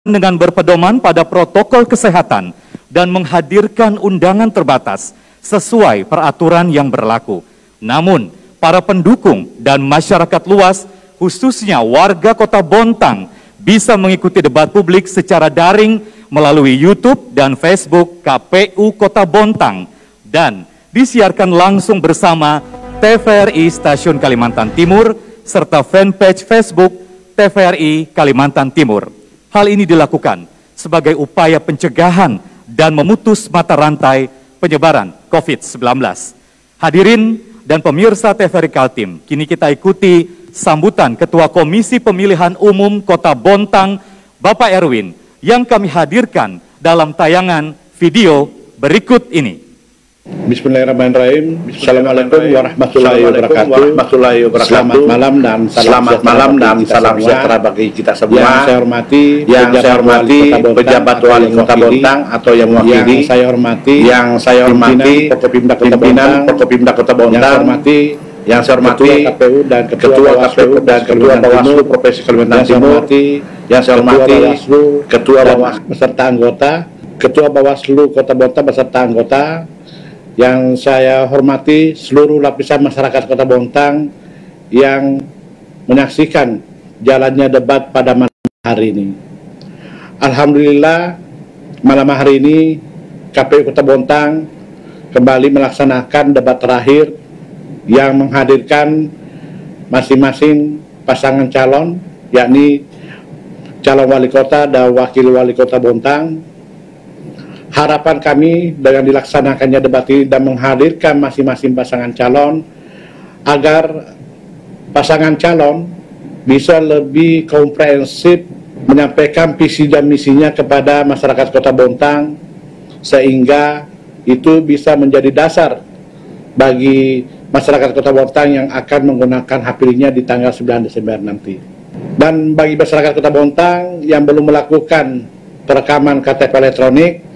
dengan berpedoman pada protokol kesehatan dan menghadirkan undangan terbatas sesuai peraturan yang berlaku. Namun, para pendukung dan masyarakat luas, khususnya warga Kota Bontang, bisa mengikuti debat publik secara daring melalui YouTube dan Facebook KPU Kota Bontang dan disiarkan langsung bersama TVRI Stasiun Kalimantan Timur serta fanpage Facebook TVRI Kalimantan Timur. Hal ini dilakukan sebagai upaya pencegahan dan memutus mata rantai penyebaran COVID-19. Hadirin dan pemirsa TVRI Kaltim, kini kita ikuti sambutan Ketua Komisi Pemilihan Umum Kota Bontang, Bapak Erwin, yang kami hadirkan dalam tayangan video berikut ini. Bismillahirrahmanirrahim. Assalamualaikum warahmatullahi wabarakatuh. Selamat malam dan salam sejahtera bagi kita semua. Yang saya hormati pejabat wali kota Bontang atau yang mewakili. Yang saya hormati pimpinan Forkopimda Kota Bontang. Yang saya hormati Ketua KPU dan Ketua Bawaslu Provinsi Kalimantan Timur. Yang saya hormati Ketua Bawaslu beserta anggota, Ketua Bawaslu Kota Bontang beserta anggota. Yang saya hormati seluruh lapisan masyarakat Kota Bontang yang menyaksikan jalannya debat pada malam hari ini. Alhamdulillah, malam hari ini KPU Kota Bontang kembali melaksanakan debat terakhir yang menghadirkan masing-masing pasangan calon, yakni calon wali kota dan wakil wali kota Bontang. Harapan kami dengan dilaksanakannya debat ini dan menghadirkan masing-masing pasangan calon agar pasangan calon bisa lebih komprehensif menyampaikan visi dan misinya kepada masyarakat Kota Bontang sehingga itu bisa menjadi dasar bagi masyarakat Kota Bontang yang akan menggunakan hak pilihnya di tanggal 9 Desember nanti. Dan bagi masyarakat Kota Bontang yang belum melakukan perekaman KTP elektronik,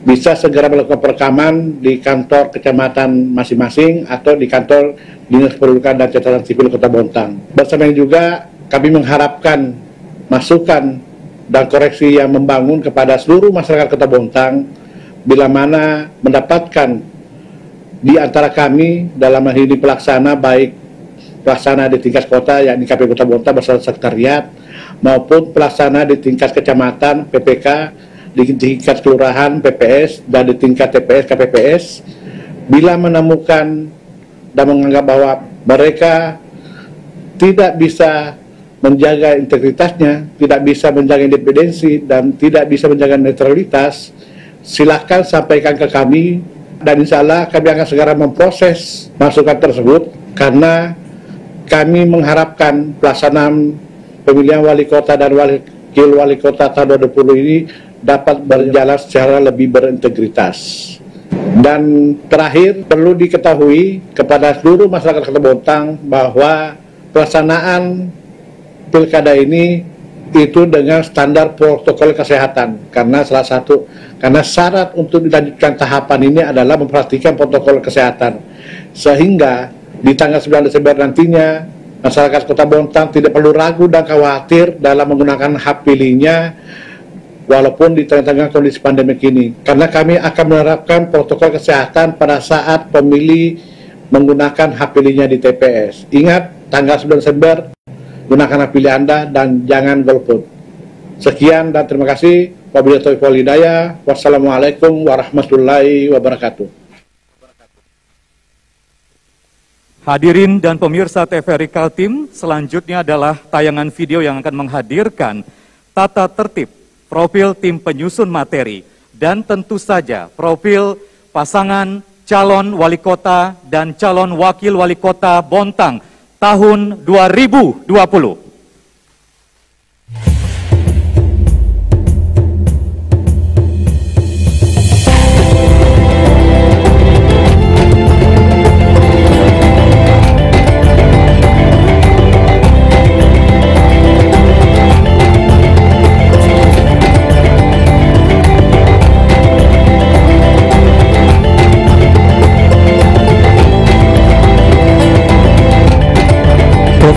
bisa segera melakukan perekaman di kantor kecamatan masing-masing atau di kantor Dinas Kependudukan dan Catatan Sipil Kota Bontang. Bersama juga kami mengharapkan masukan dan koreksi yang membangun kepada seluruh masyarakat Kota Bontang bila mana mendapatkan di antara kami dalam hal ini pelaksana, baik pelaksana di tingkat kota yakni KPU Kota Bontang beserta sekretariat maupun pelaksana di tingkat kecamatan PPK, di tingkat kelurahan PPS dan di tingkat TPS KPPS, bila menemukan dan menganggap bahwa mereka tidak bisa menjaga integritasnya, tidak bisa menjaga independensi dan tidak bisa menjaga netralitas, silahkan sampaikan ke kami dan insya Allah kami akan segera memproses masukan tersebut karena kami mengharapkan pelaksanaan pemilihan wali kota dan wakil wali kota tahun 2020 ini dapat berjalan secara lebih berintegritas. Dan terakhir perlu diketahui kepada seluruh masyarakat Kota Bontang bahwa pelaksanaan pilkada ini itu dengan standar protokol kesehatan karena syarat untuk dilanjutkan tahapan ini adalah memperhatikan protokol kesehatan sehingga di tanggal 9 Desember nantinya masyarakat Kota Bontang tidak perlu ragu dan khawatir dalam menggunakan hak pilihnya walaupun di tengah-tengah kondisi pandemi ini, karena kami akan menerapkan protokol kesehatan pada saat pemilih menggunakan hak pilihnya di TPS. Ingat, tanggal 9 Desember, gunakan hak pilih Anda dan jangan golput. Sekian dan terima kasih. Wabillahi taufiq wal hidayah. Wassalamualaikum warahmatullahi wabarakatuh. Hadirin dan pemirsa TVRI Kaltim, selanjutnya adalah tayangan video yang akan menghadirkan tata tertib profil tim penyusun materi, dan tentu saja profil pasangan calon wali kota dan calon wakil wali kota Bontang tahun 2020.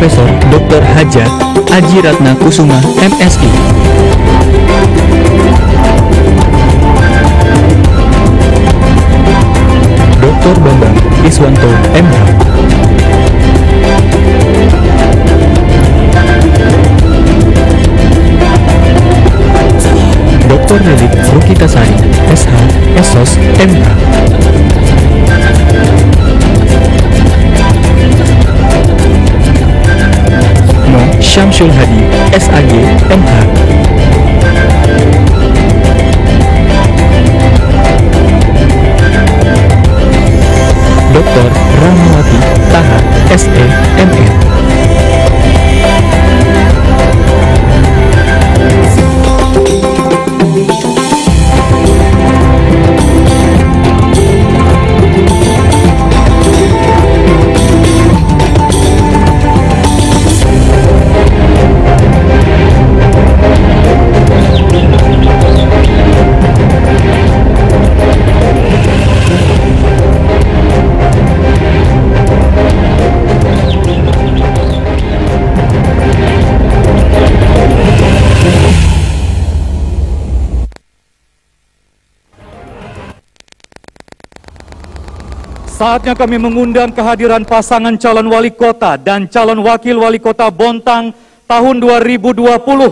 Profesor Dr. Hajat Aji Ratna Kusuma, MSI. Dr. Lilik Rukitasari, SH, SOS, MH. Mo Syamsul Hadi, SAG, MH. Dr. Rahmawati Taha, SE, ME. Saatnya kami mengundang kehadiran pasangan calon wali kota dan calon wakil wali kota Bontang tahun 2020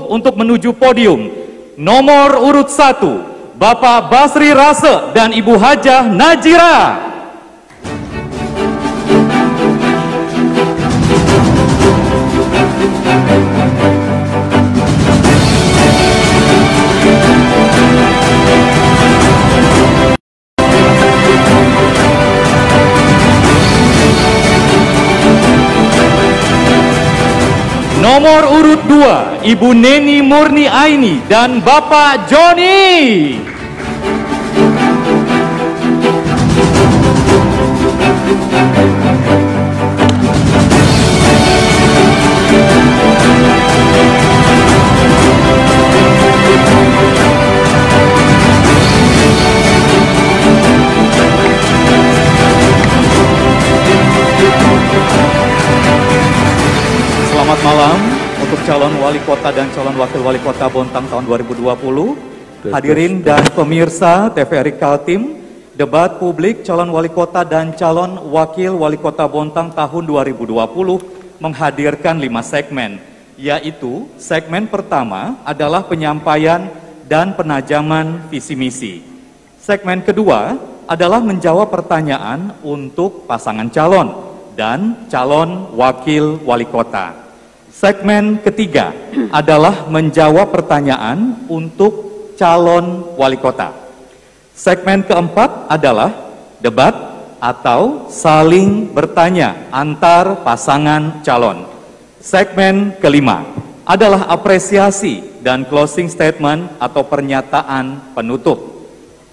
untuk menuju podium. Nomor urut 1, Bapak Basri Rase dan Ibu Hajah Najira. Nomor urut 2, Ibu Neni Murni Aini dan Bapak Joni. Selamat malam untuk calon wali kota dan calon wakil wali kota Bontang tahun 2020. Hadirin dan pemirsa TVRI Kaltim, debat publik calon wali kota dan calon wakil wali kota Bontang tahun 2020 menghadirkan 5 segmen, yaitu segmen pertama adalah penyampaian dan penajaman visi misi. Segmen kedua adalah menjawab pertanyaan untuk pasangan calon dan calon wakil wali kota. Segmen ketiga adalah menjawab pertanyaan untuk calon wali kota. Segmen keempat adalah debat atau saling bertanya antar pasangan calon. Segmen kelima adalah apresiasi dan closing statement atau pernyataan penutup.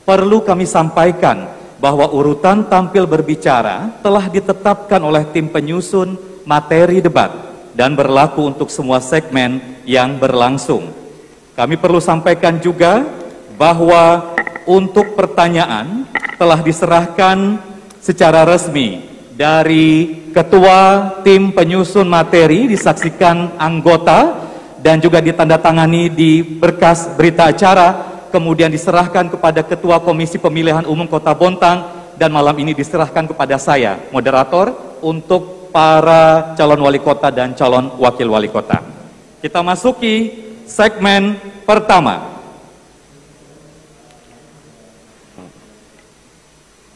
Perlu kami sampaikan bahwa urutan tampil berbicara telah ditetapkan oleh tim penyusun materi debat dan berlaku untuk semua segmen yang berlangsung. Kami perlu sampaikan juga bahwa untuk pertanyaan telah diserahkan secara resmi dari Ketua Tim Penyusun Materi, disaksikan anggota dan juga ditandatangani di berkas berita acara, kemudian diserahkan kepada Ketua Komisi Pemilihan Umum Kota Bontang, dan malam ini diserahkan kepada saya, moderator, untuk para calon wali kota dan calon wakil wali kota. Kita masuki segmen pertama.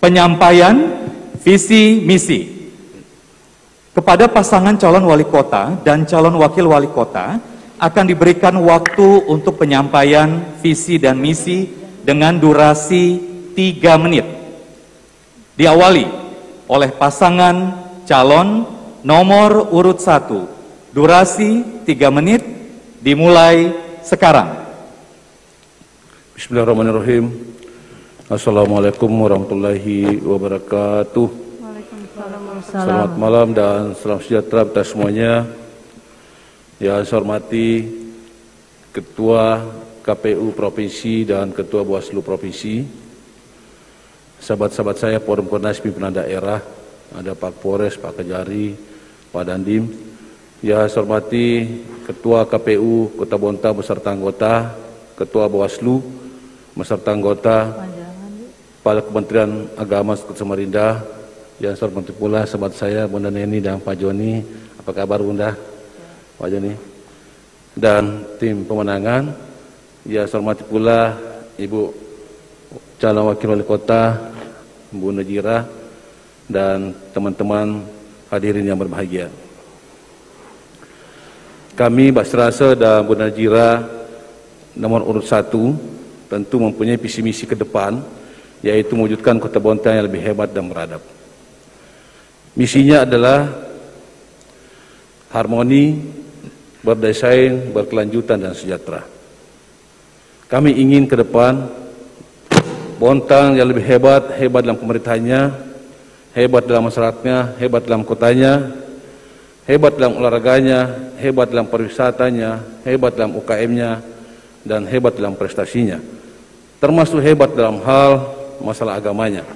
Penyampaian visi misi. Kepada pasangan calon wali kota dan calon wakil wali kota akan diberikan waktu untuk penyampaian visi dan misi dengan durasi 3 menit. Diawali oleh pasangan calon nomor urut 1, durasi 3 menit, dimulai sekarang. Bismillahirrahmanirrahim. Assalamualaikum warahmatullahi wabarakatuh. Selamat malam dan salam sejahtera kita semuanya. Yang saya hormati Ketua KPU Provinsi dan Ketua Bawaslu Provinsi, sahabat-sahabat saya Forum Koordinasi Pimpinan Daerah, ada Pak Polres, Pak Kejari, Pak Dandim. Ya, saya hormati Ketua KPU Kota Bontang beserta anggota, Ketua Bawaslu beserta anggota, Kepala Kementerian Agama Kota Samarinda. Yang saya hormati pula sahabat saya Bunda Neni dan Pak Joni. Apa kabar Bunda? Pak Joni. Dan tim pemenangan. Ya, saya hormati pula Ibu calon wakil wali kota, Bu Najira, dan teman-teman hadirin yang berbahagia. Kami Basrasa dan Bu Najira nomor urut 1 tentu mempunyai visi misi ke depan, yaitu mewujudkan Kota Bontang yang lebih hebat dan beradab. Misinya adalah harmoni, berdesain, berkelanjutan, dan sejahtera. Kami ingin ke depan Bontang yang lebih hebat, hebat dalam pemerintahannya, hebat dalam masyarakatnya, hebat dalam kotanya, hebat dalam olahraganya, hebat dalam pariwisatanya, hebat dalam UKM-nya, dan hebat dalam prestasinya, termasuk hebat dalam hal masalah agamanya.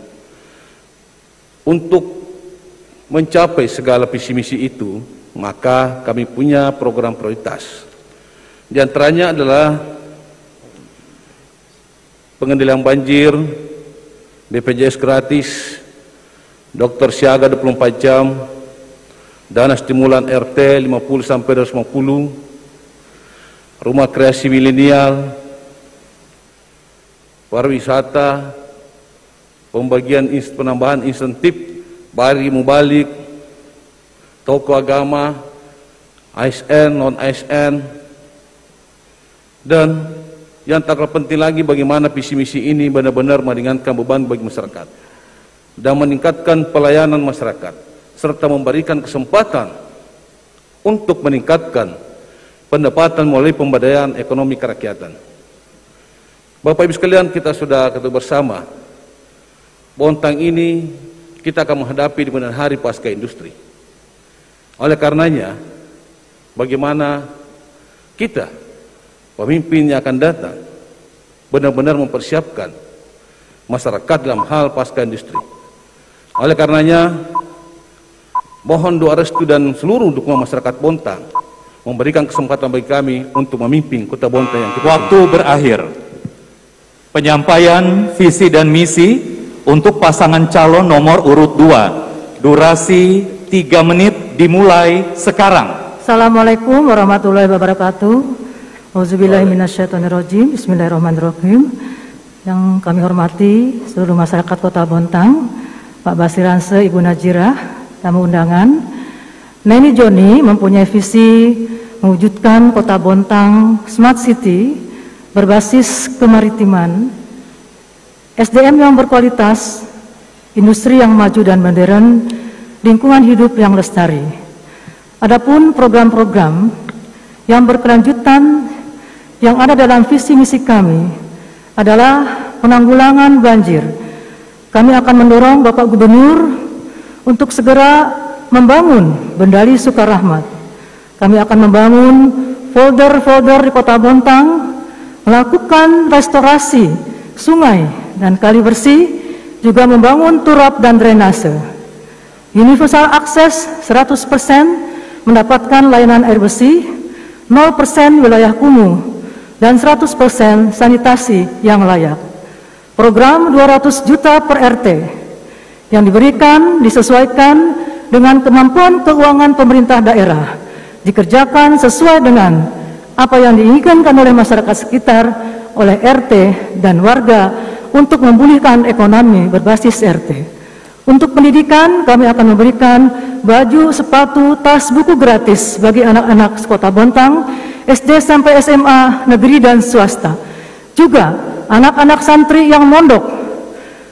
Untuk mencapai segala visi misi itu, maka kami punya program prioritas. Di antaranya adalah pengendalian banjir, BPJS gratis, dokter siaga 24 jam, dana stimulan RT 50-250, rumah kreasi milenial, pariwisata, pembagian penambahan insentif bagi mubalik, toko agama, ASN, non-ASN, dan yang tak kalah penting lagi bagaimana visi misi ini benar-benar meringankan beban bagi masyarakat dan meningkatkan pelayanan masyarakat serta memberikan kesempatan untuk meningkatkan pendapatan melalui pemberdayaan ekonomi kerakyatan. Bapak Ibu sekalian, kita sudah ketahui bersama, Bontang ini kita akan menghadapi di kemudian hari pasca industri. Oleh karenanya, bagaimana kita, pemimpin yang akan datang, benar-benar mempersiapkan masyarakat dalam hal pasca industri. Oleh karenanya, mohon doa restu dan seluruh dukungan masyarakat Bontang memberikan kesempatan bagi kami untuk memimpin Kota Bontang yang kita. Waktu berakhir. Penyampaian visi dan misi untuk pasangan calon nomor urut 2. Durasi 3 menit dimulai sekarang. Assalamualaikum warahmatullahi wabarakatuh. Auzubillahiminasyaitonirrajim. Bismillahirrahmanirrahim. Yang kami hormati seluruh masyarakat Kota Bontang, Pak Basriranse, Ibu Najira, tamu undangan. Neni Joni mempunyai visi mewujudkan Kota Bontang Smart City berbasis kemaritiman, SDM yang berkualitas, industri yang maju dan modern, lingkungan hidup yang lestari. Adapun program-program yang berkelanjutan yang ada dalam visi misi kami adalah penanggulangan banjir. Kami akan mendorong Bapak Gubernur untuk segera membangun Bendali Sukarahmat. Kami akan membangun folder-folder di Kota Bontang, melakukan restorasi sungai dan kali bersih, juga membangun turap dan drainase. Universal akses 100% mendapatkan layanan air bersih, 0% wilayah kumuh, dan 100% sanitasi yang layak. Program 200 juta per RT yang diberikan disesuaikan dengan kemampuan keuangan pemerintah daerah, dikerjakan sesuai dengan apa yang diinginkan oleh masyarakat sekitar, oleh RT dan warga untuk memulihkan ekonomi berbasis RT. Untuk pendidikan, kami akan memberikan baju, sepatu, tas, buku gratis bagi anak-anak Kota Bontang, SD sampai SMA, negeri dan swasta. Juga anak-anak santri yang mondok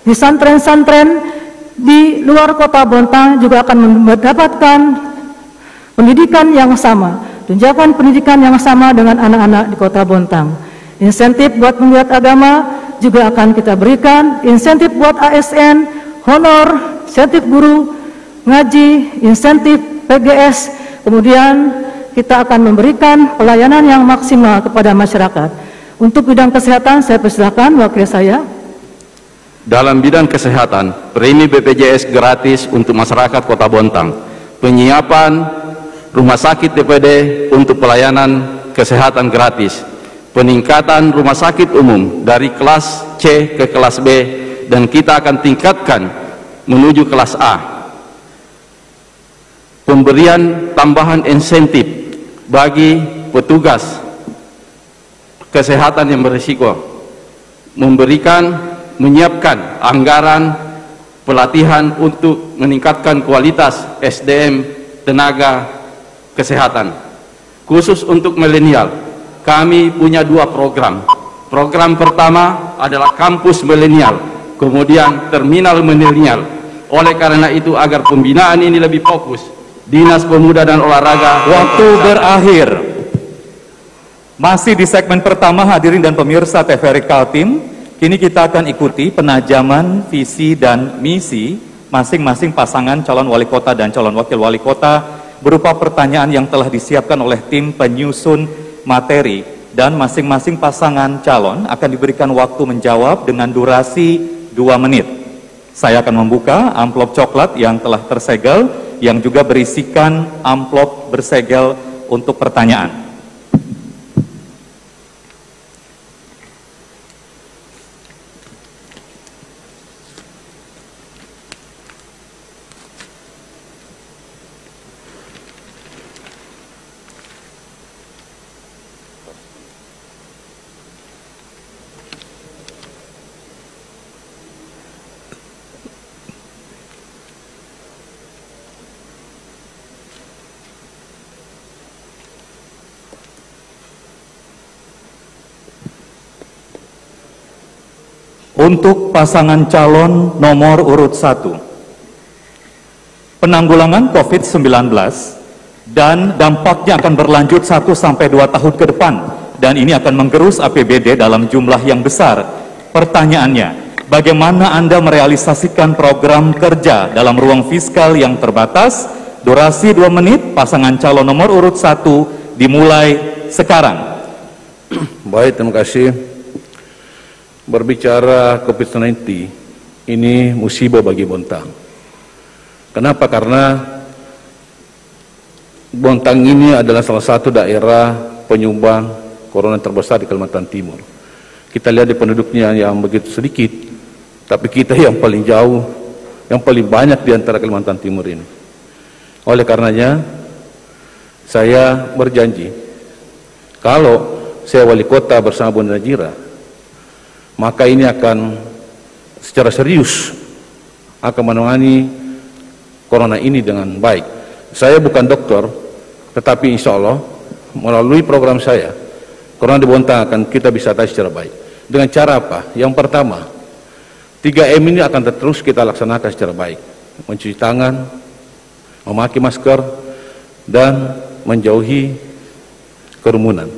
di santren-santren di luar Kota Bontang juga akan mendapatkan pendidikan yang sama, tunjangan pendidikan yang sama dengan anak-anak di Kota Bontang. Insentif buat penggiat agama juga akan kita berikan, insentif buat ASN, honor, insentif guru, ngaji, insentif PGS, kemudian kita akan memberikan pelayanan yang maksimal kepada masyarakat. Untuk bidang kesehatan, saya persilakan wakil saya. Dalam bidang kesehatan, premi BPJS gratis untuk masyarakat Kota Bontang, penyiapan rumah sakit DPD untuk pelayanan kesehatan gratis, peningkatan rumah sakit umum dari kelas C ke kelas B, dan kita akan tingkatkan menuju kelas A. Pemberian tambahan insentif bagi petugas kesehatan yang berisiko, menyiapkan anggaran pelatihan untuk meningkatkan kualitas SDM tenaga kesehatan. Khusus untuk milenial, kami punya 2 program. Program pertama adalah kampus milenial, kemudian terminal milenial. Oleh karena itu, agar pembinaan ini lebih fokus, Dinas Pemuda dan Olahraga. Waktu berakhir. Masih di segmen pertama, hadirin dan pemirsa TVRI Kaltim, kini kita akan ikuti penajaman visi dan misi masing-masing pasangan calon wali kota dan calon wakil wali kota berupa pertanyaan yang telah disiapkan oleh tim penyusun materi, dan masing-masing pasangan calon akan diberikan waktu menjawab dengan durasi 2 menit. Saya akan membuka amplop coklat yang telah tersegel, yang juga berisikan amplop bersegel untuk pertanyaan. Untuk pasangan calon nomor urut 1, penanggulangan COVID-19 dan dampaknya akan berlanjut 1-2 tahun ke depan, dan ini akan menggerus APBD dalam jumlah yang besar. Pertanyaannya, bagaimana Anda merealisasikan program kerja dalam ruang fiskal yang terbatas? Durasi 2 menit, pasangan calon nomor urut 1 dimulai sekarang. Baik, terima kasih. Berbicara COVID-19, ini musibah bagi Bontang. Kenapa? Karena Bontang ini adalah salah satu daerah penyumbang corona terbesar di Kalimantan Timur. Kita lihat di penduduknya yang begitu sedikit, tapi kita yang paling jauh, yang paling banyak di antara Kalimantan Timur ini. Oleh karenanya, saya berjanji, kalau saya wali kota bersama Bu Najira, maka ini akan secara serius akan menangani corona ini dengan baik. Saya bukan dokter, tetapi insya Allah melalui program saya, corona di Bontang akan kita bisa atasi secara baik. Dengan cara apa? Yang pertama, 3M ini akan terus kita laksanakan secara baik. Mencuci tangan, memakai masker, dan menjauhi kerumunan.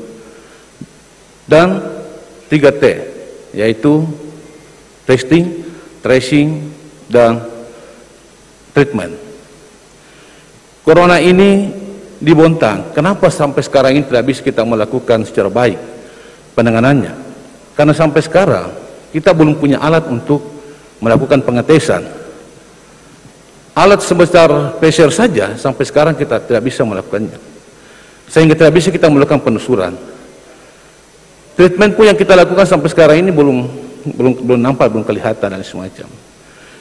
Dan 3T, yaitu testing, tracing, dan treatment. Corona ini di Bontang, kenapa sampai sekarang ini tidak bisa kita melakukan secara baik penanganannya? Karena sampai sekarang kita belum punya alat untuk melakukan pengetesan. Alat sebesar PCR saja sampai sekarang kita tidak bisa melakukannya, sehingga tidak bisa kita melakukan penelusuran. Treatment pun yang kita lakukan sampai sekarang ini belum nampak, belum kelihatan dan semacam.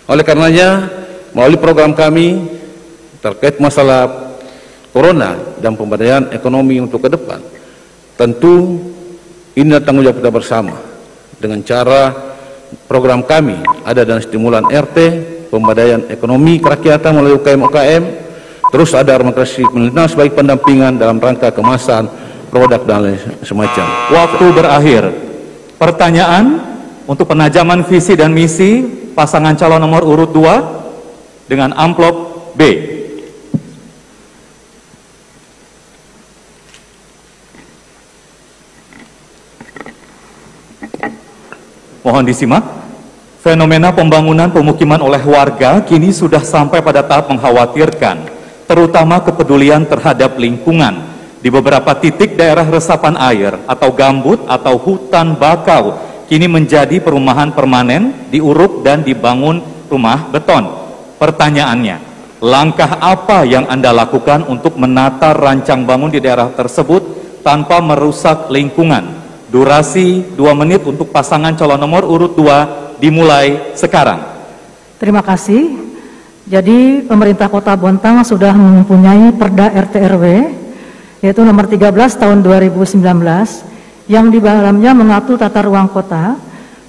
Oleh karenanya, melalui program kami terkait masalah corona dan pemberdayaan ekonomi untuk ke depan, tentu ini tanggung jawab kita bersama. Dengan cara program kami ada dan stimulan RT, pemberdayaan ekonomi kerakyatan melalui UKM-UKM, terus ada administrasi pemerintahan sebagai pendampingan dalam rangka kemasan produk dan lain semacam. Waktu berakhir. Pertanyaan untuk penajaman visi dan misi pasangan calon nomor urut 2 dengan amplop B. Mohon disimak. Fenomena pembangunan pemukiman oleh warga kini sudah sampai pada tahap mengkhawatirkan, terutama kepedulian terhadap lingkungan. Di beberapa titik daerah resapan air atau gambut atau hutan bakau kini menjadi perumahan permanen, diuruk dan dibangun rumah beton. Pertanyaannya, langkah apa yang Anda lakukan untuk menata rancang bangun di daerah tersebut tanpa merusak lingkungan? Durasi 2 menit untuk pasangan calon nomor urut 2 dimulai sekarang. Terima kasih. Jadi pemerintah Kota Bontang sudah mempunyai Perda RT/RW yaitu nomor 13 tahun 2019 yang di dalamnya mengatur tata ruang kota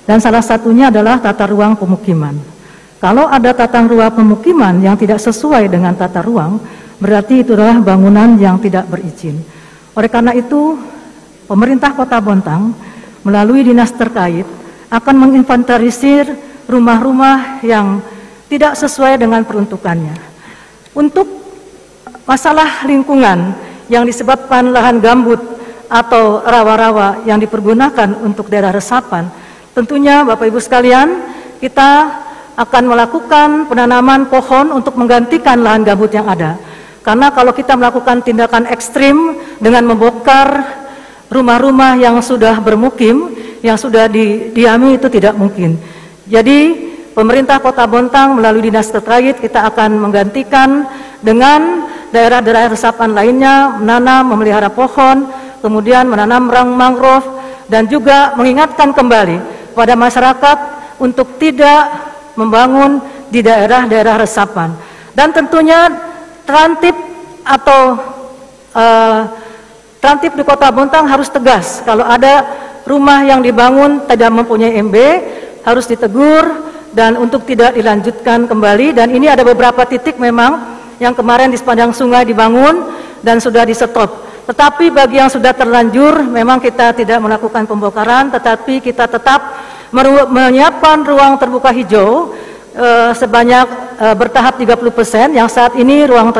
dan salah satunya adalah tata ruang pemukiman. Kalau ada tata ruang pemukiman yang tidak sesuai dengan tata ruang, berarti itu adalah bangunan yang tidak berizin. Oleh karena itu, pemerintah Kota Bontang melalui dinas terkait akan menginventarisir rumah-rumah yang tidak sesuai dengan peruntukannya. Untuk masalah lingkungan yang disebabkan lahan gambut atau rawa-rawa yang dipergunakan untuk daerah resapan, tentunya Bapak Ibu sekalian, kita akan melakukan penanaman pohon untuk menggantikan lahan gambut yang ada. Karena kalau kita melakukan tindakan ekstrim dengan membongkar rumah-rumah yang sudah bermukim, yang sudah didiami, itu tidak mungkin. Jadi pemerintah Kota Bontang melalui dinas terkait kita akan menggantikan dengan daerah-daerah resapan lainnya, menanam, memelihara pohon, kemudian menanam mangrove, dan juga mengingatkan kembali pada masyarakat untuk tidak membangun di daerah-daerah resapan. Dan tentunya terantip atau terantip di Kota Bontang harus tegas. Kalau ada rumah yang dibangun tidak mempunyai MB, harus ditegur dan untuk tidak dilanjutkan kembali. Dan ini ada beberapa titik memang yang kemarin di sepanjang sungai dibangun dan sudah di stop. Tetapi bagi yang sudah terlanjur memang kita tidak melakukan pembongkaran, tetapi kita tetap menyiapkan ruang terbuka hijau sebanyak bertahap 30%, yang saat ini ruang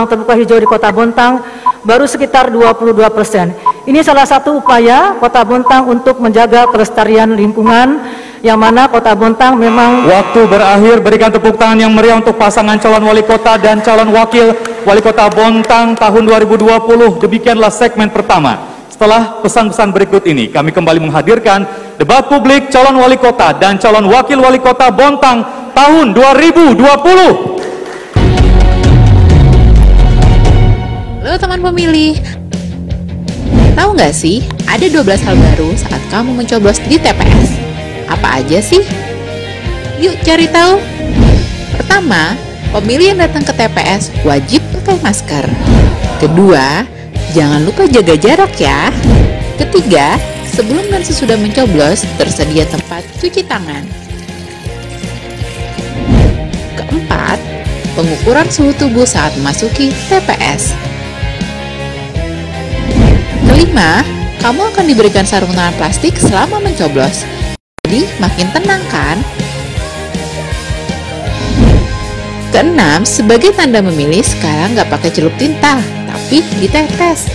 terbuka hijau di Kota Bontang baru sekitar 22%. Ini salah satu upaya Kota Bontang untuk menjaga kelestarian lingkungan, yang mana Kota Bontang memang... Waktu berakhir, berikan tepuk tangan yang meriah untuk pasangan calon wali kota dan calon wakil wali kota Bontang tahun 2020. Demikianlah segmen pertama. Setelah pesan-pesan berikut ini, kami kembali menghadirkan debat publik calon wali kota dan calon wakil wali kota Bontang tahun 2020. Halo teman pemilih, tahu nggak sih ada 12 hal baru saat kamu mencoblos di TPS? Apa aja sih? Yuk cari tahu. Pertama, pemilih yang datang ke TPS wajib pakai masker. Kedua, jangan lupa jaga jarak ya. Ketiga, sebelum dan sesudah mencoblos tersedia tempat cuci tangan. Keempat, pengukuran suhu tubuh saat memasuki TPS. Kelima, kamu akan diberikan sarung tangan plastik selama mencoblos. Jadi makin tenang kan? Keenam, sebagai tanda memilih sekarang nggak pakai celup tinta, tapi ditetes.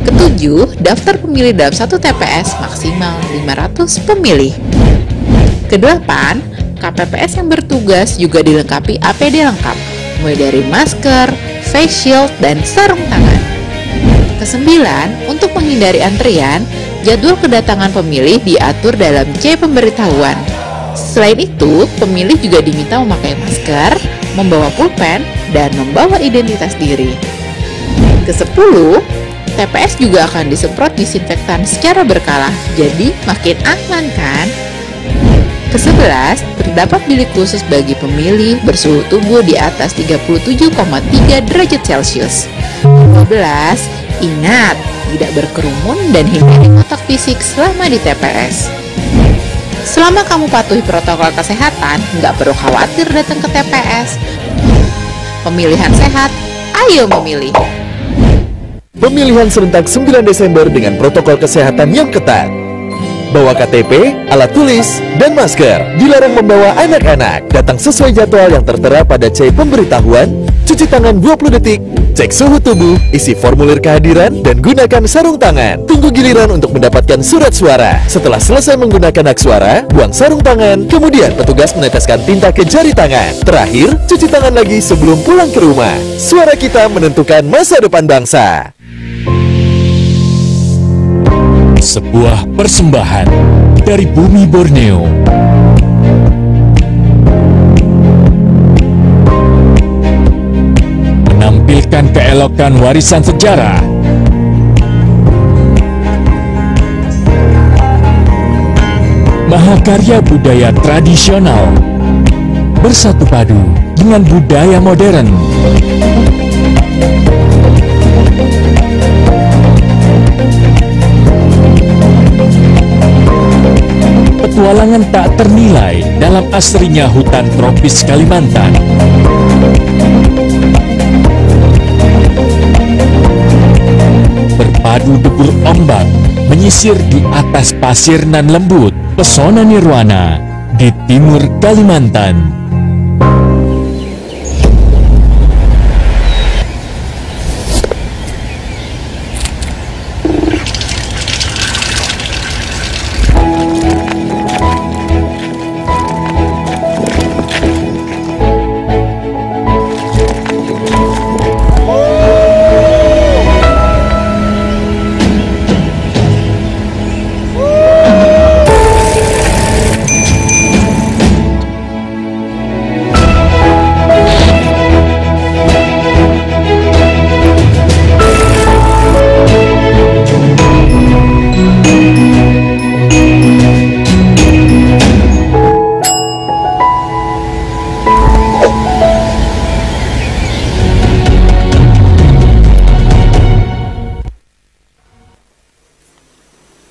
Ketujuh, daftar pemilih dalam satu TPS maksimal 500 pemilih. Kedelapan, KPPS yang bertugas juga dilengkapi APD lengkap, mulai dari masker, face shield, dan sarung tangan. Kesembilan, untuk menghindari antrian, jadwal kedatangan pemilih diatur dalam C pemberitahuan. Selain itu, pemilih juga diminta memakai masker, membawa pulpen, dan membawa identitas diri. Ke-10, TPS juga akan disemprot disinfektan secara berkala, jadi makin aman kan? Ke-11, terdapat bilik khusus bagi pemilih bersuhu tubuh di atas 37,3 derajat Celcius. Ke-12, ingat, tidak berkerumun dan hindari kontak fisik selama di TPS. Selama kamu patuhi protokol kesehatan, nggak perlu khawatir datang ke TPS. Pemilihan sehat, ayo memilih. Pemilihan serentak 9 Desember dengan protokol kesehatan yang ketat. Bawa KTP, alat tulis, dan masker. Dilarang membawa anak-anak. Datang sesuai jadwal yang tertera pada C pemberitahuan. Cuci tangan 20 detik. Cek suhu tubuh, isi formulir kehadiran, dan gunakan sarung tangan. Tunggu giliran untuk mendapatkan surat suara. Setelah selesai menggunakan hak suara, buang sarung tangan. Kemudian petugas meneteskan tinta ke jari tangan. Terakhir, cuci tangan lagi sebelum pulang ke rumah. Suara kita menentukan masa depan bangsa. Sebuah persembahan dari bumi Borneo. Menampilkan keelokan warisan sejarah. Mahakarya budaya tradisional bersatu padu dengan budaya modern. petualangan tak ternilai dalam asrinya hutan tropis Kalimantan. Berpadu debur ombak, menyisir di atas pasir nan lembut, pesona nirwana di timur Kalimantan.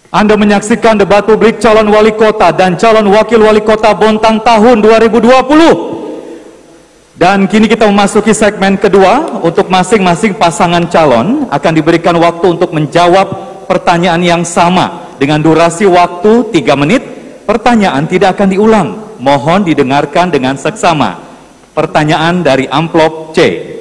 Anda menyaksikan debat publik calon wali kota dan calon wakil wali kota Bontang tahun 2020. Dan kini kita memasuki segmen kedua. Untuk masing-masing pasangan calon akan diberikan waktu untuk menjawab pertanyaan yang sama dengan durasi waktu 3 menit. Pertanyaan tidak akan diulang. Mohon didengarkan dengan seksama. Pertanyaan dari amplop C.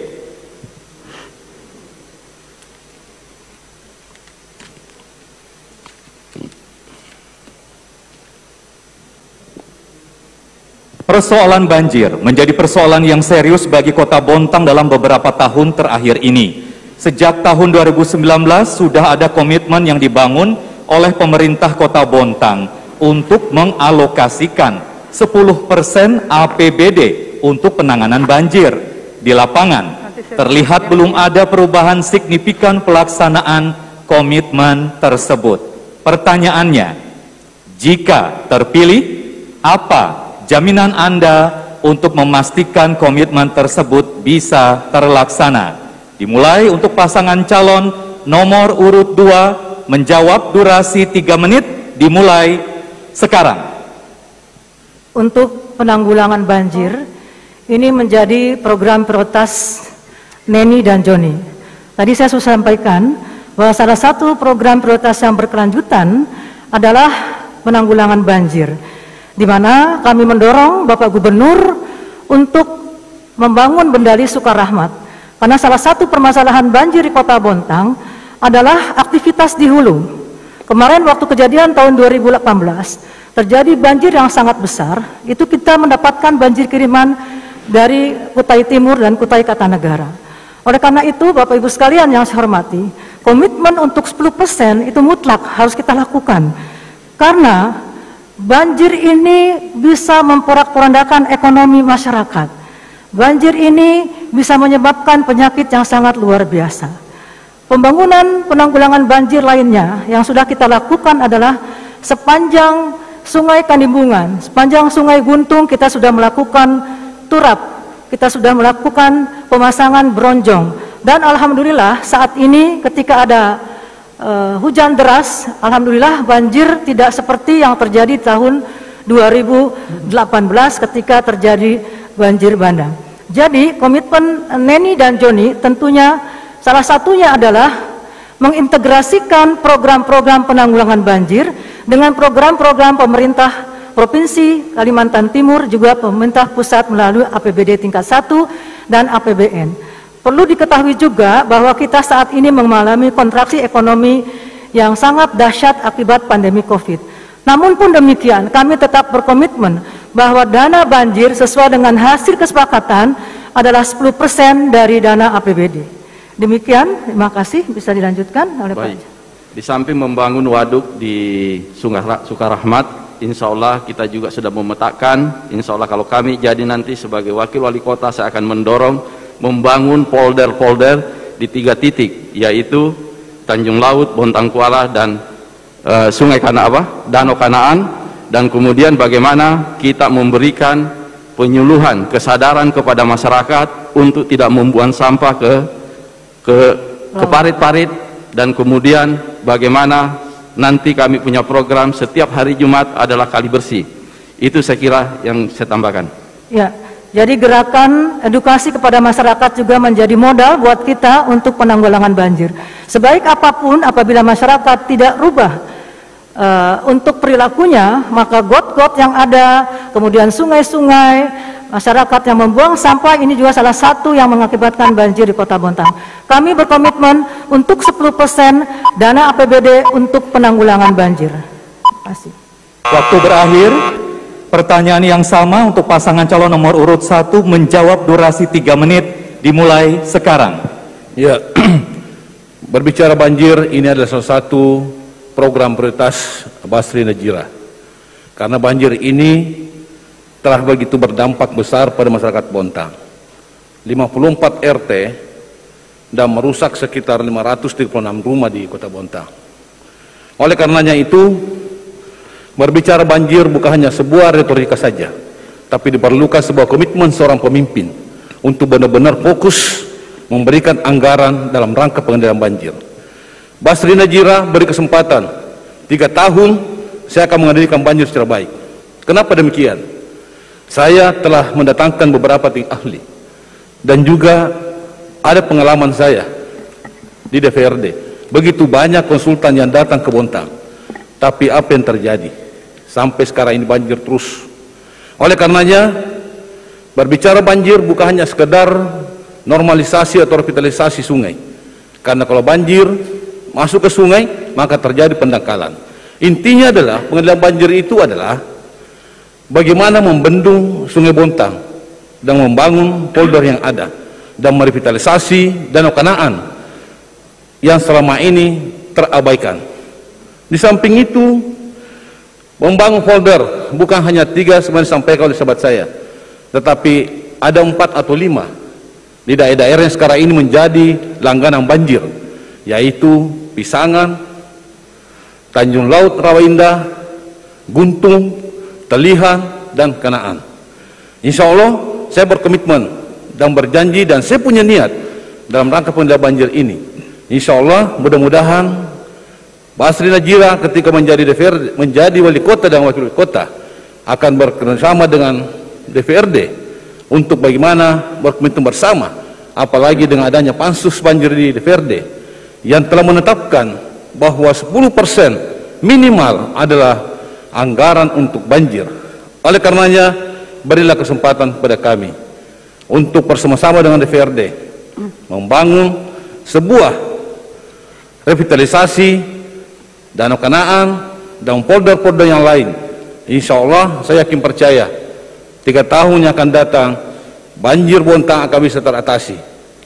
Persoalan banjir menjadi persoalan yang serius bagi Kota Bontang dalam beberapa tahun terakhir ini. Sejak tahun 2019 sudah ada komitmen yang dibangun oleh pemerintah Kota Bontang untuk mengalokasikan 10% APBD untuk penanganan banjir. Di lapangan terlihat belum ada perubahan signifikan pelaksanaan komitmen tersebut. Pertanyaannya, jika terpilih, apa jaminan Anda untuk memastikan komitmen tersebut bisa terlaksana? Dimulai untuk pasangan calon nomor urut 2 menjawab durasi 3 menit dimulai sekarang. Untuk penanggulangan banjir, ini menjadi program prioritas Neni dan Joni. Tadi saya sudah sampaikan bahwa salah satu program prioritas yang berkelanjutan adalah penanggulangan banjir, di mana kami mendorong Bapak Gubernur untuk membangun Bendali Sukarahmat. Karena salah satu permasalahan banjir di Kota Bontang adalah aktivitas di hulu. Kemarin waktu kejadian tahun 2018, terjadi banjir yang sangat besar, itu kita mendapatkan banjir kiriman dari Kutai Timur dan Kutai Kartanegara. Oleh karena itu, Bapak Ibu sekalian yang saya hormati, komitmen untuk 10% itu mutlak harus kita lakukan. Karena banjir ini bisa memporak-porandakan ekonomi masyarakat. Banjir ini bisa menyebabkan penyakit yang sangat luar biasa. Pembangunan penanggulangan banjir lainnya yang sudah kita lakukan adalah sepanjang Sungai Kanimbungan, sepanjang Sungai Guntung kita sudah melakukan turap, kita sudah melakukan pemasangan bronjong. Dan alhamdulillah saat ini ketika ada hujan deras, alhamdulillah banjir tidak seperti yang terjadi tahun 2018 ketika terjadi banjir bandang. Jadi komitmen Neni dan Joni tentunya salah satunya adalah mengintegrasikan program-program penanggulangan banjir dengan program-program pemerintah Provinsi Kalimantan Timur, juga pemerintah pusat melalui APBD tingkat 1 dan APBN. Perlu diketahui juga bahwa kita saat ini mengalami kontraksi ekonomi yang sangat dahsyat akibat pandemi COVID. Namun pun demikian, kami tetap berkomitmen bahwa dana banjir sesuai dengan hasil kesepakatan adalah 10% dari dana APBD. Demikian, terima kasih. Bisa dilanjutkan oleh Pak. Di samping membangun waduk di Sungai Sukarahmat, insya Allah kita juga sudah memetakan, insya Allah kalau kami jadi nanti sebagai wakil wali kota, saya akan mendorong membangun polder-polder di 3 titik, yaitu Tanjung Laut, Bontang Kuala, dan Sungai Danau Kanaan. Dan kemudian bagaimana kita memberikan penyuluhan, kesadaran kepada masyarakat untuk tidak membuang sampah ke parit-parit, dan kemudian bagaimana nanti kami punya program setiap hari Jumat adalah kali bersih. Itu saya kira yang saya tambahkan. Ya, jadi gerakan edukasi kepada masyarakat juga menjadi modal buat kita untuk penanggulangan banjir. Sebaik apapun apabila masyarakat tidak rubah untuk perilakunya, maka got-got yang ada, kemudian sungai-sungai, masyarakat yang membuang sampah, ini juga salah satu yang mengakibatkan banjir di Kota Bontang. Kami berkomitmen untuk 10% dana APBD untuk penanggulangan banjir. Terima kasih. Waktu berakhir. Pertanyaan yang sama untuk pasangan calon nomor urut 1 menjawab durasi 3 menit dimulai sekarang. Ya, berbicara banjir, ini adalah salah satu program prioritas Basri Najira. Karena banjir ini telah begitu berdampak besar pada masyarakat Bontang. 54 RT dan merusak sekitar 536 rumah di Kota Bontang. Oleh karenanya itu, berbicara banjir bukan hanya sebuah retorika saja, tapi diperlukan sebuah komitmen seorang pemimpin untuk benar-benar fokus memberikan anggaran dalam rangka pengendalian banjir. Basri Najira beri kesempatan 3 tahun, saya akan mengendalikan banjir secara baik. Kenapa demikian? Saya telah mendatangkan beberapa tim ahli dan juga ada pengalaman saya di DPRD. Begitu banyak konsultan yang datang ke Bontang, tapi apa yang terjadi? Sampai sekarang ini banjir terus. Oleh karenanya, berbicara banjir bukan hanya sekedar normalisasi atau revitalisasi sungai. Karena kalau banjir masuk ke sungai, maka terjadi pendangkalan. Intinya adalah pengendalian banjir itu adalah bagaimana membendung Sungai Bontang dan membangun polder yang ada dan merevitalisasi Danau Kanaan yang selama ini terabaikan. Di samping itu, membangun folder bukan hanya 3 sebenarnya disampaikan oleh sahabat saya, tetapi ada 4 atau 5 di daerah-daerah yang sekarang ini menjadi langganan banjir, yaitu Pisangan, Tanjung Laut Rawa Indah, Guntung, Telihan, dan Kanaan. Insya Allah saya berkomitmen dan berjanji dan saya punya niat dalam rangka pengendalian banjir ini. Insya Allah mudah-mudahan Basri Najira ketika menjadi DPRD, menjadi wali kota dan wakil wali kota akan bekerjasama dengan DPRD untuk bagaimana berkomitmen bersama, apalagi dengan adanya pansus banjir di DPRD yang telah menetapkan bahwa 10% minimal adalah anggaran untuk banjir. Oleh karenanya, berilah kesempatan kepada kami untuk bersama-sama dengan DPRD membangun sebuah revitalisasi Danau Kanaan dan polder-polder yang lain. Insya Allah saya yakin percaya 3 tahun yang akan datang banjir Bontang akan bisa teratasi,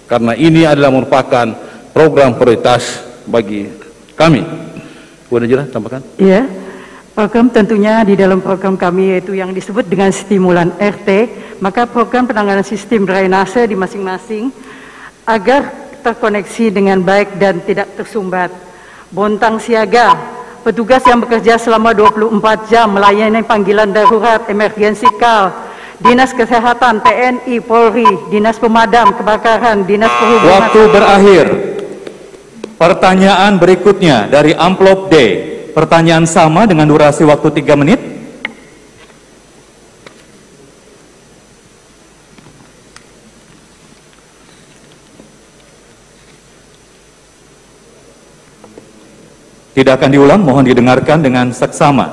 karena ini adalah merupakan program prioritas bagi kami. Bu Najira, tambahkan? Iya, program tentunya di dalam program kami yaitu yang disebut dengan stimulan RT, maka program penanganan sistem drainase di masing-masing agar terkoneksi dengan baik dan tidak tersumbat. Bontang siaga, petugas yang bekerja selama 24 jam melayani panggilan darurat emergensi KAL, Dinas Kesehatan, TNI, Polri, Dinas Pemadam Kebakaran, Dinas Perhubungan. Waktu berakhir. Pertanyaan berikutnya dari amplop D. Pertanyaan sama dengan durasi waktu 3 menit. Tidak akan diulang, mohon didengarkan dengan seksama.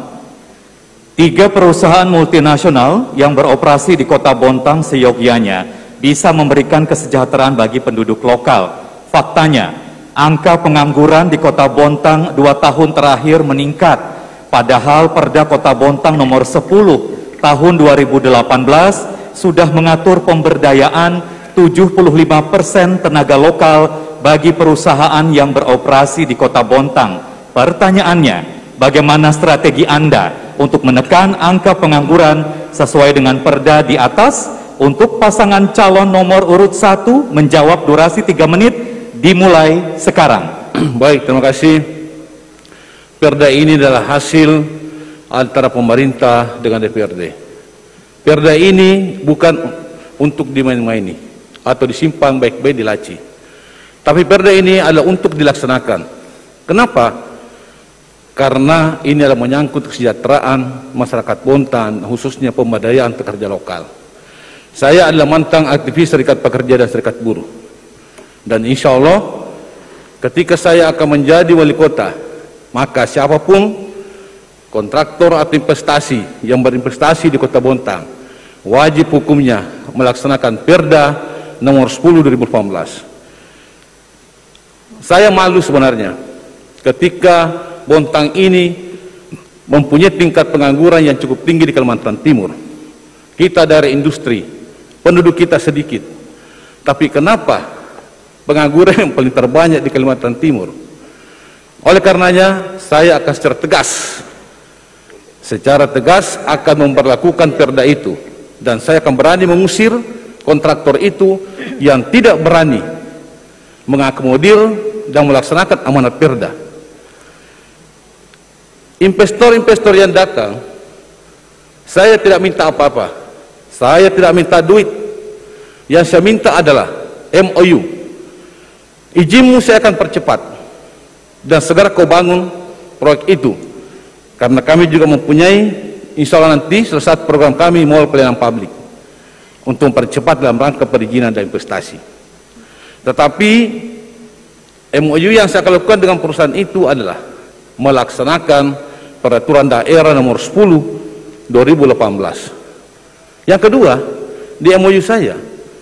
3 perusahaan multinasional yang beroperasi di Kota Bontang seyogyanya bisa memberikan kesejahteraan bagi penduduk lokal. Faktanya, angka pengangguran di Kota Bontang 2 tahun terakhir meningkat. Padahal Perda Kota Bontang nomor 10 tahun 2018 sudah mengatur pemberdayaan 75% tenaga lokal bagi perusahaan yang beroperasi di Kota Bontang. Pertanyaannya, bagaimana strategi Anda untuk menekan angka pengangguran sesuai dengan perda di atas? Untuk pasangan calon nomor urut 1 menjawab durasi 3 menit dimulai sekarang. Baik, terima kasih. Perda ini adalah hasil antara pemerintah dengan DPRD. Perda ini bukan untuk dimain-maini atau disimpan baik-baik di laci. Tapi perda ini adalah untuk dilaksanakan. Kenapa? karena ini adalah menyangkut kesejahteraan masyarakat Bontang, khususnya pemberdayaan pekerja lokal. Saya adalah mantan aktivis Serikat Pekerja dan Serikat Buruh, dan insya Allah ketika saya akan menjadi wali kota, maka siapapun kontraktor atau investasi yang berinvestasi di Kota Bontang wajib hukumnya melaksanakan Perda nomor 10 2018. Saya malu sebenarnya ketika Bontang ini mempunyai tingkat pengangguran yang cukup tinggi di Kalimantan Timur. Kita dari industri, penduduk kita sedikit, tapi kenapa pengangguran yang paling terbanyak di Kalimantan Timur? Oleh karenanya saya akan secara tegas akan memperlakukan Perda itu, dan saya akan berani mengusir kontraktor itu yang tidak berani mengakomodir dan melaksanakan amanat Perda. Investor-investor yang datang, saya tidak minta apa-apa, saya tidak minta duit. Yang saya minta adalah MOU. Izinmu saya akan percepat dan segera kau bangun proyek itu, karena kami juga mempunyai, insya Allah nanti selesai program kami mall pelayanan publik untuk mempercepat dalam rangka perizinan dan investasi. Tetapi MOU yang saya akan lakukan dengan perusahaan itu adalah melaksanakan Peraturan Daerah nomor 10 2018. Yang kedua, di MOU saya,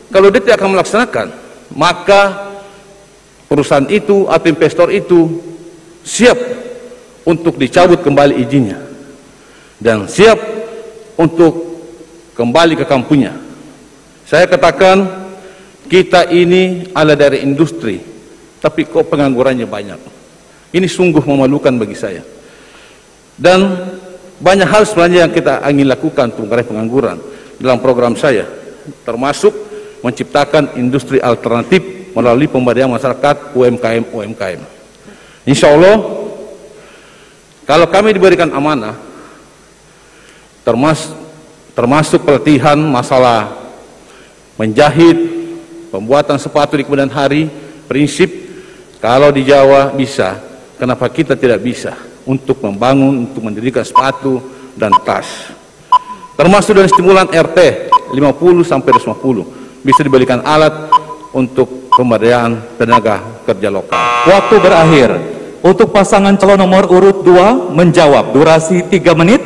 kalau dia tidak akan melaksanakan, maka perusahaan itu atau investor itu siap untuk dicabut kembali izinnya dan siap untuk kembali ke kampungnya. Saya katakan, kita ini adalah dari industri, tapi kok penganggurannya banyak. Ini sungguh memalukan bagi saya. Dan banyak hal sebenarnya yang kita ingin lakukan untuk mengurangi pengangguran dalam program saya, termasuk menciptakan industri alternatif melalui pemberdayaan masyarakat UMKM. Insya Allah, kalau kami diberikan amanah, termasuk pelatihan masalah menjahit, pembuatan sepatu di kemudian hari, prinsip kalau di Jawa bisa, kenapa kita tidak bisa untuk membangun, untuk mendirikan sepatu dan tas. Termasuk dari stimulan RT 50 sampai 250 bisa diberikan alat untuk pemberdayaan tenaga kerja lokal. Waktu berakhir. Untuk pasangan calon nomor urut 2 menjawab, durasi 3 menit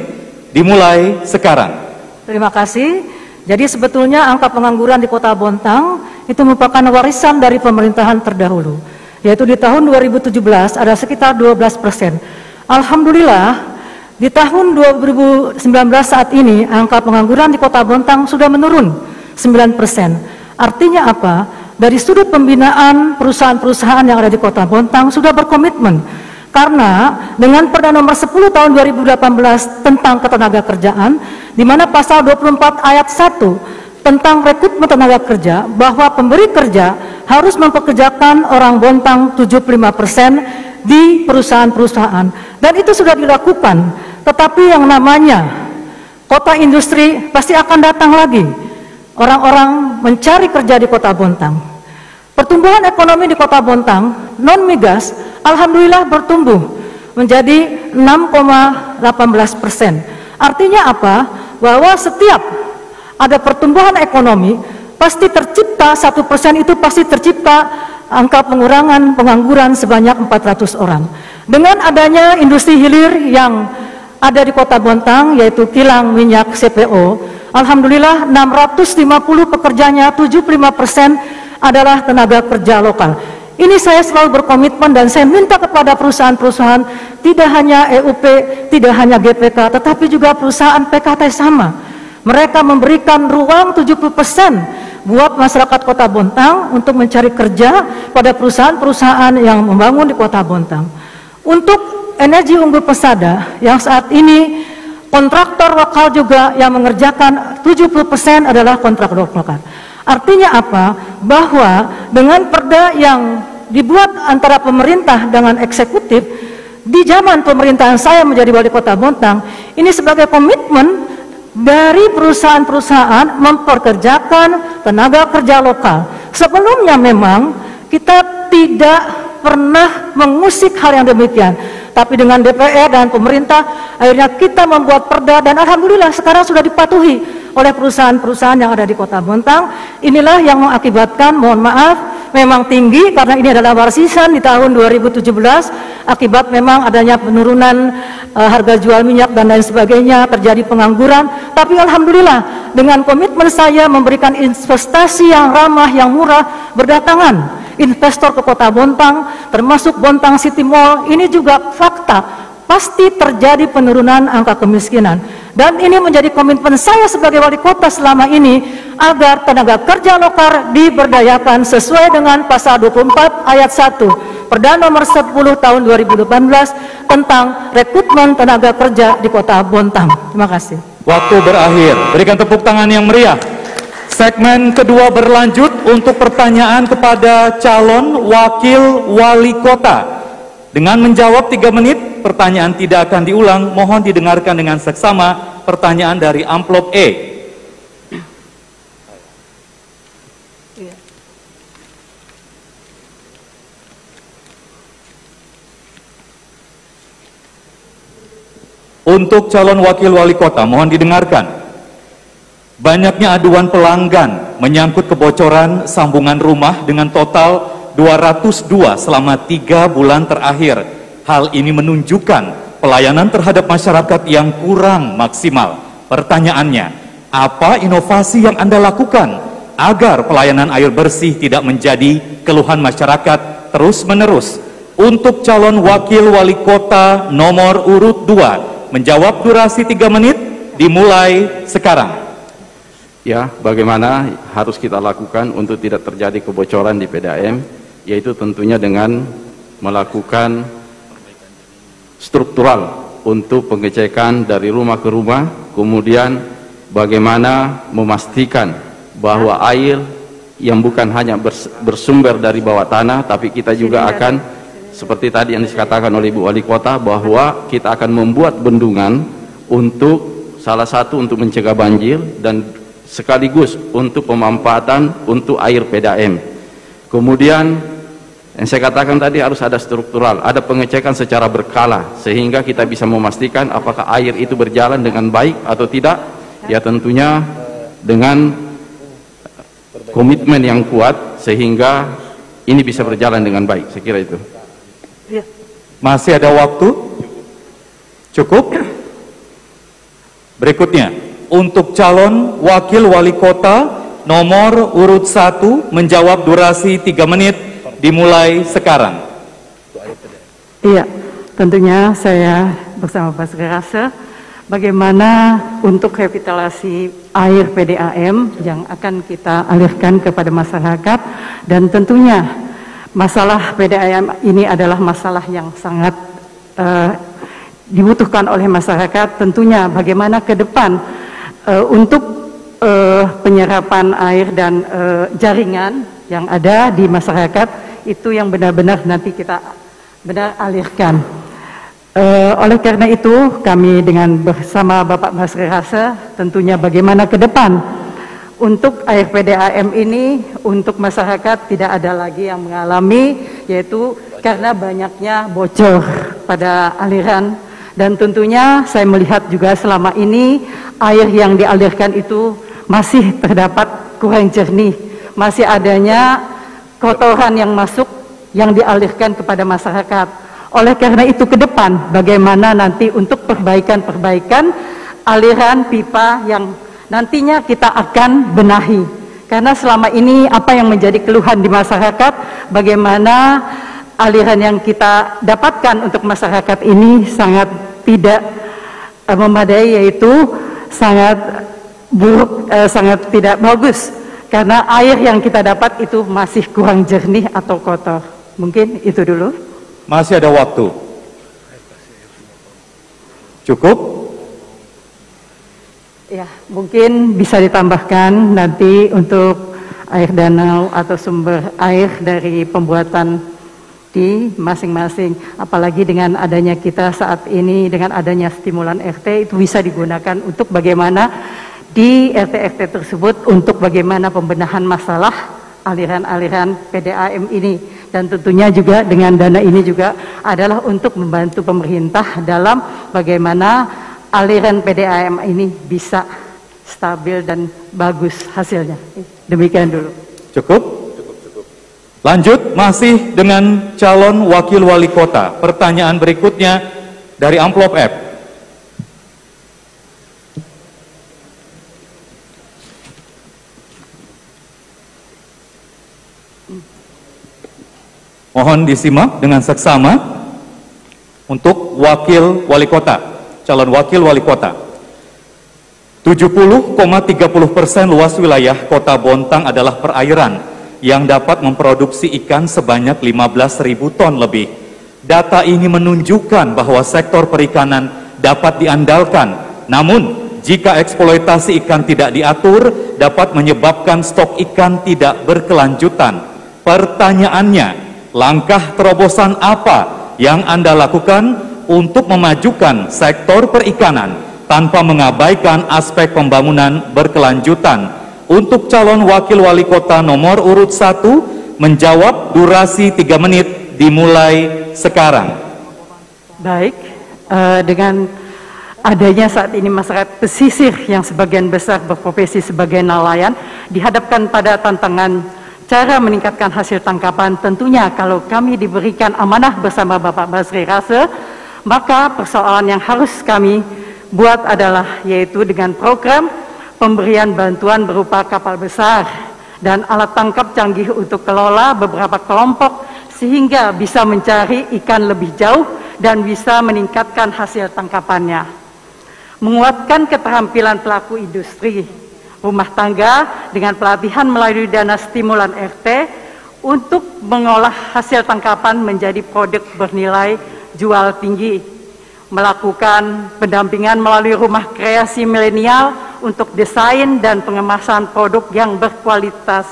dimulai sekarang. Terima kasih. Jadi sebetulnya angka pengangguran di Kota Bontang itu merupakan warisan dari pemerintahan terdahulu, yaitu di tahun 2017 ada sekitar 12%. Alhamdulillah, di tahun 2019 saat ini angka pengangguran di Kota Bontang sudah menurun 9%. Artinya apa? Dari sudut pembinaan perusahaan-perusahaan yang ada di Kota Bontang sudah berkomitmen, karena dengan Perda nomor 10 tahun 2018 tentang ketenagakerjaan, di mana pasal 24 ayat 1 tentang rekrutmen tenaga kerja, bahwa pemberi kerja harus mempekerjakan orang Bontang 75% di perusahaan-perusahaan, dan itu sudah dilakukan. Tetapi yang namanya kota industri pasti akan datang lagi orang-orang mencari kerja di Kota Bontang. Pertumbuhan ekonomi di Kota Bontang non migas alhamdulillah bertumbuh menjadi 6,18%. Artinya apa? Bahwa setiap ada pertumbuhan ekonomi pasti tercipta 1% itu pasti tercipta angka pengurangan pengangguran sebanyak 400 orang. Dengan adanya industri hilir yang ada di Kota Bontang, yaitu kilang minyak CPO, alhamdulillah 650 pekerjanya 75% adalah tenaga kerja lokal. Ini saya selalu berkomitmen dan saya minta kepada perusahaan-perusahaan, tidak hanya EUP, tidak hanya GPK, tetapi juga perusahaan PKT sama. Mereka memberikan ruang 70% buat masyarakat Kota Bontang untuk mencari kerja pada perusahaan-perusahaan yang membangun di Kota Bontang. Untuk energi unggul pesada yang saat ini kontraktor lokal juga yang mengerjakan 70% adalah kontraktor lokal. Artinya apa? Bahwa dengan perda yang dibuat antara pemerintah dengan eksekutif di zaman pemerintahan saya menjadi wali Kota Bontang, ini sebagai komitmen dari perusahaan-perusahaan memperkerjakan tenaga kerja lokal. Sebelumnya memang kita tidak pernah mengusik hal yang demikian, Tapi dengan DPR dan pemerintah, akhirnya kita membuat perda dan alhamdulillah sekarang sudah dipatuhi oleh perusahaan-perusahaan yang ada di Kota Bontang. Inilah yang mengakibatkan, mohon maaf, memang tinggi karena ini adalah warsisan di tahun 2017 akibat memang adanya penurunan harga jual minyak dan lain sebagainya, terjadi pengangguran. Tapi alhamdulillah dengan komitmen saya memberikan investasi yang ramah, yang murah, berdatangan investor ke Kota Bontang, termasuk Bontang City Mall. Ini juga fakta, pasti terjadi penurunan angka kemiskinan. Dan ini menjadi komitmen saya sebagai wali kota selama ini, agar tenaga kerja lokal diberdayakan sesuai dengan pasal 24 ayat 1 Perda nomor 10 tahun 2018 tentang rekrutmen tenaga kerja di Kota Bontang. Terima kasih. Waktu berakhir. Berikan tepuk tangan yang meriah. Segmen kedua berlanjut untuk pertanyaan kepada calon wakil wali kota. Dengan menjawab 3 menit, pertanyaan tidak akan diulang. Mohon didengarkan dengan seksama pertanyaan dari amplop E. Untuk calon wakil wali kota, mohon didengarkan. Banyaknya aduan pelanggan menyangkut kebocoran sambungan rumah dengan total 202 selama 3 bulan terakhir. Hal ini menunjukkan pelayanan terhadap masyarakat yang kurang maksimal. Pertanyaannya, apa inovasi yang Anda lakukan agar pelayanan air bersih tidak menjadi keluhan masyarakat terus-menerus? Untuk calon wakil wali kota nomor urut 2, menjawab durasi 3 menit, dimulai sekarang. Ya, bagaimana harus kita lakukan untuk tidak terjadi kebocoran di PDAM, yaitu tentunya dengan melakukan struktural untuk pengecekan dari rumah ke rumah, kemudian bagaimana memastikan bahwa air yang bukan hanya bersumber dari bawah tanah, tapi kita juga akan, seperti tadi yang dikatakan oleh Ibu Wali Kota, bahwa kita akan membuat bendungan untuk salah satu untuk mencegah banjir dan sekaligus untuk pemanfaatan untuk air PDAM. Kemudian yang saya katakan tadi harus ada struktural, ada pengecekan secara berkala sehingga kita bisa memastikan apakah air itu berjalan dengan baik atau tidak. Ya tentunya dengan komitmen yang kuat sehingga ini bisa berjalan dengan baik. Saya kira itu. Masih ada waktu? Cukup? Berikutnya, untuk calon wakil wali kota nomor urut 1, menjawab durasi 3 menit, dimulai sekarang. Iya, tentunya saya bersama Pak Segerase, bagaimana untuk revitalisasi air PDAM yang akan kita alirkan kepada masyarakat, dan tentunya masalah PDAM ini adalah masalah yang sangat dibutuhkan oleh masyarakat. Tentunya bagaimana ke depan untuk penyerapan air dan jaringan yang ada di masyarakat itu yang benar-benar nanti kita benar alirkan. Oleh karena itu kami dengan bersama Bapak Mas Segerase tentunya bagaimana ke depan untuk air PDAM ini untuk masyarakat tidak ada lagi yang mengalami, yaitu karena banyaknya bocor pada aliran. Dan tentunya saya melihat juga selama ini air yang dialirkan itu masih terdapat kurang jernih, masih adanya kotoran yang masuk yang dialirkan kepada masyarakat. Oleh karena itu ke depan bagaimana nanti untuk perbaikan aliran pipa yang nantinya kita akan benahi. Karena selama ini apa yang menjadi keluhan di masyarakat, bagaimana aliran yang kita dapatkan untuk masyarakat ini sangat tidak memadai, yaitu sangat buruk, sangat tidak bagus. Karena air yang kita dapat itu masih kurang jernih atau kotor. Mungkin itu dulu. Masih ada waktu. Cukup? Ya, mungkin bisa ditambahkan nanti untuk air danau atau sumber air dari pembuatan di masing-masing, apalagi dengan adanya kita saat ini dengan adanya stimulan RT itu bisa digunakan untuk bagaimana di RT-RT tersebut untuk bagaimana pembenahan masalah aliran-aliran PDAM ini. Dan tentunya juga dengan dana ini juga adalah untuk membantu pemerintah dalam bagaimana aliran PDAM ini bisa stabil dan bagus hasilnya. Demikian dulu. Cukup? Lanjut, masih dengan calon wakil wali kota. Pertanyaan berikutnya dari amplop F. Mohon disimak dengan seksama untuk wakil wali kota, calon wakil wali kota. 70,30% luas wilayah Kota Bontang adalah perairan yang dapat memproduksi ikan sebanyak 15.000 ton lebih. Data ini menunjukkan bahwa sektor perikanan dapat diandalkan. Namun, jika eksploitasi ikan tidak diatur, dapat menyebabkan stok ikan tidak berkelanjutan. Pertanyaannya, langkah terobosan apa yang Anda lakukan untuk memajukan sektor perikanan tanpa mengabaikan aspek pembangunan berkelanjutan? Untuk calon wakil wali kota nomor urut 1 menjawab, durasi 3 menit dimulai sekarang. Baik, dengan adanya saat ini masyarakat pesisir yang sebagian besar berprofesi sebagai nelayan dihadapkan pada tantangan cara meningkatkan hasil tangkapan. Tentunya kalau kami diberikan amanah bersama Bapak Basri Rase, maka persoalan yang harus kami buat adalah yaitu dengan program pemberian bantuan berupa kapal besar dan alat tangkap canggih untuk kelola beberapa kelompok sehingga bisa mencari ikan lebih jauh dan bisa meningkatkan hasil tangkapannya. Menguatkan keterampilan pelaku industri rumah tangga dengan pelatihan melalui dana stimulan RT untuk mengolah hasil tangkapan menjadi produk bernilai jual tinggi. Melakukan pendampingan melalui rumah kreasi milenial untuk desain dan pengemasan produk yang berkualitas,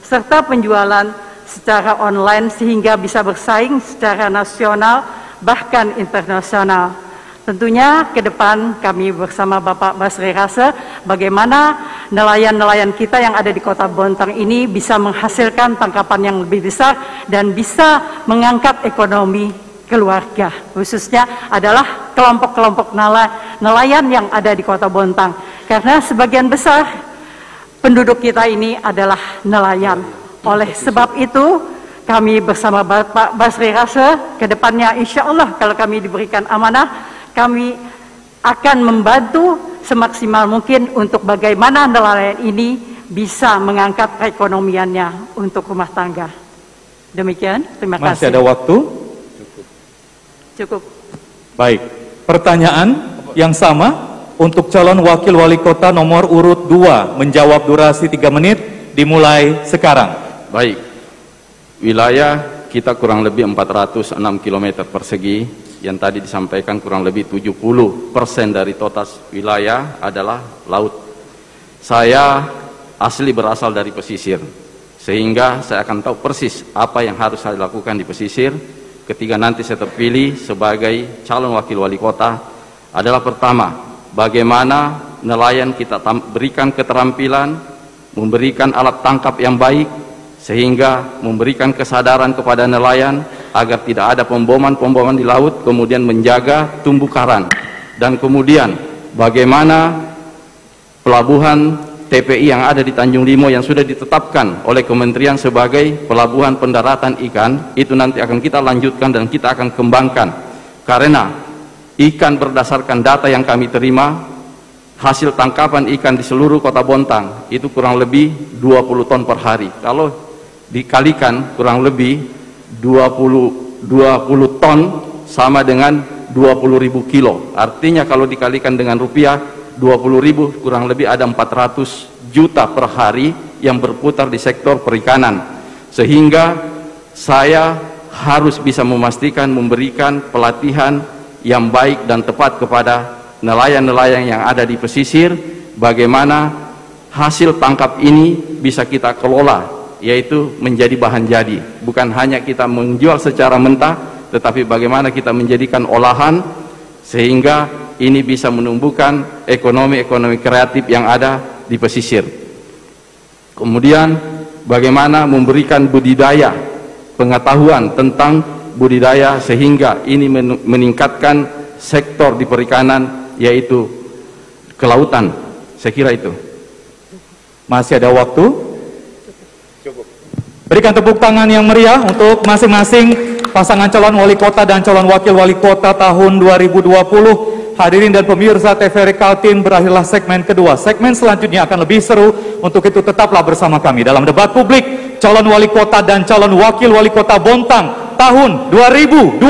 serta penjualan secara online sehingga bisa bersaing secara nasional bahkan internasional. Tentunya ke depan kami bersama Bapak Basri Rase, bagaimana nelayan-nelayan kita yang ada di Kota Bontang ini bisa menghasilkan tangkapan yang lebih besar dan bisa mengangkat ekonomi keluarga, khususnya adalah kelompok-kelompok nelayan yang ada di Kota Bontang. Karena sebagian besar penduduk kita ini adalah nelayan. Oleh sebab itu, kami bersama Bapak Basri Rase, ke depannya insya Allah kalau kami diberikan amanah, kami akan membantu semaksimal mungkin untuk bagaimana nelayan ini bisa mengangkat perekonomiannya untuk rumah tangga. Demikian, terima kasih. Masih ada waktu? Cukup. Baik, pertanyaan yang sama untuk calon wakil wali kota nomor urut 2 menjawab, durasi 3 menit dimulai sekarang. Baik, wilayah kita kurang lebih 406 km persegi, yang tadi disampaikan kurang lebih 70% dari total wilayah adalah laut. Saya asli berasal dari pesisir, sehingga saya akan tahu persis apa yang harus saya lakukan di pesisir. Ketika nanti saya terpilih sebagai calon wakil wali kota adalah pertama, bagaimana nelayan kita berikan keterampilan, memberikan alat tangkap yang baik, sehingga memberikan kesadaran kepada nelayan agar tidak ada pemboman di laut, kemudian menjaga terumbu karang. Dan kemudian bagaimana pelabuhan TPI yang ada di Tanjung Limo yang sudah ditetapkan oleh Kementerian sebagai pelabuhan pendaratan ikan, itu nanti akan kita lanjutkan dan kita akan kembangkan. Karena ikan berdasarkan data yang kami terima, hasil tangkapan ikan di seluruh Kota Bontang itu kurang lebih 20 ton per hari. Kalau dikalikan kurang lebih 20 ton sama dengan 20.000 kilo. Artinya kalau dikalikan dengan rupiah 20.000 kurang lebih ada 400 juta per hari yang berputar di sektor perikanan. Sehingga saya harus bisa memastikan memberikan pelatihan yang baik dan tepat kepada nelayan-nelayan yang ada di pesisir, bagaimana hasil tangkap ini bisa kita kelola, yaitu menjadi bahan jadi. Bukan hanya kita menjual secara mentah, tetapi bagaimana kita menjadikan olahan sehingga ini bisa menumbuhkan ekonomi kreatif yang ada di pesisir. Kemudian bagaimana memberikan budidaya pengetahuan tentang budidaya sehingga ini meningkatkan sektor di perikanan yaitu kelautan. Saya kira itu. Masih ada waktu? Berikan tepuk tangan yang meriah untuk masing-masing pasangan calon wali kota dan calon wakil wali kota tahun 2020. Hadirin dan pemirsa TVRI Kaltim, berakhirlah segmen kedua. Segmen selanjutnya akan lebih seru. Untuk itu tetaplah bersama kami dalam debat publik calon wali kota dan calon wakil wali kota Bontang tahun 2020.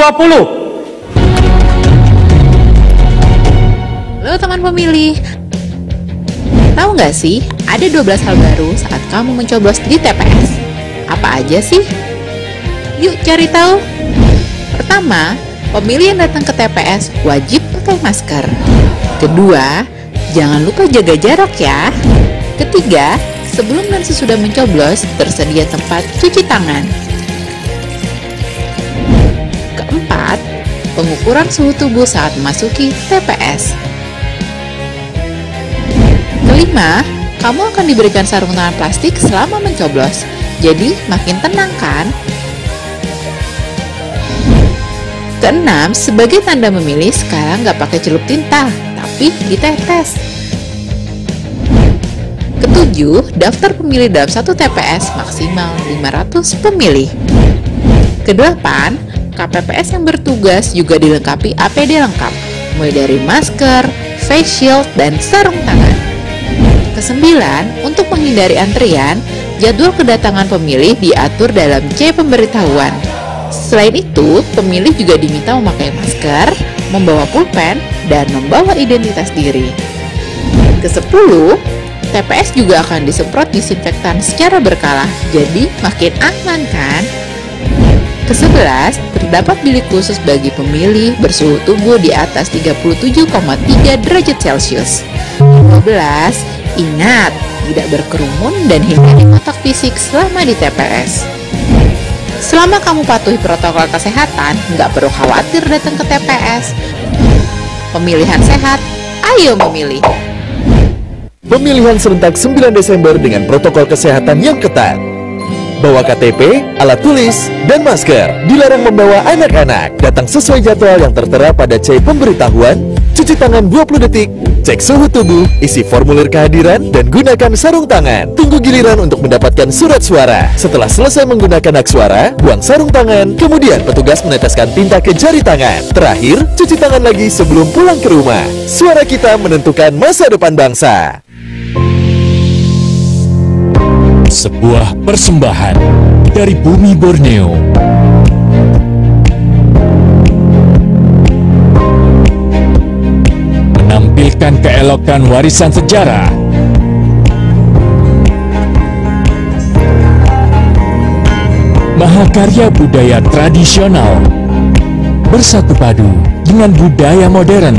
Halo teman pemilih, tahu nggak sih ada 12 hal baru saat kamu mencoblos di TPS? Apa aja sih? Yuk cari tahu. Pertama, pemilih yang datang ke TPS wajib pakai masker. Kedua, jangan lupa jaga jarak ya. Ketiga, sebelum dan sesudah mencoblos tersedia tempat cuci tangan. Keempat, pengukuran suhu tubuh saat memasuki TPS. Kelima, kamu akan diberikan sarung tangan plastik selama mencoblos. Jadi makin tenang kan? Keenam, sebagai tanda memilih sekarang nggak pakai celup tinta, tapi ditetes. Ketujuh, daftar pemilih dalam satu TPS maksimal 500 pemilih. Kedelapan, KPPS yang bertugas juga dilengkapi APD lengkap, mulai dari masker, face shield, dan sarung tangan. Kesembilan, untuk menghindari antrian, jadwal kedatangan pemilih diatur dalam C pemberitahuan. Selain itu, pemilih juga diminta memakai masker, membawa pulpen, dan membawa identitas diri. Ke-10, TPS juga akan disemprot disinfektan secara berkala, jadi makin aman kan? Ke-11, terdapat bilik khusus bagi pemilih bersuhu tubuh di atas 37,3 derajat Celcius. Ke-12, ingat, tidak berkerumun dan hindari kontak fisik selama di TPS. Selama kamu patuhi protokol kesehatan, nggak perlu khawatir datang ke TPS. Pemilihan sehat, ayo memilih. Pemilihan serentak 9 Desember dengan protokol kesehatan yang ketat. Bawa KTP, alat tulis, dan masker. Dilarang membawa anak-anak. Datang sesuai jadwal yang tertera pada C pemberitahuan. Cuci tangan 20 detik. Cek suhu tubuh, isi formulir kehadiran, dan gunakan sarung tangan. Tunggu giliran untuk mendapatkan surat suara. Setelah selesai menggunakan hak suara, buang sarung tangan. Kemudian petugas meneteskan tinta ke jari tangan. Terakhir, cuci tangan lagi sebelum pulang ke rumah. Suara kita menentukan masa depan bangsa. Sebuah persembahan dari bumi Borneo. Menampilkan keelokan warisan sejarah. Mahakarya budaya tradisional bersatu padu dengan budaya modern.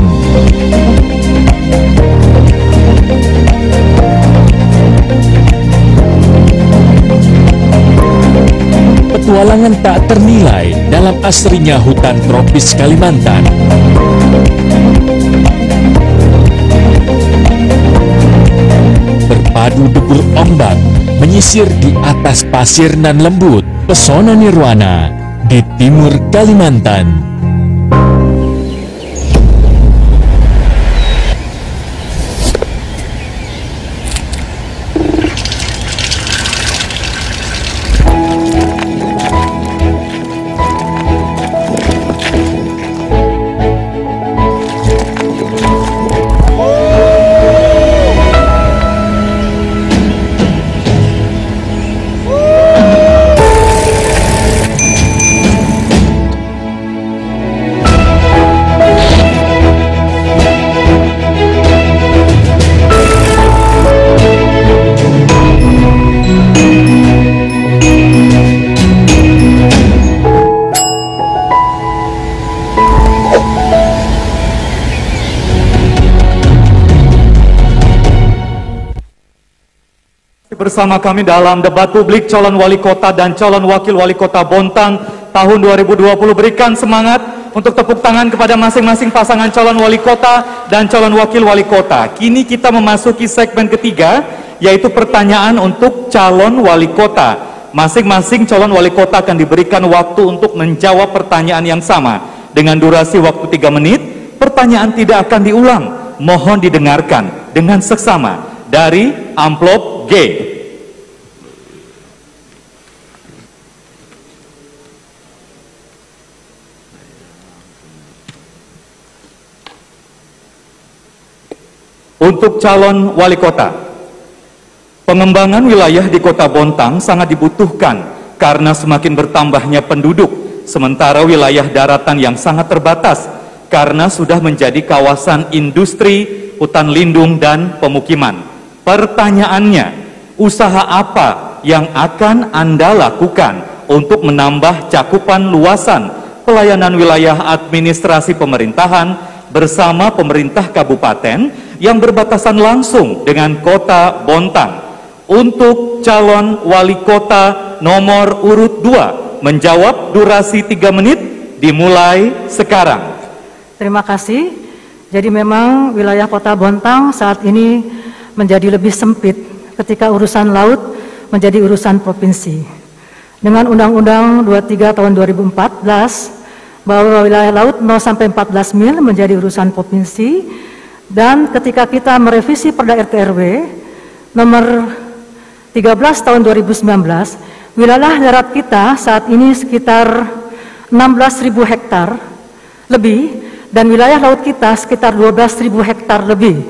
Petualangan tak ternilai dalam asrinya hutan tropis Kalimantan. Berpadu debur ombak, menyisir di atas pasir nan lembut, pesona nirwana di timur Kalimantan. Bersama kami dalam debat publik calon wali kota dan calon wakil wali kota Bontang tahun 2020. Berikan semangat untuk tepuk tangan kepada masing-masing pasangan calon wali kota dan calon wakil wali kota. Kini kita memasuki segmen ketiga, yaitu pertanyaan untuk calon wali kota. masing-masing calon wali kota akan diberikan waktu untuk menjawab pertanyaan yang sama dengan durasi waktu 3 menit. Pertanyaan tidak akan diulang. Mohon didengarkan dengan seksama dari amplop G. Untuk calon wali kota, pengembangan wilayah di Kota Bontang sangat dibutuhkan karena semakin bertambahnya penduduk, sementara wilayah daratan yang sangat terbatas karena sudah menjadi kawasan industri, hutan lindung, dan pemukiman. Pertanyaannya, usaha apa yang akan Anda lakukan untuk menambah cakupan luasan pelayanan wilayah administrasi pemerintahan bersama pemerintah kabupaten yang berbatasan langsung dengan Kota Bontang? Untuk calon wali kota nomor urut 2 menjawab durasi 3 menit dimulai sekarang. Terima kasih. Jadi memang wilayah Kota Bontang saat ini menjadi lebih sempit ketika urusan laut menjadi urusan provinsi. Dengan Undang-Undang 23 tahun 2014 bahwa wilayah laut 0 sampai 14 mil menjadi urusan provinsi, dan ketika kita merevisi Perda RT RW nomor 13 tahun 2019, wilayah darat kita saat ini sekitar 16.000 hektar lebih, dan wilayah laut kita sekitar 12.000 hektar lebih.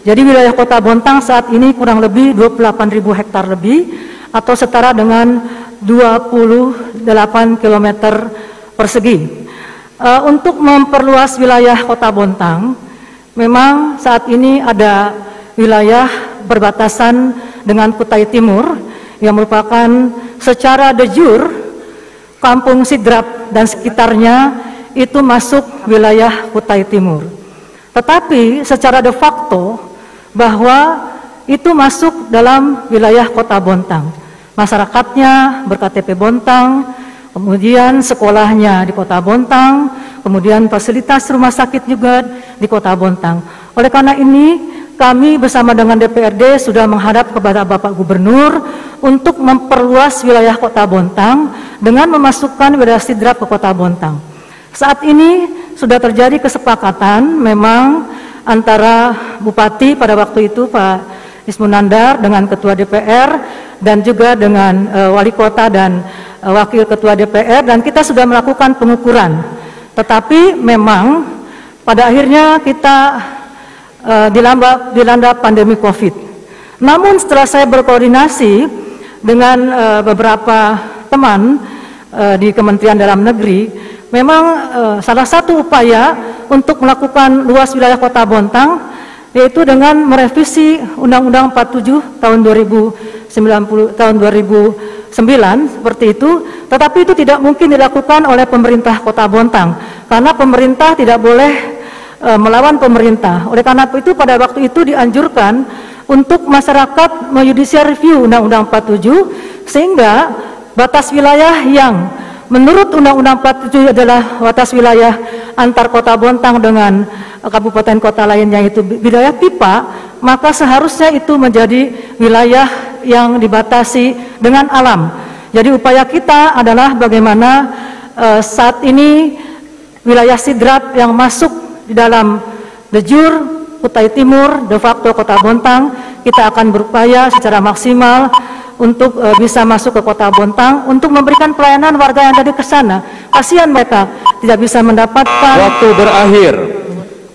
Jadi wilayah Kota Bontang saat ini kurang lebih 28.000 hektar lebih, atau setara dengan 28 km persegi. Untuk memperluas wilayah Kota Bontang, memang saat ini ada wilayah berbatasan dengan Kutai Timur yang merupakan secara de jure Kampung Sidrap dan sekitarnya itu masuk wilayah Kutai Timur. Tetapi secara de facto bahwa itu masuk dalam wilayah Kota Bontang. Masyarakatnya ber-KTP Bontang, kemudian sekolahnya di Kota Bontang, kemudian fasilitas rumah sakit juga di Kota Bontang. Oleh karena ini, kami bersama dengan DPRD sudah menghadap kepada Bapak Gubernur untuk memperluas wilayah Kota Bontang dengan memasukkan wilayah Sidrap ke Kota Bontang. Saat ini sudah terjadi kesepakatan memang antara Bupati pada waktu itu Pak Ismunandar dengan Ketua DPR dan juga dengan Wali Kota dan Wakil Ketua DPR, dan kita sudah melakukan pengukuran. Tetapi memang pada akhirnya kita dilanda pandemi COVID. Namun setelah saya berkoordinasi dengan beberapa teman di Kementerian Dalam Negeri, memang salah satu upaya untuk melakukan luas wilayah Kota Bontang yaitu dengan merevisi Undang-Undang 47 tahun 2009 seperti itu, tetapi itu tidak mungkin dilakukan oleh pemerintah Kota Bontang karena pemerintah tidak boleh melawan pemerintah. Oleh karena itu pada waktu itu dianjurkan untuk masyarakat judicial review Undang-Undang 47 sehingga batas wilayah yang menurut Undang-Undang 47 adalah batas wilayah antar Kota Bontang dengan kabupaten kota lainnya itu wilayah pipa, maka seharusnya itu menjadi wilayah yang dibatasi dengan alam. Jadi upaya kita adalah bagaimana saat ini wilayah Sidrap yang masuk di dalam de jure Kutai Timur, de facto Kota Bontang, kita akan berupaya secara maksimal untuk bisa masuk ke Kota Bontang untuk memberikan pelayanan warga yang ada di sana. Kasihan mereka tidak bisa mendapatkan. Waktu berakhir.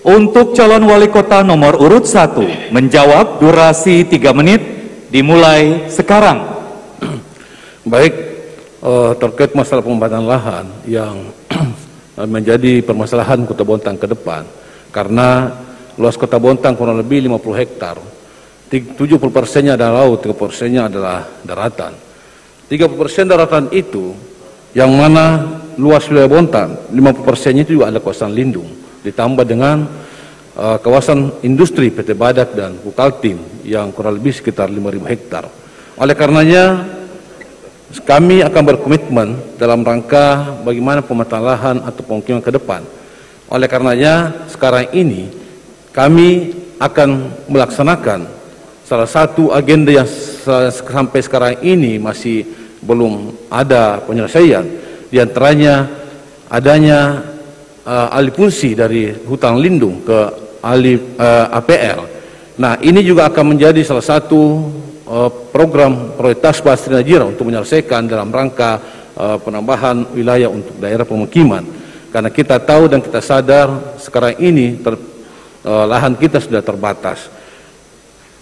Untuk calon wali kota nomor urut 1 menjawab durasi 3 menit dimulai sekarang. Baik, terkait masalah pembatasan lahan yang menjadi permasalahan Kota Bontang ke depan, karena luas Kota Bontang kurang lebih 50 hektar, 70%-nya adalah laut, 30%-nya adalah daratan. 30% daratan itu yang mana luas wilayah Bontang 50%-nya itu juga ada kawasan lindung, ditambah dengan kawasan industri PT Badak dan Bukaltim yang kurang lebih sekitar 5.000 hektar. Oleh karenanya kami akan berkomitmen dalam rangka bagaimana pemetaan lahan atau pemukiman ke depan. Oleh karenanya sekarang ini kami akan melaksanakan salah satu agenda yang sampai sekarang ini masih belum ada penyelesaian. Di antaranya adanya alih fungsi dari hutan lindung ke APL. Nah, ini juga akan menjadi salah satu program prioritas Basri Najira untuk menyelesaikan dalam rangka penambahan wilayah untuk daerah pemukiman. Karena kita tahu dan kita sadar sekarang ini lahan kita sudah terbatas.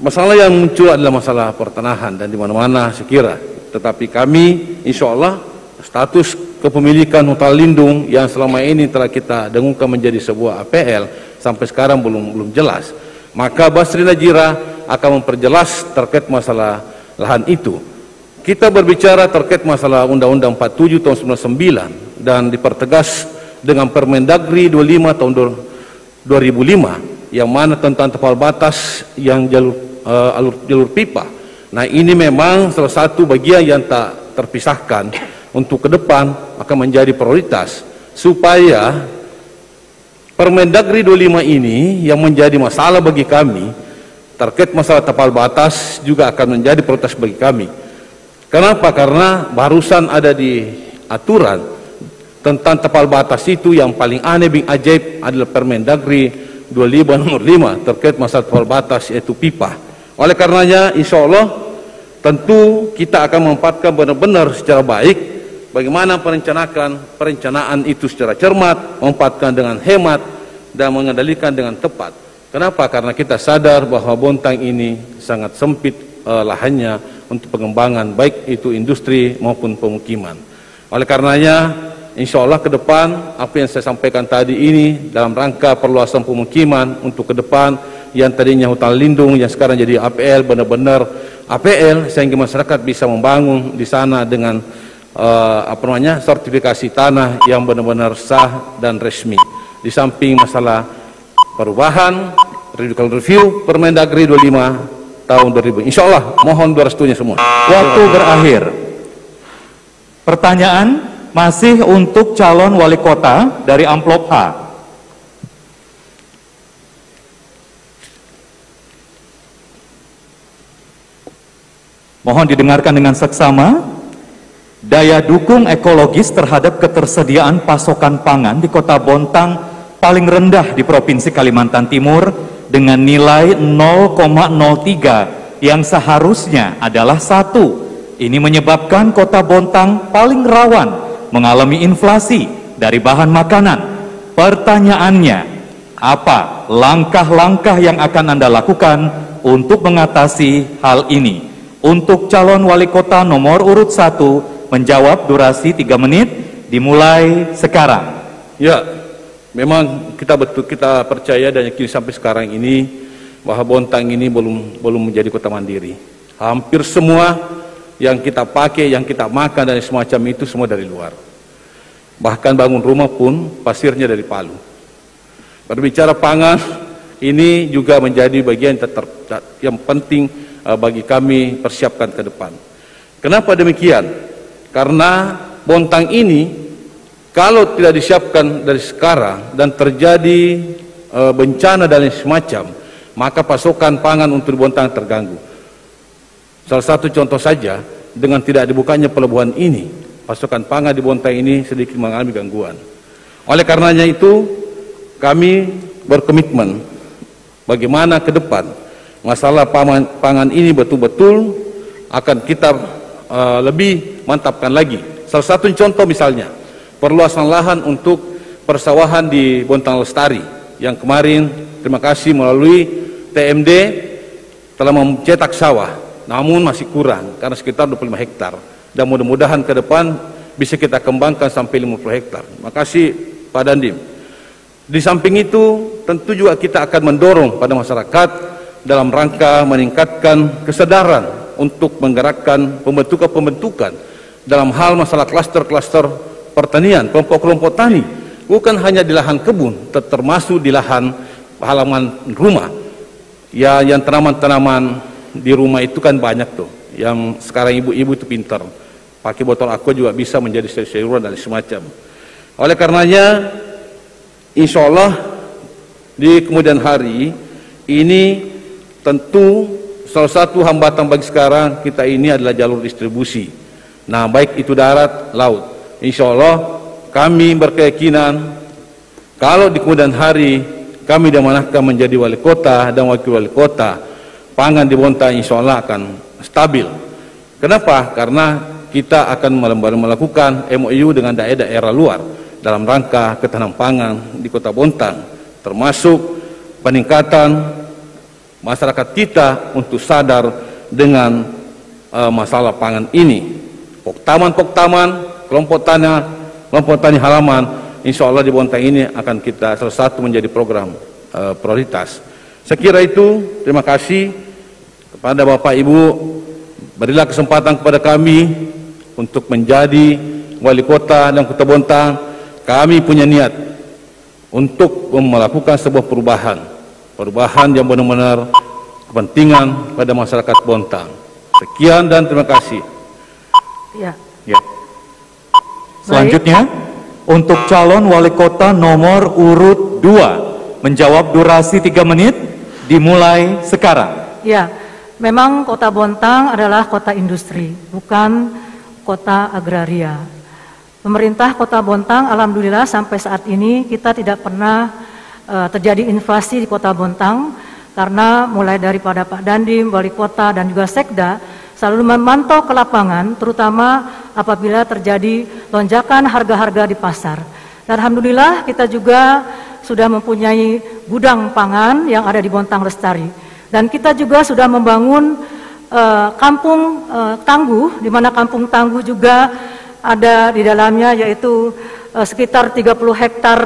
Masalah yang muncul adalah masalah pertanahan dan di mana-mana sekira. Tetapi kami insya Allah status kepemilikan hutan lindung yang selama ini telah kita dengungkan menjadi sebuah APL sampai sekarang belum jelas. Maka Basri Najira akan memperjelas terkait masalah lahan itu. Kita berbicara terkait masalah Undang-Undang 47 tahun 99 dan dipertegas dengan Permendagri 25 tahun 2005 yang mana tentang tapal batas yang jalur pipa. Nah, ini memang salah satu bagian yang tak terpisahkan untuk ke depan akan menjadi prioritas supaya Permendagri 25 ini yang menjadi masalah bagi kami terkait masalah tapal batas juga akan menjadi prioritas bagi kami. Kenapa? Karena barusan ada di aturan tentang tapal batas itu yang paling aneh bin ajaib adalah Permendagri 25 nomor 5 terkait masalah tapal batas yaitu pipa. Oleh karenanya insya Allah tentu kita akan memanfaatkan benar-benar secara baik bagaimana perencanaan itu secara cermat, memanfaatkan dengan hemat dan mengendalikan dengan tepat. Kenapa? Karena kita sadar bahwa Bontang ini sangat sempit lahannya untuk pengembangan baik itu industri maupun pemukiman. Oleh karenanya insya Allah ke depan apa yang saya sampaikan tadi ini dalam rangka perluasan pemukiman untuk ke depan yang tadinya hutan lindung yang sekarang jadi APL benar-benar APL sehingga masyarakat bisa membangun di sana dengan sertifikasi tanah yang benar-benar sah dan resmi. Di samping masalah perubahan review Permendagri 25 tahun 2000. Insya Allah mohon doa restunya semua. Waktu berakhir. Pertanyaan masih untuk calon wali kota dari amplop H. Mohon didengarkan dengan seksama. Daya dukung ekologis terhadap ketersediaan pasokan pangan di Kota Bontang paling rendah di Provinsi Kalimantan Timur dengan nilai 0,03 yang seharusnya adalah 1. Ini menyebabkan Kota Bontang paling rawan mengalami inflasi dari bahan makanan. Pertanyaannya, apa langkah-langkah yang akan Anda lakukan untuk mengatasi hal ini? Untuk calon wali kota nomor urut 1 menjawab durasi 3 menit dimulai sekarang. Ya, memang kita percaya dan yakin sampai sekarang ini bahwa Bontang ini belum menjadi kota mandiri. Hampir semua yang kita pakai, yang kita makan dan semacam itu semua dari luar. Bahkan bangun rumah pun pasirnya dari Palu. Berbicara pangan, ini juga menjadi bagian yang penting bagi kami persiapkan ke depan. Kenapa demikian? Karena Bontang ini kalau tidak disiapkan dari sekarang dan terjadi bencana dan semacam, maka pasokan pangan untuk Bontang terganggu. Salah satu contoh saja, dengan tidak dibukanya pelabuhan ini, pasokan pangan di Bontang ini sedikit mengalami gangguan. Oleh karenanya itu, kami berkomitmen bagaimana ke depan masalah pangan ini betul-betul akan kita lebih mantapkan lagi. Salah satu contoh misalnya perluasan lahan untuk persawahan di Bontang Lestari yang kemarin terima kasih melalui TMD telah mencetak sawah, namun masih kurang karena sekitar 25 hektar dan mudah-mudahan ke depan bisa kita kembangkan sampai 50 hektar. Terima kasih Pak Dandim. Di samping itu tentu juga kita akan mendorong pada masyarakat dalam rangka meningkatkan kesadaran untuk menggerakkan pembentukan dalam hal masalah klaster-klaster pertanian, kelompok-kelompok tani, bukan hanya di lahan kebun, termasuk di lahan halaman rumah. Ya, yang tanaman-tanaman di rumah itu kan banyak tuh, yang sekarang ibu-ibu itu pintar, pakai botol aqua juga bisa menjadi sayur-sayuran dan semacam. Oleh karenanya, insya Allah di kemudian hari ini tentu salah satu hambatan bagi sekarang kita ini adalah jalur distribusi. Nah, baik itu darat, laut. Insya Allah kami berkeyakinan kalau di kemudian hari kami diamanahkan menjadi wali kota dan wakil wali kota, pangan di Bontang insya Allah akan stabil. Kenapa? Karena kita akan melakukan MOU dengan daerah-daerah luar dalam rangka ketahanan pangan di Kota Bontang, termasuk peningkatan masyarakat kita untuk sadar dengan masalah pangan ini. Poktaman, kelompok tani halaman, insya Allah di Bontang ini akan kita salah satu menjadi program prioritas. Saya kira itu, terima kasih kepada Bapak Ibu, berilah kesempatan kepada kami untuk menjadi wali kota dan Kota Bontang. Kami punya niat untuk melakukan sebuah perubahan yang benar-benar kepentingan pada masyarakat Bontang. Sekian dan terima kasih. Ya. Selanjutnya, untuk calon wali kota nomor urut 2, menjawab durasi 3 menit, dimulai sekarang. Ya, memang Kota Bontang adalah kota industri, bukan kota agraria. Pemerintah Kota Bontang, alhamdulillah sampai saat ini kita tidak pernah terjadi inflasi di Kota Bontang, karena mulai daripada Pak Dandim, wali kota dan juga Sekda selalu memantau ke lapangan, terutama apabila terjadi lonjakan harga-harga di pasar. Dan alhamdulillah kita juga sudah mempunyai gudang pangan yang ada di Bontang Lestari. Dan kita juga sudah membangun kampung tangguh, di mana kampung tangguh juga ada di dalamnya, yaitu sekitar 30 hektar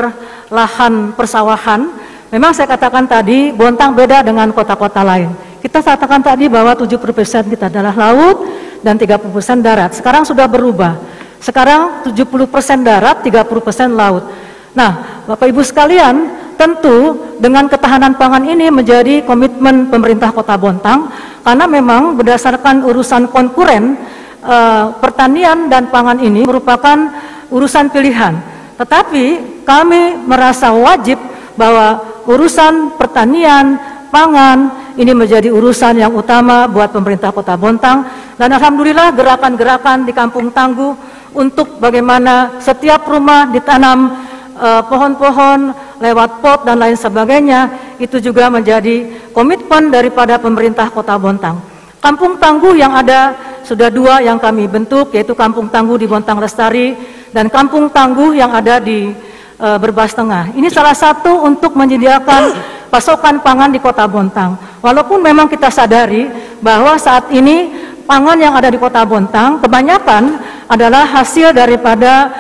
lahan persawahan. Memang saya katakan tadi, Bontang beda dengan kota-kota lain. Kita katakan tadi bahwa 70% kita adalah laut dan 30% darat. Sekarang sudah berubah. Sekarang 70% darat, 30% laut. Nah, Bapak Ibu sekalian, tentu dengan ketahanan pangan ini menjadi komitmen pemerintah Kota Bontang, karena memang berdasarkan urusan konkuren, pertanian dan pangan ini merupakan urusan pilihan. Tetapi kami merasa wajib bahwa urusan pertanian, pangan, ini menjadi urusan yang utama buat pemerintah Kota Bontang. Dan alhamdulillah gerakan-gerakan di Kampung Tangguh untuk bagaimana setiap rumah ditanam pohon-pohon lewat pot dan lain sebagainya, itu juga menjadi komitmen daripada pemerintah Kota Bontang. Kampung Tangguh yang ada sudah 2 yang kami bentuk, yaitu Kampung Tangguh di Bontang Lestari dan Kampung Tangguh yang ada di Berbas Tengah. Ini salah satu untuk menyediakan pasokan pangan di Kota Bontang. Walaupun memang kita sadari bahwa saat ini pangan yang ada di Kota Bontang kebanyakan adalah hasil daripada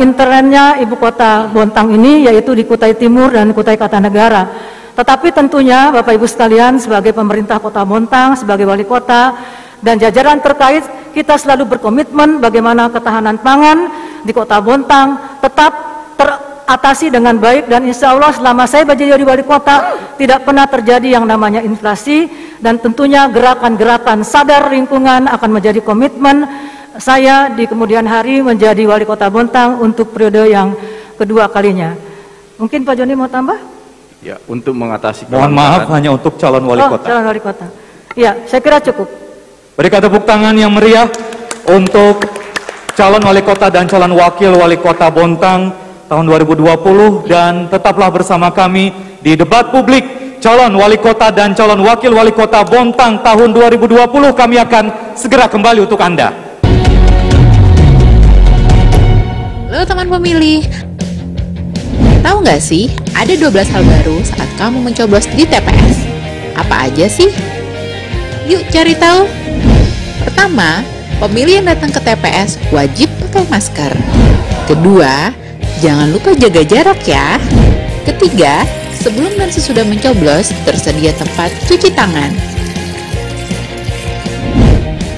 internetnya Ibu Kota Bontang ini, yaitu di Kutai Timur dan Kutai Kartanegara. Tetapi tentunya Bapak Ibu sekalian, sebagai pemerintah Kota Bontang, sebagai wali kota dan jajaran terkait, kita selalu berkomitmen bagaimana ketahanan pangan di Kota Bontang tetap teratasi dengan baik, dan insya Allah selama saya jadi wali kota tidak pernah terjadi yang namanya inflasi. Dan tentunya gerakan-gerakan sadar lingkungan akan menjadi komitmen saya di kemudian hari menjadi wali kota Bontang untuk periode yang kedua kalinya. Mungkin Pak Joni mau tambah? Ya, untuk mengatasi. Mohon maaf, hanya untuk calon wali kota. Calon wali kota. Ya, saya kira cukup. Berikan tepuk tangan yang meriah untuk calon wali kota dan calon wakil wali kota Bontang tahun 2020, dan tetaplah bersama kami di debat publik calon wali kota dan calon wakil wali kota Bontang tahun 2020. Kami akan segera kembali untuk Anda. Halo teman pemilih, tahu nggak sih ada 12 hal baru saat kamu mencoblos di TPS? Apa aja sih? Yuk cari tahu. Pertama, pemilih yang datang ke TPS wajib pakai masker. Kedua, jangan lupa jaga jarak ya. Ketiga, sebelum dan sesudah mencoblos tersedia tempat cuci tangan.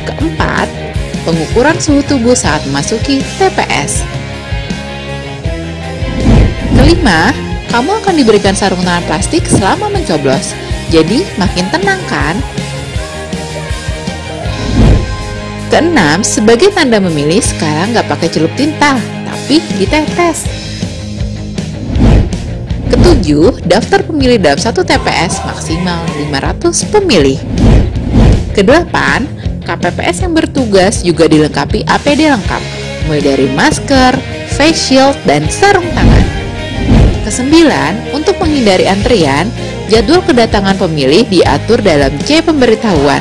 Keempat, pengukuran suhu tubuh saat memasuki TPS. Kelima, kamu akan diberikan sarung tangan plastik selama mencoblos. Jadi makin tenang kan? Keenam, sebagai tanda memilih sekarang nggak pakai celup tinta, tapi ditetes. Ketujuh, daftar pemilih dalam satu TPS maksimal 500 pemilih. Kedelapan, KPPS yang bertugas juga dilengkapi APD lengkap, mulai dari masker, face shield, dan sarung tangan. Kesembilan, untuk menghindari antrian, jadwal kedatangan pemilih diatur dalam C pemberitahuan.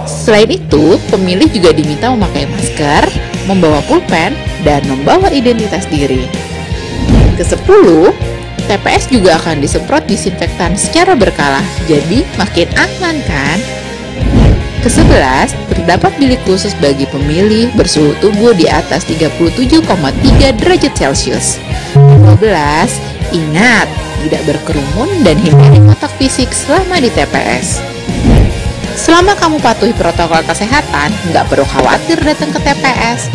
Selain itu, pemilih juga diminta memakai masker, membawa pulpen, dan membawa identitas diri. Ke-10, TPS juga akan disemprot disinfektan secara berkala, jadi makin aman kan? Ke-11, terdapat bilik khusus bagi pemilih bersuhu tubuh di atas 37,3 derajat Celcius. Ke-12, ingat, tidak berkerumun dan hindari kontak fisik selama di TPS. Selama kamu patuhi protokol kesehatan, nggak perlu khawatir datang ke TPS.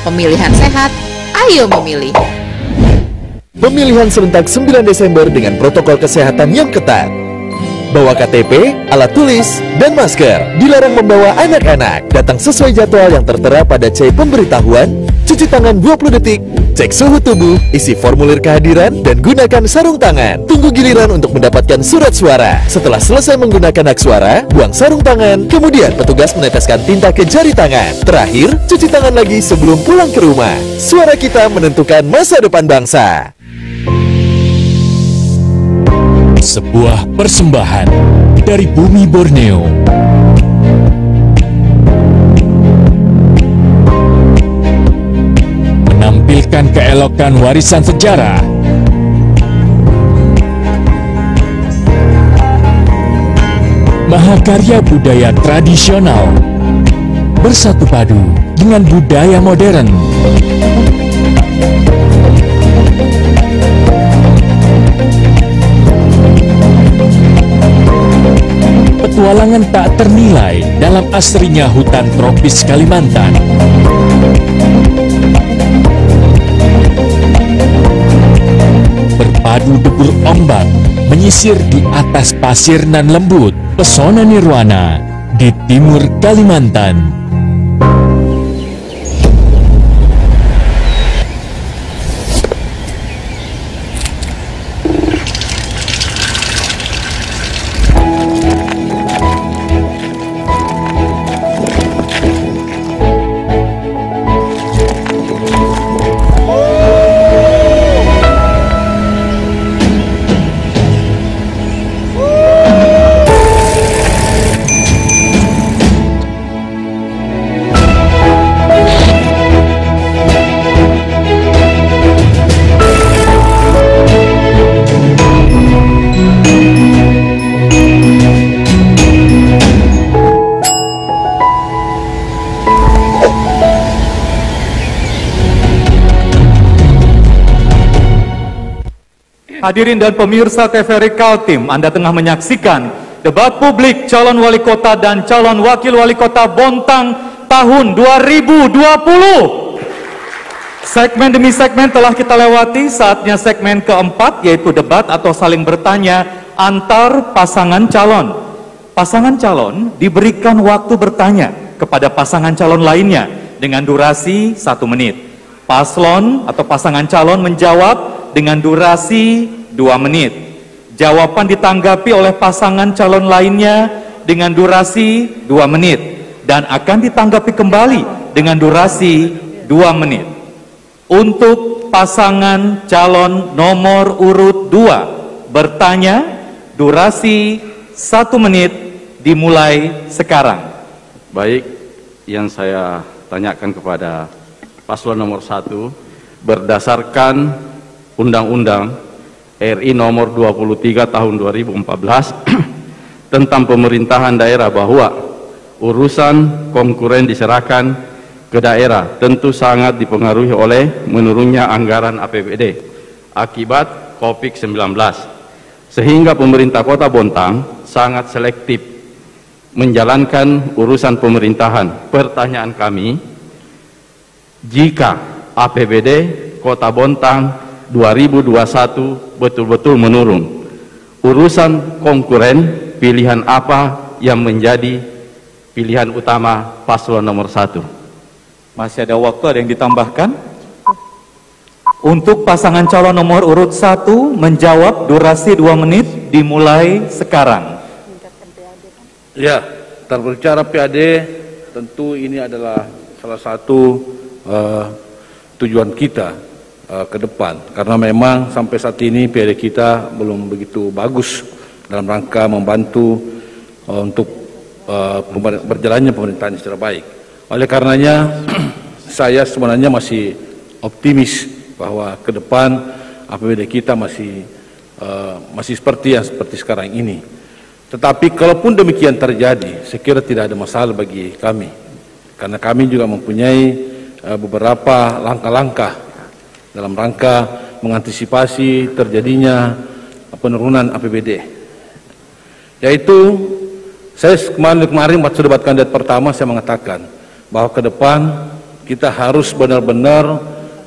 Pemilihan sehat, ayo memilih. Pemilihan serentak 9 Desember dengan protokol kesehatan yang ketat. Bawa KTP, alat tulis, dan masker. Dilarang membawa anak-anak. Datang sesuai jadwal yang tertera pada C pemberitahuan. Cuci tangan 20 detik. Cek suhu tubuh, isi formulir kehadiran, dan gunakan sarung tangan. Tunggu giliran untuk mendapatkan surat suara. Setelah selesai menggunakan hak suara, buang sarung tangan. Kemudian petugas meneteskan tinta ke jari tangan. Terakhir, cuci tangan lagi sebelum pulang ke rumah. Suara kita menentukan masa depan bangsa. Sebuah persembahan dari bumi Borneo. Menampilkan keelokan warisan sejarah. Mahakarya budaya tradisional bersatu padu dengan budaya modern. Petualangan tak ternilai dalam asrinya hutan tropis Kalimantan. Berpadu debur ombak, menyisir di atas pasir nan lembut, pesona nirwana di timur Kalimantan. Hadirin dan pemirsa TVRI Kaltim, Anda tengah menyaksikan debat publik calon wali kota dan calon wakil wali kota Bontang tahun 2020. Segmen demi segmen telah kita lewati, saatnya segmen keempat yaitu debat atau saling bertanya antar pasangan calon. Pasangan calon diberikan waktu bertanya kepada pasangan calon lainnya dengan durasi 1 menit. Paslon atau pasangan calon menjawab dengan durasi 2 menit. Jawaban ditanggapi oleh pasangan calon lainnya dengan durasi 2 menit dan akan ditanggapi kembali dengan durasi 2 menit. Untuk pasangan calon nomor urut 2 bertanya, durasi 1 menit dimulai sekarang. Baik, yang saya tanyakan kepada paslon nomor 1, berdasarkan Undang-Undang RI nomor 23 tahun 2014 tentang pemerintahan daerah bahwa urusan konkuren diserahkan ke daerah tentu sangat dipengaruhi oleh menurunnya anggaran APBD akibat COVID-19, sehingga pemerintah Kota Bontang sangat selektif menjalankan urusan pemerintahan. Pertanyaan kami, jika APBD Kota Bontang 2021 betul-betul menurun, urusan konkuren pilihan apa yang menjadi pilihan utama paslon nomor 1? Masih ada waktu, ada yang ditambahkan? Untuk pasangan calon nomor urut 1 menjawab durasi 2 menit dimulai sekarang. Ya, terbicara PAD, tentu ini adalah salah satu tujuan kita ke depan, karena memang sampai saat ini PAD kita belum begitu bagus dalam rangka membantu untuk berjalannya pemerintahan secara baik. Oleh karenanya saya sebenarnya masih optimis bahwa ke depan APBD kita masih seperti sekarang ini. Tetapi kalaupun demikian terjadi, saya kira tidak ada masalah bagi kami, karena kami juga mempunyai beberapa langkah-langkah dalam rangka mengantisipasi terjadinya penurunan APBD. Yaitu saya kemarin waktu debat kandidat pertama saya mengatakan bahwa ke depan kita harus benar-benar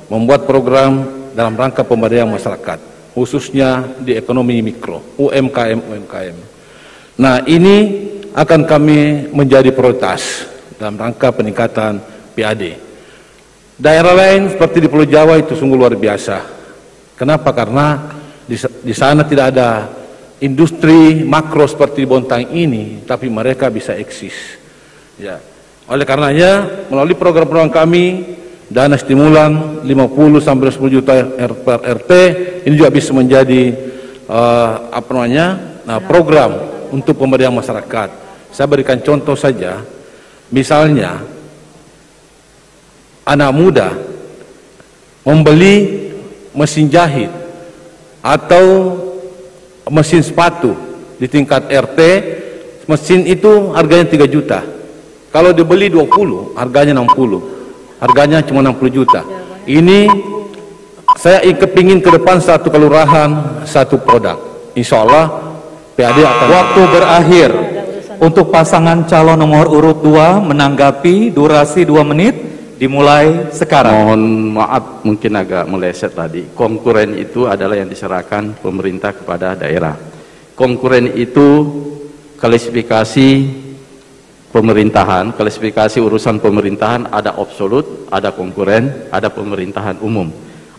membuat program dalam rangka pemberdayaan masyarakat, khususnya di ekonomi mikro, UMKM. Nah, ini akan kami menjadi prioritas dalam rangka peningkatan PAD. Daerah lain seperti di Pulau Jawa itu sungguh luar biasa. Kenapa? Karena di sana tidak ada industri makro seperti di Bontang ini, tapi mereka bisa eksis. Ya. Oleh karenanya, melalui program-program kami, dana stimulan 50 sampai 10 juta per RT ini juga bisa menjadi program untuk pemberdayaan masyarakat. Saya berikan contoh saja, misalnya anak muda membeli mesin jahit atau mesin sepatu di tingkat RT, mesin itu harganya 3 juta. Kalau dibeli 20, harganya 60. Harganya cuma 60 juta. Ini saya kepingin ke depan satu kelurahan, satu produk. Insya Allah PAD akan... Waktu berakhir untuk pasangan calon nomor urut 2 menanggapi durasi 2 menit dimulai sekarang. Mohon maaf mungkin agak meleset tadi. Konkuren itu adalah yang diserahkan pemerintah kepada daerah. Konkuren itu klasifikasi pemerintahan, klasifikasi urusan pemerintahan, ada absolut, ada konkuren, ada pemerintahan umum.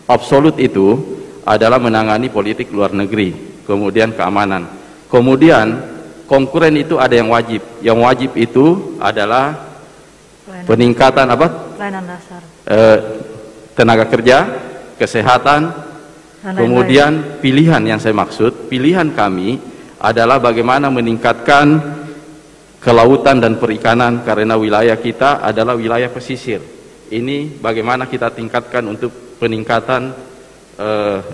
Absolut itu adalah menangani politik luar negeri, kemudian keamanan. Kemudian konkuren itu ada yang wajib. Yang wajib itu adalah peningkatan apa? Pelayanan dasar. Tenaga kerja, kesehatan, kemudian pilihan yang saya maksud, pilihan kami adalah bagaimana meningkatkan kelautan dan perikanan, karena wilayah kita adalah wilayah pesisir. Ini bagaimana kita tingkatkan untuk peningkatan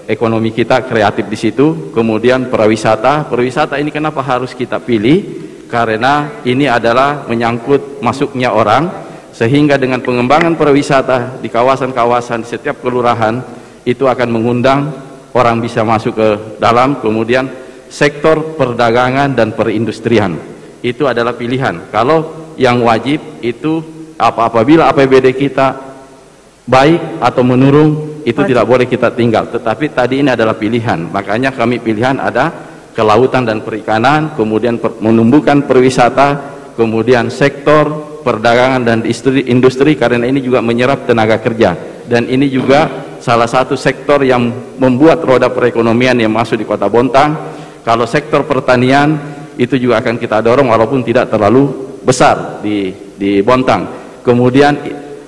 ekonomi kita, kreatif di situ. Kemudian pariwisata ini kenapa harus kita pilih? Karena ini adalah menyangkut masuknya orang, sehingga dengan pengembangan pariwisata di kawasan-kawasan setiap kelurahan itu akan mengundang orang bisa masuk ke dalam. Kemudian sektor perdagangan dan perindustrian itu adalah pilihan. Kalau yang wajib itu apabila APBD kita baik atau menurun, itu tidak boleh kita tinggal. Tetapi tadi ini adalah pilihan, makanya kami pilihan ada kelautan dan perikanan, kemudian menumbuhkan pariwisata, kemudian sektor perdagangan dan industri, karena ini juga menyerap tenaga kerja, dan ini juga salah satu sektor yang membuat roda perekonomian yang masuk di Kota Bontang. Kalau sektor pertanian itu juga akan kita dorong walaupun tidak terlalu besar di Bontang. Kemudian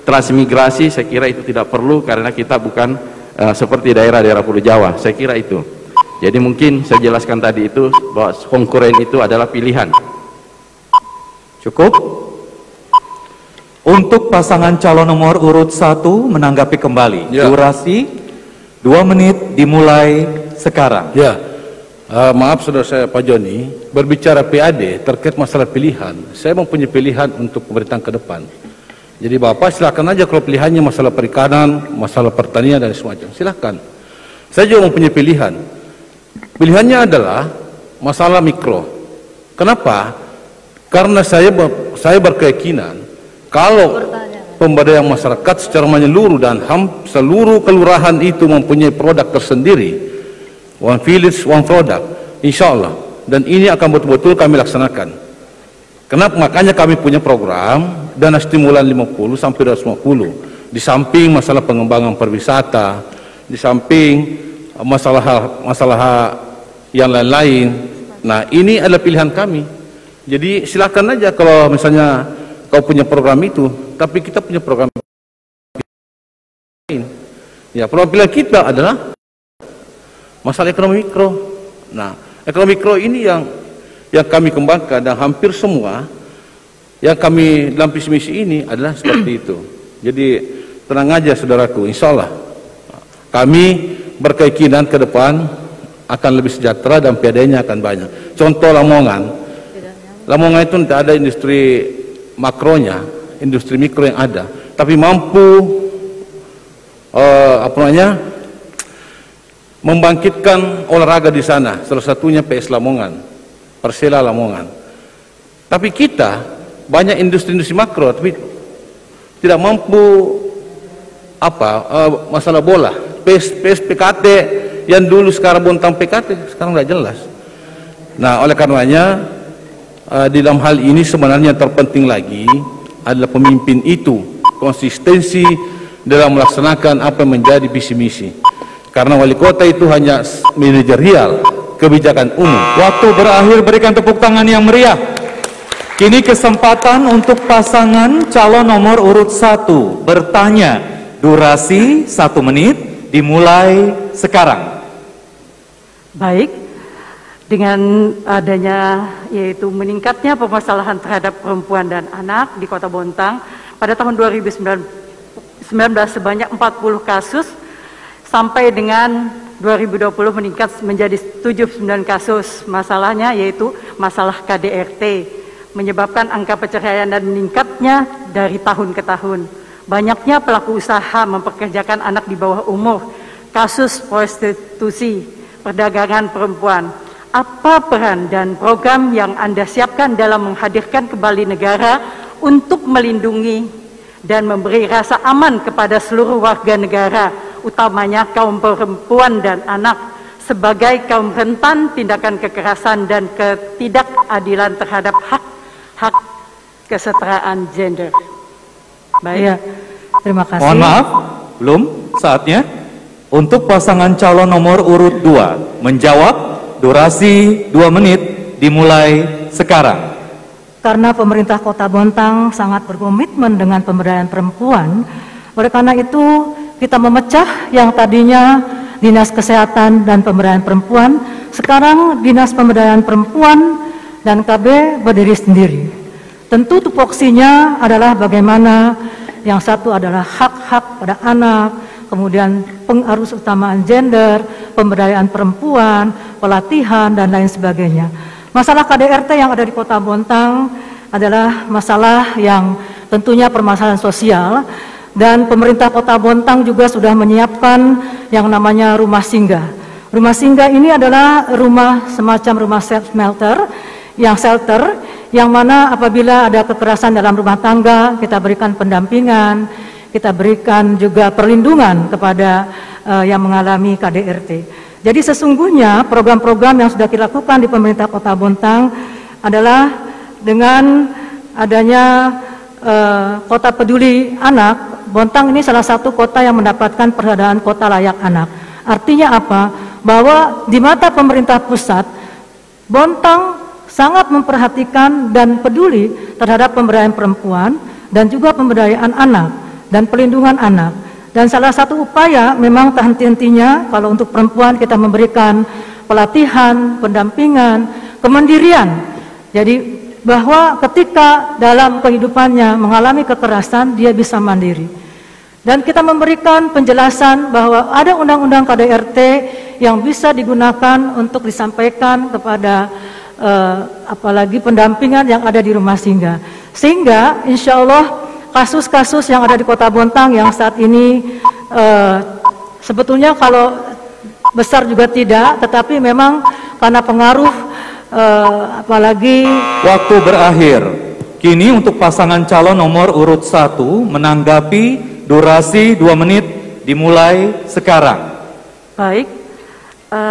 transmigrasi saya kira itu tidak perlu, karena kita bukan seperti daerah-daerah Pulau Jawa. Saya kira itu. Jadi mungkin saya jelaskan tadi itu bahwa konkuren itu adalah pilihan. Cukup? Untuk pasangan calon nomor urut 1 menanggapi kembali. Ya. Durasi 2 menit dimulai sekarang. Ya. Maaf saudara saya Pak Joni, berbicara PAD terkait masalah pilihan, saya mempunyai pilihan untuk pemerintahan ke depan. Jadi Bapak silakan aja kalau pilihannya masalah perikanan, masalah pertanian dan semacam, silakan. Saya juga mempunyai pilihan. Pilihannya adalah masalah mikro. Kenapa? Karena saya berkeyakinan kalau pemberdayaan masyarakat secara menyeluruh dan seluruh kelurahan itu mempunyai produk tersendiri, one village, one product, insya Allah. Dan ini akan betul-betul kami laksanakan. Kenapa? Makanya kami punya program dana stimulan 50 sampai 250. Di samping masalah pengembangan pariwisata, di samping masalah yang lain-lain. Nah, ini adalah pilihan kami. Jadi silakan aja kalau misalnya kau punya program itu, tapi kita punya program lain. Ya, program pilihan kita adalah masalah ekonomi mikro. Nah, ekonomi mikro ini yang kami kembangkan, dan hampir semua yang kami dalam visi misi ini adalah seperti itu. Jadi tenang aja saudaraku, insya Allah kami berkeyakinan ke depan akan lebih sejahtera dan PDN-nya akan banyak. Contoh Lamongan itu tidak ada industri makronya, industri mikro yang ada, tapi mampu membangkitkan olahraga di sana. Salah satunya PS Lamongan, Persela Lamongan. Tapi kita banyak industri-industri makro, tapi tidak mampu masalah bola. PS PKT yang dulu sekarang Bontang PKT, sekarang tidak jelas. Nah, oleh karenanya di dalam hal ini sebenarnya yang terpenting lagi adalah pemimpin itu konsistensi dalam melaksanakan apa yang menjadi visi misi. Karena wali kota itu hanya manajerial, kebijakan umum. Waktu berakhir, berikan tepuk tangan yang meriah. Kini kesempatan untuk pasangan calon nomor urut 1 bertanya. Durasi 1 menit, dimulai sekarang. Baik, dengan adanya yaitu meningkatnya permasalahan terhadap perempuan dan anak di Kota Bontang pada tahun 2019 sebanyak 40 kasus, sampai dengan 2020 meningkat menjadi 79 kasus. Masalahnya yaitu masalah KDRT, menyebabkan angka perceraian dan meningkatnya dari tahun ke tahun. Banyaknya pelaku usaha mempekerjakan anak di bawah umur, kasus prostitusi, perdagangan perempuan. Apa peran dan program yang Anda siapkan dalam menghadirkan kembali negara untuk melindungi dan memberi rasa aman kepada seluruh warga negara, utamanya kaum perempuan dan anak, sebagai kaum rentan tindakan kekerasan dan ketidakadilan terhadap hak kesetaraan gender? Baik, ya, terima kasih. Mohon maaf, belum saatnya. Untuk pasangan calon nomor urut 2 menjawab. Durasi 2 menit, dimulai sekarang. Karena pemerintah Kota Bontang sangat berkomitmen dengan pemberdayaan perempuan, oleh karena itu kita memecah yang tadinya Dinas Kesehatan dan Pemberdayaan Perempuan, sekarang Dinas Pemberdayaan Perempuan dan KB berdiri sendiri. Tentu tupoksinya adalah bagaimana yang satu adalah hak-hak pada anak, kemudian pengarus utamaan gender, pemberdayaan perempuan, pelatihan, dan lain sebagainya. Masalah KDRT yang ada di Kota Bontang adalah masalah yang tentunya permasalahan sosial, dan pemerintah Kota Bontang juga sudah menyiapkan yang namanya rumah singgah. Rumah singgah ini adalah rumah semacam rumah shelter, yang mana apabila ada kekerasan dalam rumah tangga, kita berikan pendampingan, kita berikan juga perlindungan kepada yang mengalami KDRT. Jadi sesungguhnya program-program yang sudah dilakukan di pemerintah Kota Bontang adalah dengan adanya Kota Peduli Anak. Bontang ini salah satu kota yang mendapatkan penghargaan Kota Layak Anak. Artinya apa? Bahwa di mata pemerintah pusat, Bontang sangat memperhatikan dan peduli terhadap pemberdayaan perempuan dan juga pemberdayaan anak dan pelindungan anak. Dan salah satu upaya memang tak henti-hentinya kalau untuk perempuan kita memberikan pelatihan, pendampingan, kemandirian. Jadi bahwa ketika dalam kehidupannya mengalami kekerasan, dia bisa mandiri. Dan kita memberikan penjelasan bahwa ada undang-undang KDRT yang bisa digunakan untuk disampaikan kepada apalagi pendampingan yang ada di rumah singgah. Sehingga insya Allah kasus-kasus yang ada di Kota Bontang yang saat ini sebetulnya kalau besar juga tidak, tetapi memang karena pengaruh apalagi. Waktu berakhir. Kini untuk pasangan calon nomor urut 1 menanggapi. Durasi 2 menit, dimulai sekarang. Baik,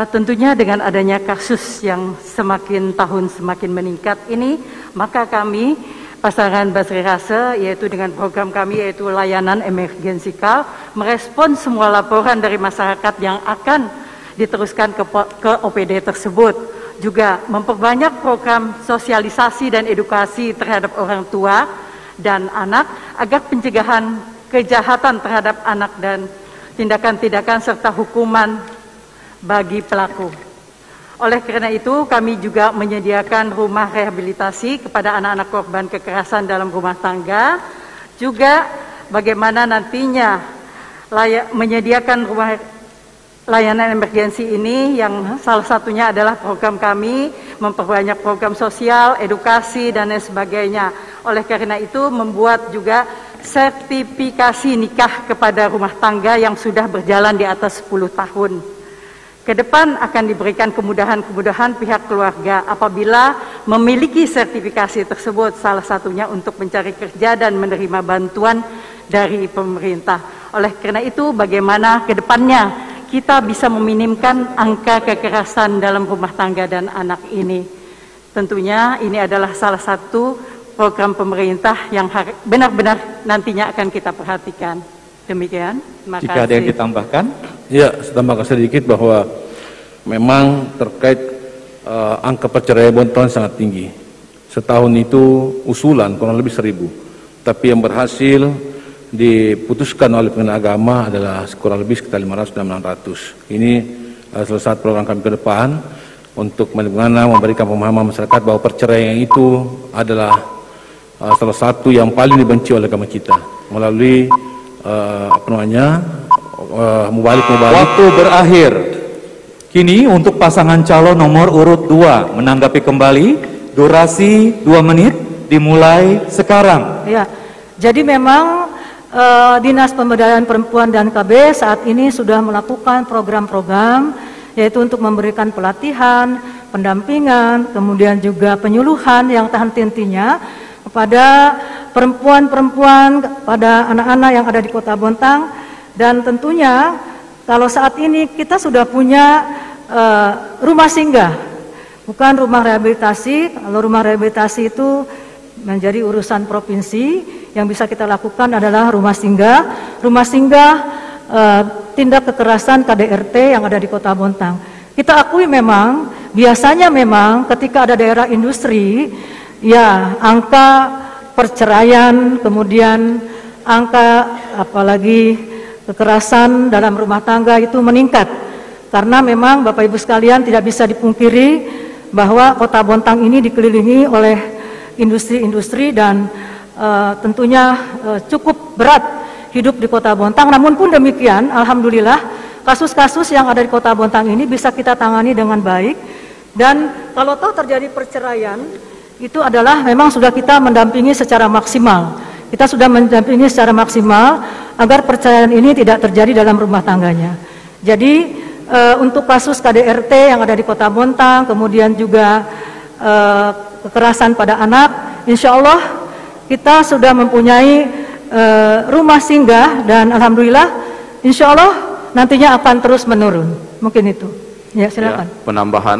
tentunya dengan adanya kasus yang semakin tahun semakin meningkat ini, maka kami pasangan Basri Rase, yaitu dengan program kami yaitu layanan emergensikal, merespon semua laporan dari masyarakat yang akan diteruskan ke OPD tersebut. juga memperbanyak program sosialisasi dan edukasi terhadap orang tua dan anak agar pencegahan kejahatan terhadap anak dan tindakan-tindakan serta hukuman bagi pelaku. Oleh karena itu, kami juga menyediakan rumah rehabilitasi kepada anak-anak korban kekerasan dalam rumah tangga. Juga bagaimana nantinya menyediakan rumah layanan emergensi ini yang salah satunya adalah program kami memperbanyak program sosial, edukasi, dan lain sebagainya. Oleh karena itu, membuat juga sertifikasi nikah kepada rumah tangga yang sudah berjalan di atas 10 tahun. Ke depan akan diberikan kemudahan-kemudahan pihak keluarga apabila memiliki sertifikasi tersebut, salah satunya untuk mencari kerja dan menerima bantuan dari pemerintah. Oleh karena itu, bagaimana ke depannya kita bisa meminimkan angka kekerasan dalam rumah tangga dan anak ini. Tentunya ini adalah salah satu program pemerintah yang benar-benar nantinya akan kita perhatikan. Demikian, terima kasih. Jika ada yang ditambahkan? Ya, saya tambahkan sedikit bahwa memang terkait angka perceraian Bontang sangat tinggi. Setahun itu usulan kurang lebih 1.000, tapi yang berhasil diputuskan oleh pengadilan agama adalah kurang lebih sekitar 500 dan 600. Ini salah satu program kami ke depan untuk bagaimana memberikan pemahaman masyarakat bahwa perceraian itu adalah salah satu yang paling dibenci oleh agama kita melalui mubalik. Waktu berakhir. Kini untuk pasangan calon nomor urut 2 menanggapi kembali, durasi 2 menit dimulai sekarang. Ya, jadi memang Dinas Pemberdayaan Perempuan dan KB saat ini sudah melakukan program-program yaitu untuk memberikan pelatihan, pendampingan, kemudian juga penyuluhan yang tahan henti-hentinya kepada perempuan-perempuan, pada anak-anak yang ada di Kota Bontang. Dan tentunya kalau saat ini kita sudah punya rumah singgah, bukan rumah rehabilitasi. Kalau rumah rehabilitasi itu menjadi urusan provinsi, yang bisa kita lakukan adalah rumah singgah. Rumah singgah tindak kekerasan KDRT yang ada di Kota Bontang. Kita akui memang, biasanya memang ketika ada daerah industri, ya angka perceraian, kemudian angka apalagi kekerasan dalam rumah tangga itu meningkat. Karena memang Bapak Ibu sekalian tidak bisa dipungkiri bahwa Kota Bontang ini dikelilingi oleh industri-industri dan tentunya cukup berat hidup di Kota Bontang. Namun pun demikian, alhamdulillah kasus-kasus yang ada di Kota Bontang ini bisa kita tangani dengan baik. Dan kalau tahu terjadi perceraian, itu adalah memang sudah kita mendampingi secara maksimal. Kita sudah mendampingi secara maksimal agar perceraian ini tidak terjadi dalam rumah tangganya. Jadi untuk kasus KDRT yang ada di Kota Bontang, kemudian juga kekerasan pada anak, insya Allah kita sudah mempunyai rumah singgah dan alhamdulillah insya Allah nantinya akan terus menurun. Mungkin itu. Ya, silakan. Ya, penambahan.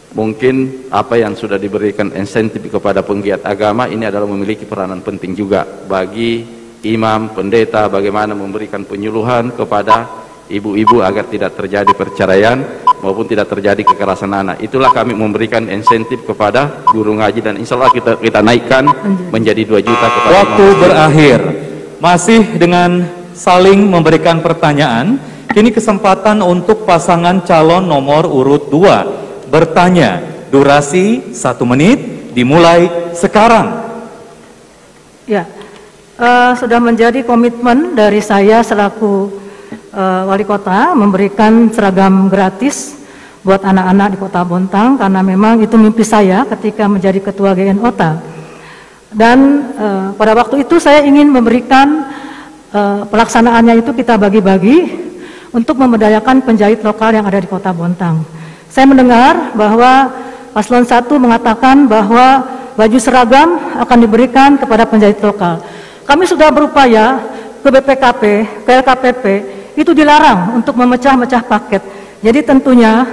Mungkin apa yang sudah diberikan insentif kepada penggiat agama ini adalah memiliki peranan penting juga bagi imam, pendeta, bagaimana memberikan penyuluhan kepada ibu-ibu agar tidak terjadi perceraian maupun tidak terjadi kekerasan anak. Itulah kami memberikan insentif kepada guru ngaji dan insya Allah kita naikkan menjadi 2 juta kepada waktu berakhir. Masih dengan saling memberikan pertanyaan, kini kesempatan untuk pasangan calon nomor urut 2 bertanya. Durasi 1 menit dimulai sekarang. Ya, sudah menjadi komitmen dari saya selaku wali kota memberikan seragam gratis buat anak-anak di Kota Bontang karena memang itu mimpi saya ketika menjadi ketua GNOTA. Dan pada waktu itu saya ingin memberikan pelaksanaannya itu kita bagi-bagi untuk memberdayakan penjahit lokal yang ada di Kota Bontang. Saya mendengar bahwa Paslon 1 mengatakan bahwa baju seragam akan diberikan kepada penjahit lokal. Kami sudah berupaya ke BPKP, ke LKPP, itu dilarang untuk memecah-mecah paket. Jadi tentunya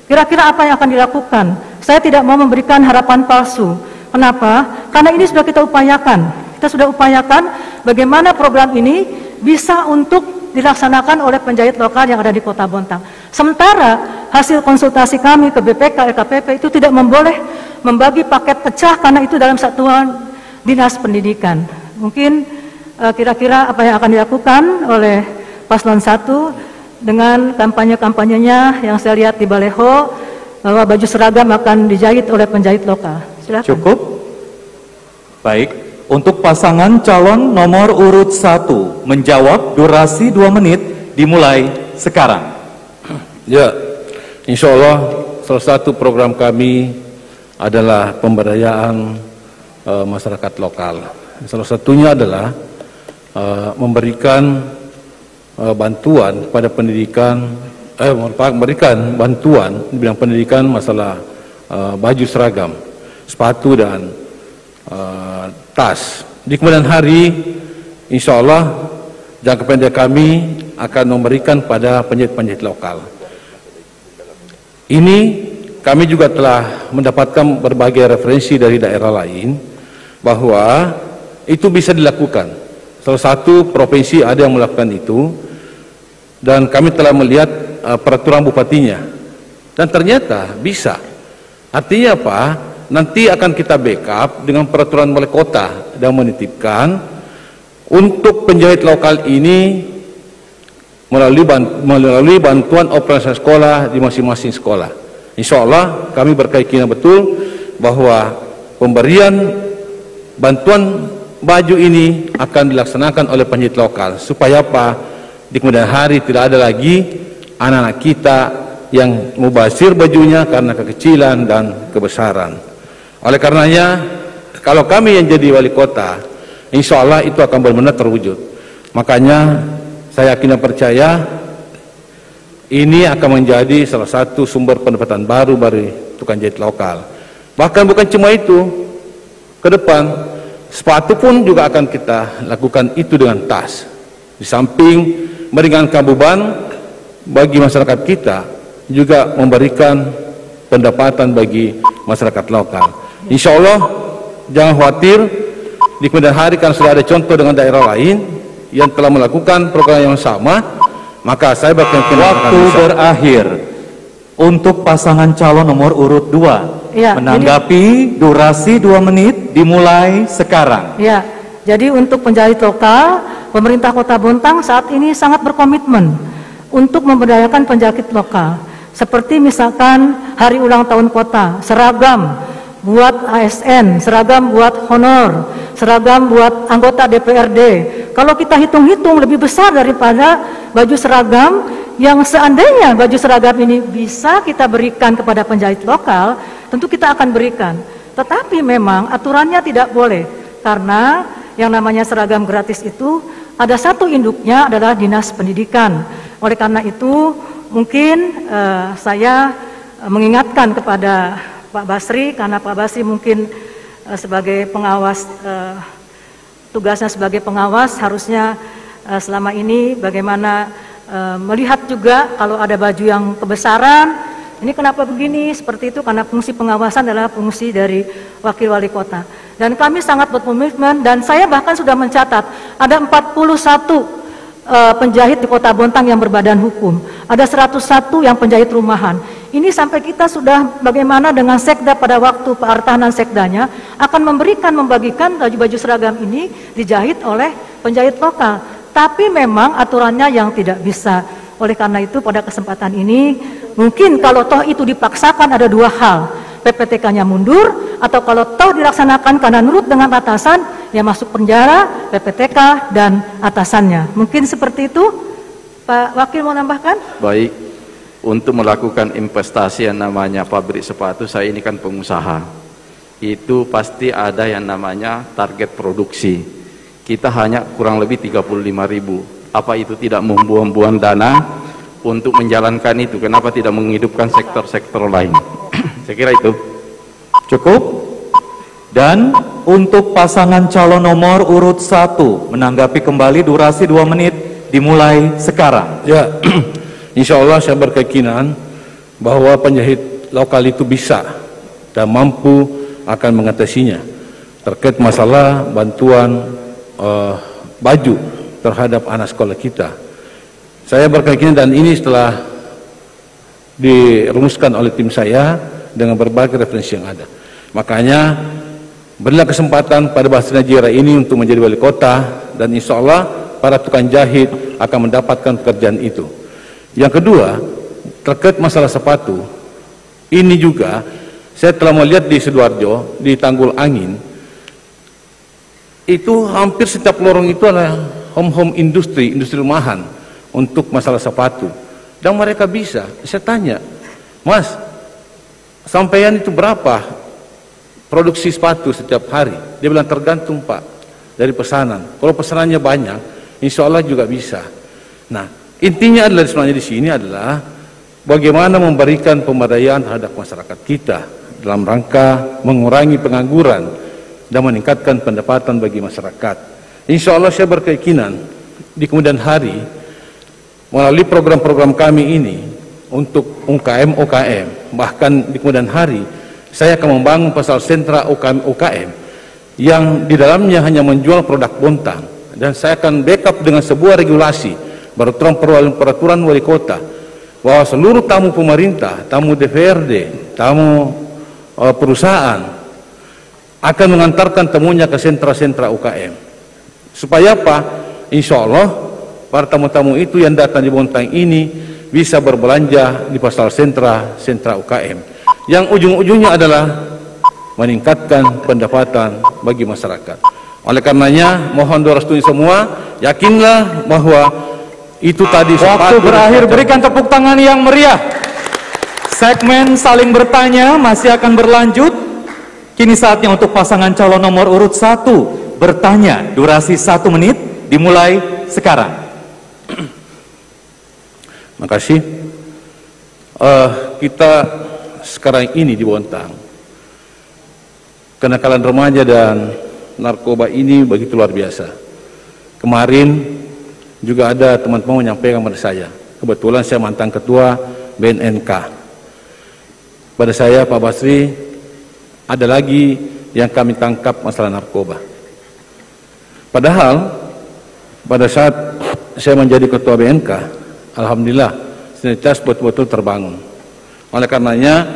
kira-kira apa yang akan dilakukan? Saya tidak mau memberikan harapan palsu. Kenapa? Karena ini sudah kita upayakan. Kita sudah upayakan bagaimana program ini bisa untuk dilaksanakan oleh penjahit lokal yang ada di Kota Bontang. Sementara hasil konsultasi kami ke BPK, LKPP itu tidak memboleh membagi paket pecah karena itu dalam satuan dinas pendidikan. Mungkin kira-kira apa yang akan dilakukan oleh Paslon 1 dengan kampanye-kampanyenya yang saya lihat di Baleho, bahwa baju seragam akan dijahit oleh penjahit lokal. Silakan. Cukup? Baik, untuk pasangan calon nomor urut 1 menjawab durasi 2 menit dimulai sekarang. Ya, insya Allah salah satu program kami adalah pemberdayaan masyarakat lokal. Salah satunya adalah memberikan bantuan pada pendidikan, memberikan bantuan di bidang pendidikan masalah baju seragam, sepatu dan tas. Di kemudian hari, insya Allah jangka pendek kami akan memberikan pada penjahit-penjahit lokal. Ini kami juga telah mendapatkan berbagai referensi dari daerah lain bahwa itu bisa dilakukan. Salah satu provinsi ada yang melakukan itu, dan kami telah melihat peraturan bupatinya, dan ternyata bisa. Artinya apa? Nanti akan kita backup dengan peraturan wali kota dan menitipkan untuk penjahit lokal ini melalui bantuan operasional sekolah di masing-masing sekolah. Insya Allah kami berkeyakinan betul bahwa pemberian bantuan baju ini akan dilaksanakan oleh penjahit lokal, supaya apa? Di kemudian hari tidak ada lagi anak-anak kita yang mubazir bajunya karena kekecilan dan kebesaran. Oleh karenanya, kalau kami yang jadi wali kota, insya Allah itu akan benar-benar terwujud. Makanya saya yakin dan percaya ini akan menjadi salah satu sumber pendapatan baru bagi tukang jahit lokal. Bahkan bukan cuma itu, ke depan sepatu pun juga akan kita lakukan itu dengan tas. Di samping meringankan beban bagi masyarakat kita, juga memberikan pendapatan bagi masyarakat lokal. Insya Allah jangan khawatir, di kemudian hari kan sudah ada contoh dengan daerah lain yang telah melakukan program yang sama, maka saya berkeyakinan waktu berakhir untuk pasangan calon nomor urut 2 ya, menanggapi durasi 2 menit dimulai sekarang. Ya, jadi untuk penjahit lokal, pemerintah Kota Bontang saat ini sangat berkomitmen untuk memberdayakan penjahit lokal. Seperti misalkan hari ulang tahun kota, seragam buat ASN, seragam buat honor, seragam buat anggota DPRD. Kalau kita hitung-hitung lebih besar daripada baju seragam yang seandainya baju seragam ini bisa kita berikan kepada penjahit lokal, tentu kita akan berikan. Tetapi memang aturannya tidak boleh, karena yang namanya seragam gratis itu ada satu induknya adalah Dinas Pendidikan. Oleh karena itu mungkin saya mengingatkan kepada Pak Basri, karena Pak Basri mungkin sebagai pengawas, tugasnya sebagai pengawas harusnya selama ini bagaimana melihat juga kalau ada baju yang kebesaran, ini kenapa begini, seperti itu, karena fungsi pengawasan adalah fungsi dari wakil wali kota. Dan kami sangat berkomitmen, dan saya bahkan sudah mencatat ada 41 penjahit di Kota Bontang yang berbadan hukum, ada 101 yang penjahit rumahan. Ini sampai kita sudah bagaimana dengan sekda pada waktu Pak Artahanan sekdanya akan membagikan baju-baju seragam ini dijahit oleh penjahit lokal. Tapi memang aturannya yang tidak bisa. Oleh karena itu pada kesempatan ini mungkin kalau toh itu dipaksakan ada dua hal. PPTK-nya mundur, atau kalau toh dilaksanakan karena nurut dengan atasan, ya masuk penjara, PPTK dan atasannya. Mungkin seperti itu. Pak Wakil mau nambahkan? Baik, untuk melakukan investasi yang namanya pabrik sepatu, saya ini kan pengusaha, itu pasti ada yang namanya target produksi. Kita hanya kurang lebih 35.000. Apa itu tidak membuang-buang dana untuk menjalankan itu? Kenapa tidak menghidupkan sektor-sektor lain? Saya kira itu. Cukup. Dan untuk pasangan calon nomor urut 1 menanggapi kembali durasi 2 menit dimulai sekarang. Ya, insya Allah saya berkeyakinan bahwa penjahit lokal itu bisa dan mampu akan mengatasinya terkait masalah bantuan baju terhadap anak sekolah kita. Saya berkeyakinan, dan ini setelah dirumuskan oleh tim saya dengan berbagai referensi yang ada. Makanya berilah kesempatan pada Basri Najira ini untuk menjadi wali kota, dan insya Allah para tukang jahit akan mendapatkan pekerjaan itu. Yang kedua, terkait masalah sepatu, ini juga saya telah melihat di Sidoarjo, di Tanggul Angin, itu hampir setiap lorong itu adalah home industri rumahan untuk masalah sepatu. Dan mereka bisa, saya tanya, Mas, sampean itu berapa produksi sepatu setiap hari? Dia bilang tergantung Pak, dari pesanan. Kalau pesanannya banyak, insya Allah juga bisa. Nah, intinya adalah sebenarnya di sini adalah bagaimana memberikan pemberdayaan terhadap masyarakat kita dalam rangka mengurangi pengangguran dan meningkatkan pendapatan bagi masyarakat. Insya Allah saya berkeyakinan di kemudian hari melalui program-program kami ini untuk UKM, bahkan di kemudian hari saya akan membangun pasar sentra UKM yang di dalamnya hanya menjual produk Bontang, dan saya akan backup dengan sebuah regulasi peraturan wali kota bahwa seluruh tamu pemerintah, tamu DPRD, tamu perusahaan akan mengantarkan temunya ke sentra-sentra UKM. Supaya apa? Insya Allah para tamu-tamu itu yang datang di Bontang ini bisa berbelanja di pasar sentra UKM, yang ujung-ujungnya adalah meningkatkan pendapatan bagi masyarakat. Oleh karenanya mohon doa restu semua, yakinlah bahwa itu tadi. Waktu berakhir, berikan tepuk tangan yang meriah. Segmen saling bertanya masih akan berlanjut. Kini saatnya untuk pasangan calon nomor urut 1 bertanya, durasi 1 menit, dimulai sekarang. Makasih. Kita sekarang ini di Bontang, kenakalan remaja dan narkoba ini begitu luar biasa. Kemarin juga ada teman-teman menyampaikan kepada saya, kebetulan saya mantan ketua BNNK. Pada saya, Pak Basri, ada lagi yang kami tangkap masalah narkoba. Padahal pada saat saya menjadi ketua BNK, alhamdulillah sinergitas betul-betul terbangun. Oleh karenanya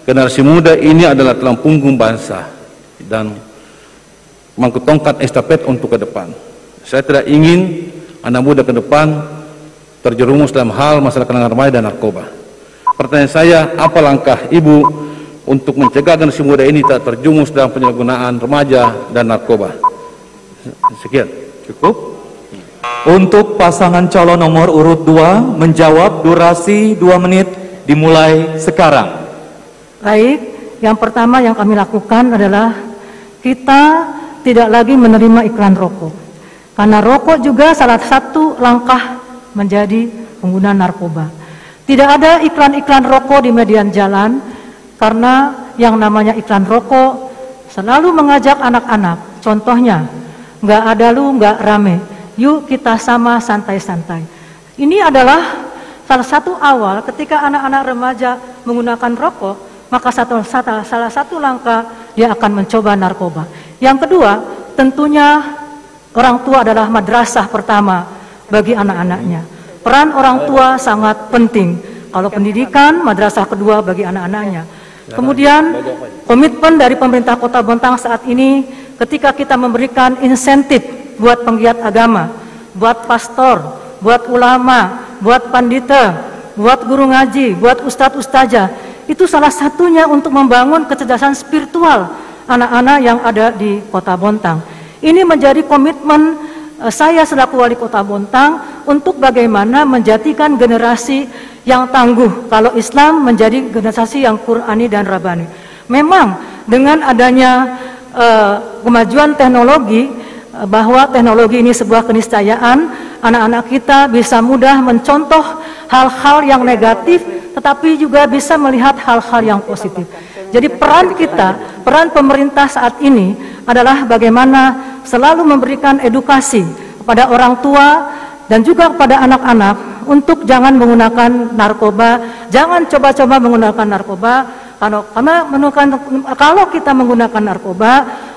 generasi muda ini adalah tulang punggung bangsa dan mangkuk tongkat estafet untuk ke depan. Saya tidak ingin anak muda ke depan terjerumus dalam hal masalah kenangan remaja dan narkoba. Pertanyaan saya, apa langkah Ibu untuk mencegah generasi muda ini tak terjerumus dalam penyalahgunaan remaja dan narkoba? Sekian. Cukup. Untuk pasangan calon nomor urut 2 menjawab, durasi 2 menit, dimulai sekarang. Baik, yang pertama yang kami lakukan adalah kita tidak lagi menerima iklan rokok. Karena rokok juga salah satu langkah menjadi pengguna narkoba. Tidak ada iklan-iklan rokok di median jalan, karena yang namanya iklan rokok selalu mengajak anak-anak. Contohnya, nggak ada lu, nggak rame. Yuk kita sama santai-santai. Ini adalah salah satu awal ketika anak-anak remaja menggunakan rokok, maka salah satu langkah dia akan mencoba narkoba. Yang kedua, tentunya orang tua adalah madrasah pertama bagi anak-anaknya. Peran orang tua sangat penting. Kalau pendidikan, madrasah kedua bagi anak-anaknya. Kemudian komitmen dari pemerintah Kota Bontang saat ini ketika kita memberikan insentif buat penggiat agama, buat pastor, buat ulama, buat pandita, buat guru ngaji, buat ustadz-ustazah, itu salah satunya untuk membangun kecerdasan spiritual anak-anak yang ada di Kota Bontang. Ini menjadi komitmen saya selaku wali Kota Bontang untuk bagaimana menjadikan generasi yang tangguh kalau Islam menjadi generasi yang Qurani dan Rabbani. Memang dengan adanya kemajuan teknologi, bahwa teknologi ini sebuah keniscayaan, anak-anak kita bisa mudah mencontoh hal-hal yang negatif, tetapi juga bisa melihat hal-hal yang positif. Jadi peran kita, peran pemerintah saat ini adalah bagaimana selalu memberikan edukasi kepada orang tua dan juga kepada anak-anak untuk jangan menggunakan narkoba, jangan coba-coba menggunakan narkoba, kalau kita menggunakan narkoba,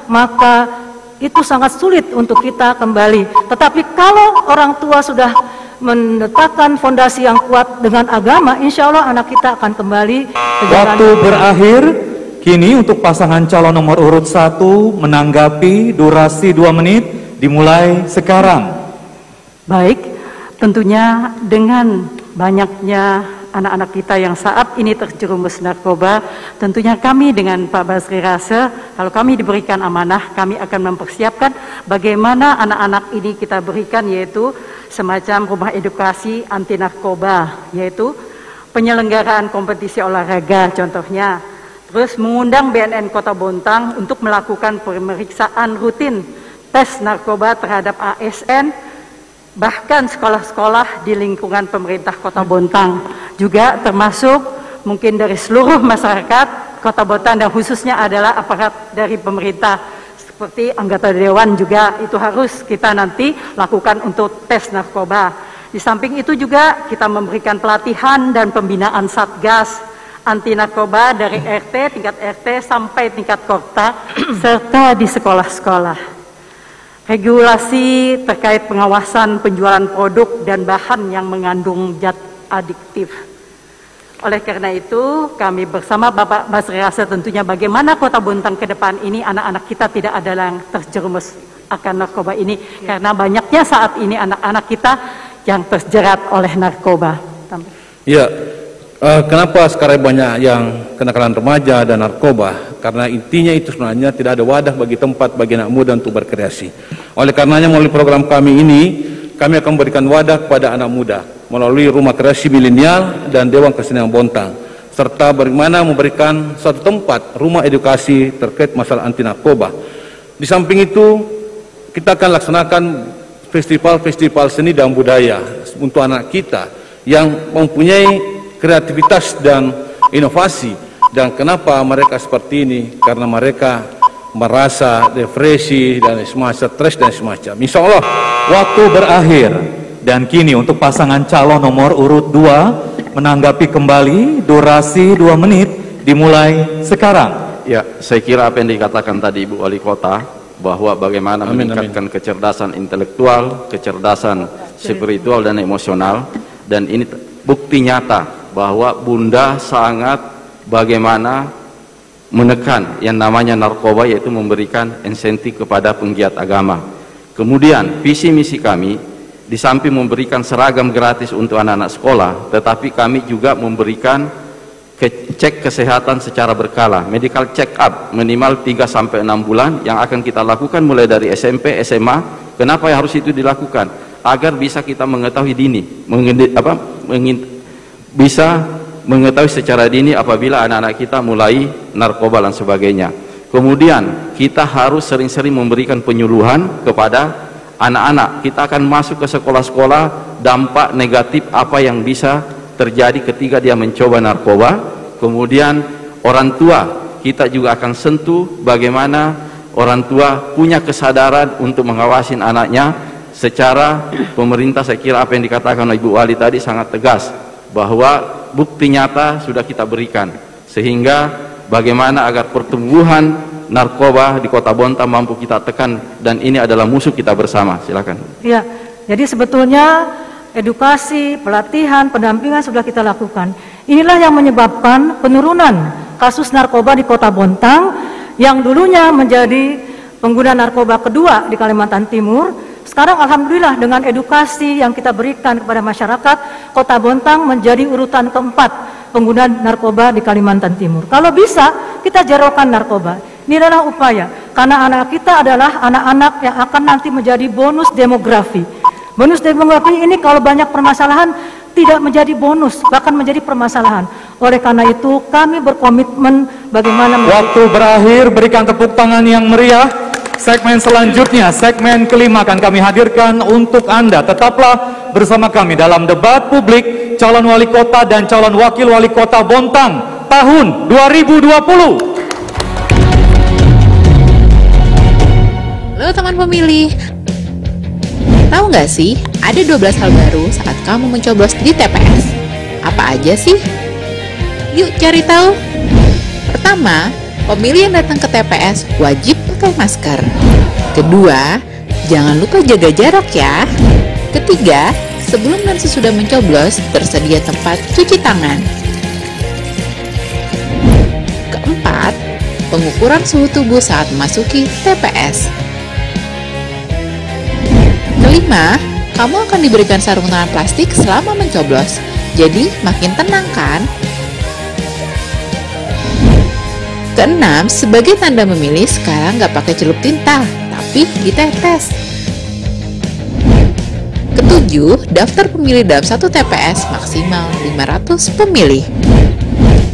maka itu sangat sulit untuk kita kembali. Tetapi kalau orang tua sudah meletakkan fondasi yang kuat dengan agama, insya Allah anak kita akan kembali ke jalan. Waktu berakhir. Kini untuk pasangan calon nomor urut 1 menanggapi durasi 2 menit dimulai sekarang. Baik, tentunya dengan banyaknya anak-anak kita yang saat ini terjerumus narkoba, tentunya kami dengan Pak Basri Rase, kalau kami diberikan amanah, kami akan mempersiapkan bagaimana anak-anak ini kita berikan, yaitu semacam rumah edukasi anti narkoba, yaitu penyelenggaraan kompetisi olahraga contohnya. Terus mengundang BNN Kota Bontang untuk melakukan pemeriksaan rutin tes narkoba terhadap ASN, bahkan sekolah-sekolah di lingkungan pemerintah Kota Bontang, juga termasuk mungkin dari seluruh masyarakat Kota Bontang dan khususnya adalah aparat dari pemerintah seperti anggota dewan juga itu harus kita nanti lakukan untuk tes narkoba. Di samping itu juga kita memberikan pelatihan dan pembinaan satgas anti narkoba dari RT, tingkat RT sampai tingkat kota serta di sekolah-sekolah. Regulasi terkait pengawasan penjualan produk dan bahan yang mengandung zat adiktif. Oleh karena itu, kami bersama Bapak Basri Rase tentunya bagaimana Kota Bontang ke depan ini anak-anak kita tidak ada yang terjerumus akan narkoba ini, karena banyaknya saat ini anak-anak kita yang terjerat oleh narkoba. Ya, kenapa sekarang banyak yang kenakalan remaja dan narkoba? Karena intinya itu sebenarnya tidak ada wadah bagi tempat bagi anak muda untuk berkreasi. Oleh karenanya melalui program kami ini, kami akan memberikan wadah kepada anak muda melalui Rumah Kreasi Milenial dan Dewan Kesenian Bontang, serta bagaimana memberikan suatu tempat rumah edukasi terkait masalah anti narkoba. Di samping itu, kita akan laksanakan festival-festival seni dan budaya untuk anak kita yang mempunyai kreativitas dan inovasi. Dan kenapa mereka seperti ini? Karena mereka merasa depresi dan semacam stres dan semacam. Insya Allah. Waktu berakhir. Dan kini untuk pasangan calon nomor urut 2 menanggapi kembali durasi 2 menit dimulai sekarang. Ya, saya kira apa yang dikatakan tadi Ibu Wali Kota, bahwa bagaimana meningkatkan kecerdasan intelektual, kecerdasan spiritual dan emosional, dan ini bukti nyata bahwa Bunda sangat bagaimana menekan yang namanya narkoba, yaitu memberikan insentif kepada penggiat agama. Kemudian visi misi kami di samping memberikan seragam gratis untuk anak-anak sekolah, tetapi kami juga memberikan cek kesehatan secara berkala, medical check up minimal 3-6 bulan yang akan kita lakukan mulai dari SMP, SMA. Kenapa harus itu dilakukan? Agar bisa kita mengetahui dini, bisa mengetahui secara dini apabila anak-anak kita mulai narkoba dan sebagainya. Kemudian kita harus sering-sering memberikan penyuluhan kepada anak-anak. Kita akan masuk ke sekolah-sekolah dampak negatif apa yang bisa terjadi ketika dia mencoba narkoba. Kemudian orang tua kita juga akan sentuh bagaimana orang tua punya kesadaran untuk mengawasi anaknya. Secara pemerintah, saya kira apa yang dikatakan oleh Ibu Wali tadi sangat tegas, bahwa bukti nyata sudah kita berikan, sehingga bagaimana agar pertumbuhan narkoba di Kota Bontang mampu kita tekan, dan ini adalah musuh kita bersama. Silakan. Ya, jadi sebetulnya edukasi, pelatihan, pendampingan sudah kita lakukan. Inilah yang menyebabkan penurunan kasus narkoba di Kota Bontang yang dulunya menjadi pengguna narkoba kedua di Kalimantan Timur. Sekarang alhamdulillah dengan edukasi yang kita berikan kepada masyarakat, Kota Bontang menjadi urutan keempat pengguna narkoba di Kalimantan Timur. Kalau bisa kita jerokan narkoba. Ini adalah upaya, karena anak kita adalah anak-anak yang akan nanti menjadi bonus demografi. Bonus demografi ini kalau banyak permasalahan tidak menjadi bonus, bahkan menjadi permasalahan. Oleh karena itu kami berkomitmen bagaimana. Waktu berakhir, berikan tepuk tangan yang meriah. Segmen selanjutnya, segmen kelima akan kami hadirkan untuk Anda. Tetaplah bersama kami dalam debat publik calon wali kota dan calon wakil wali kota Bontang tahun 2020. Halo teman pemilih, tahu nggak sih ada 12 hal baru saat kamu mencoblos di TPS? Apa aja sih? Yuk cari tahu. Pertama, pemilih yang datang ke TPS wajib pakai masker. Kedua, jangan lupa jaga jarak ya. Ketiga, sebelum dan sesudah mencoblos tersedia tempat cuci tangan. Keempat, pengukuran suhu tubuh saat memasuki TPS. Kelima, kamu akan diberikan sarung tangan plastik selama mencoblos, jadi makin tenang kan? Keenam, sebagai tanda memilih sekarang nggak pakai celup tinta, tapi ditetes. Ketujuh, daftar pemilih dalam satu TPS maksimal 500 pemilih.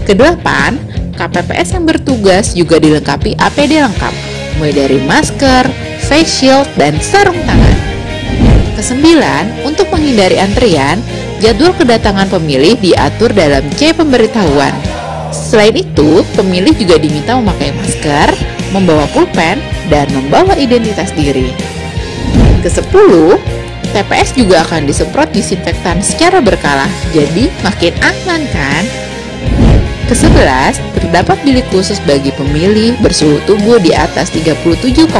Kedelapan, KPPS yang bertugas juga dilengkapi APD lengkap, mulai dari masker, face shield, dan sarung tangan. Kesembilan, untuk menghindari antrian, jadwal kedatangan pemilih diatur dalam C pemberitahuan. Selain itu, pemilih juga diminta memakai masker, membawa pulpen, dan membawa identitas diri. Ke-10, TPS juga akan disemprot disinfektan secara berkala, jadi makin aman kan? Ke-11, terdapat bilik khusus bagi pemilih bersuhu tubuh di atas 37,3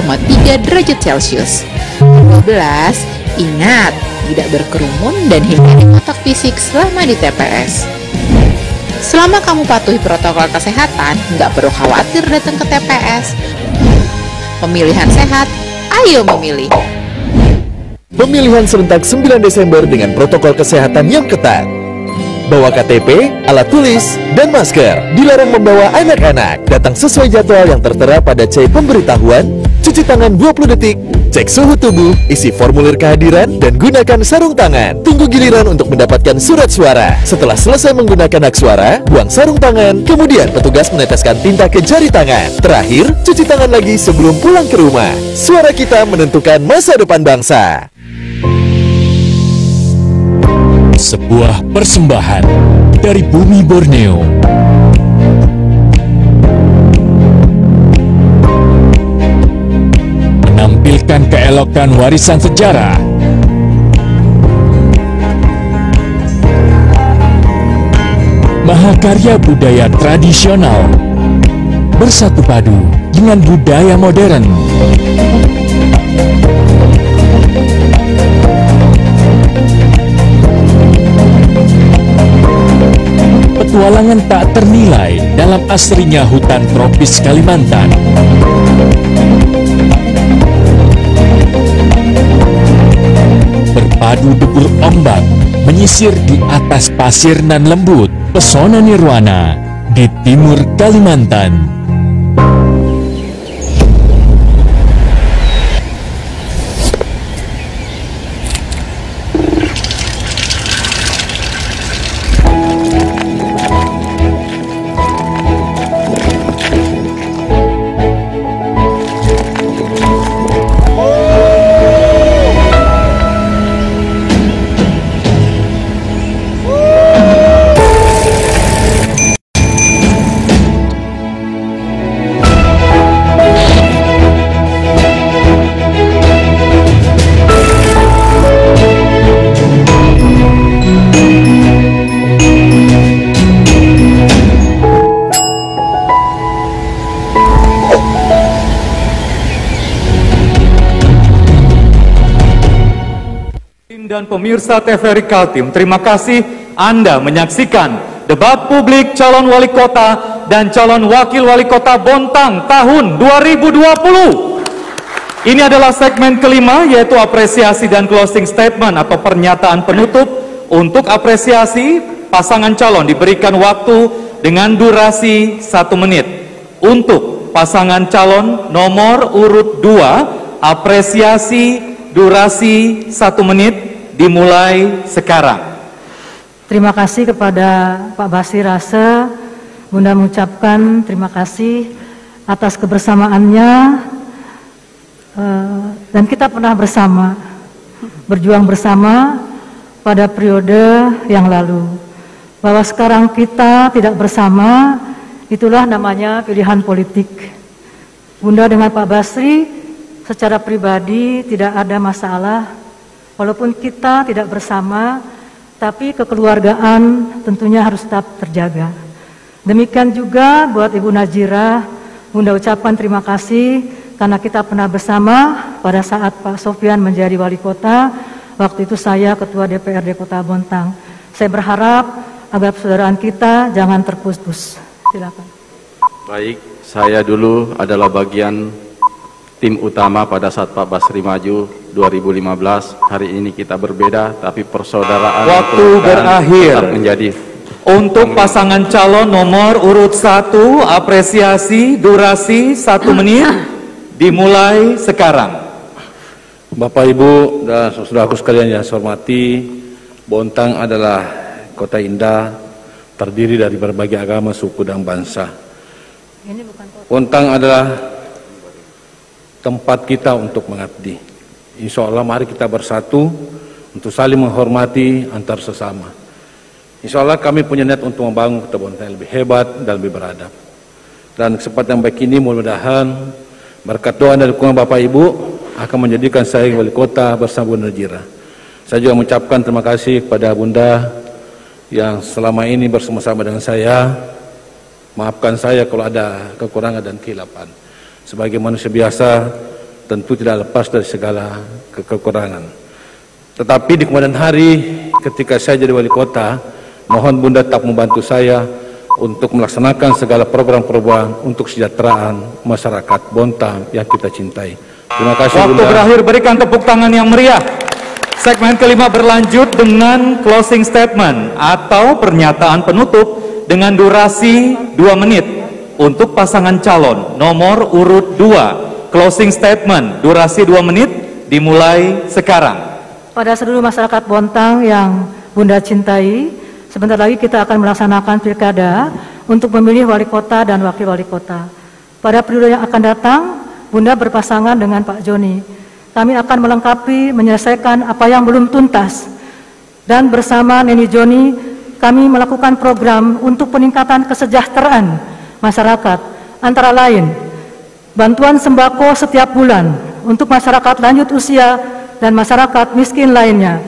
derajat Celcius. Ke-12, ingat, tidak berkerumun dan hindari kontak fisik selama di TPS. Selama kamu patuhi protokol kesehatan, nggak perlu khawatir datang ke TPS. Pemilihan sehat, ayo memilih. Pemilihan serentak 9 Desember dengan protokol kesehatan yang ketat. Bawa KTP, alat tulis, dan masker. Dilarang membawa anak-anak. Datang sesuai jadwal yang tertera pada C pemberitahuan. Cuci tangan 20 detik. Cek suhu tubuh, isi formulir kehadiran, dan gunakan sarung tangan. Tunggu giliran untuk mendapatkan surat suara. Setelah selesai menggunakan hak suara, buang sarung tangan. Kemudian petugas meneteskan tinta ke jari tangan. Terakhir, cuci tangan lagi sebelum pulang ke rumah. Suara kita menentukan masa depan bangsa. Sebuah persembahan dari bumi Borneo. Menampilkan keelokan warisan sejarah. Mahakarya budaya tradisional bersatu padu dengan budaya modern. Petualangan tak ternilai dalam asrinya hutan tropis Kalimantan. Berpadu debur ombak, menyisir di atas pasir nan lembut, pesona nirwana di timur Kalimantan. Dan pemirsa TVRI Kaltim, terima kasih Anda menyaksikan debat publik calon wali kota dan calon wakil wali kota Bontang tahun 2020. Ini adalah segmen kelima, yaitu apresiasi dan closing statement atau pernyataan penutup. Untuk apresiasi, pasangan calon diberikan waktu dengan durasi 1 menit. Untuk pasangan calon nomor urut 2, apresiasi durasi 1 menit dimulai sekarang. Terima kasih kepada Pak Basri Rase. Bunda mengucapkan terima kasih atas kebersamaannya, dan kita pernah bersama, berjuang bersama pada periode yang lalu. Bahwa sekarang kita tidak bersama, itulah namanya pilihan politik. Bunda dengan Pak Basri secara pribadi tidak ada masalah. Walaupun kita tidak bersama, tapi kekeluargaan tentunya harus tetap terjaga. Demikian juga buat Ibu Najira, Bunda ucapkan terima kasih karena kita pernah bersama pada saat Pak Sofyan menjadi wali kota. Waktu itu saya Ketua DPRD Kota Bontang. Saya berharap agar persaudaraan kita jangan terputus. Silakan. Baik, saya dulu adalah bagian tim utama pada saat Pak Basri maju 2015. Hari ini kita berbeda, tapi persaudaraan waktu berakhir tetap menjadi. Untuk pasangan calon nomor urut 1, apresiasi durasi 1 menit dimulai sekarang. Bapak, Ibu, dan saudaraku sekalian yang saya hormati, Bontang adalah kota indah, terdiri dari berbagai agama, suku, dan bangsa. Bontang adalah tempat kita untuk mengabdi. Insya Allah mari kita bersatu untuk saling menghormati antar sesama. Insya Allah kami punya niat untuk membangun Kota Bontang yang lebih hebat dan lebih beradab. Dan kesempatan yang baik ini mudah-mudahan berkat doa dan dukungan Bapak Ibu akan menjadikan saya wali kota bersama Bunda Najira. Saya juga mengucapkan terima kasih kepada Bunda yang selama ini bersama-sama dengan saya. Maafkan saya kalau ada kekurangan dan kehilapan. Sebagai manusia biasa tentu tidak lepas dari segala kekurangan. Tetapi di kemudian hari ketika saya jadi wali kota, mohon Bunda tetap membantu saya untuk melaksanakan segala program-program untuk kesejahteraan masyarakat Bontang yang kita cintai. Terima kasih. Waktu Bunda. berakhir, berikan tepuk tangan yang meriah. Segmen kelima berlanjut dengan closing statement atau pernyataan penutup dengan durasi 2 menit. Untuk pasangan calon nomor urut 2, closing statement durasi 2 menit dimulai sekarang. Pada seluruh masyarakat Bontang yang Bunda cintai, sebentar lagi kita akan melaksanakan pilkada untuk memilih wali kota dan wakil wali kota. Pada periode yang akan datang, Bunda berpasangan dengan Pak Joni. Kami akan melengkapi, menyelesaikan apa yang belum tuntas. Dan bersama Neni Joni, kami melakukan program untuk peningkatan kesejahteraan masyarakat. Antara lain, bantuan sembako setiap bulan untuk masyarakat lanjut usia dan masyarakat miskin lainnya.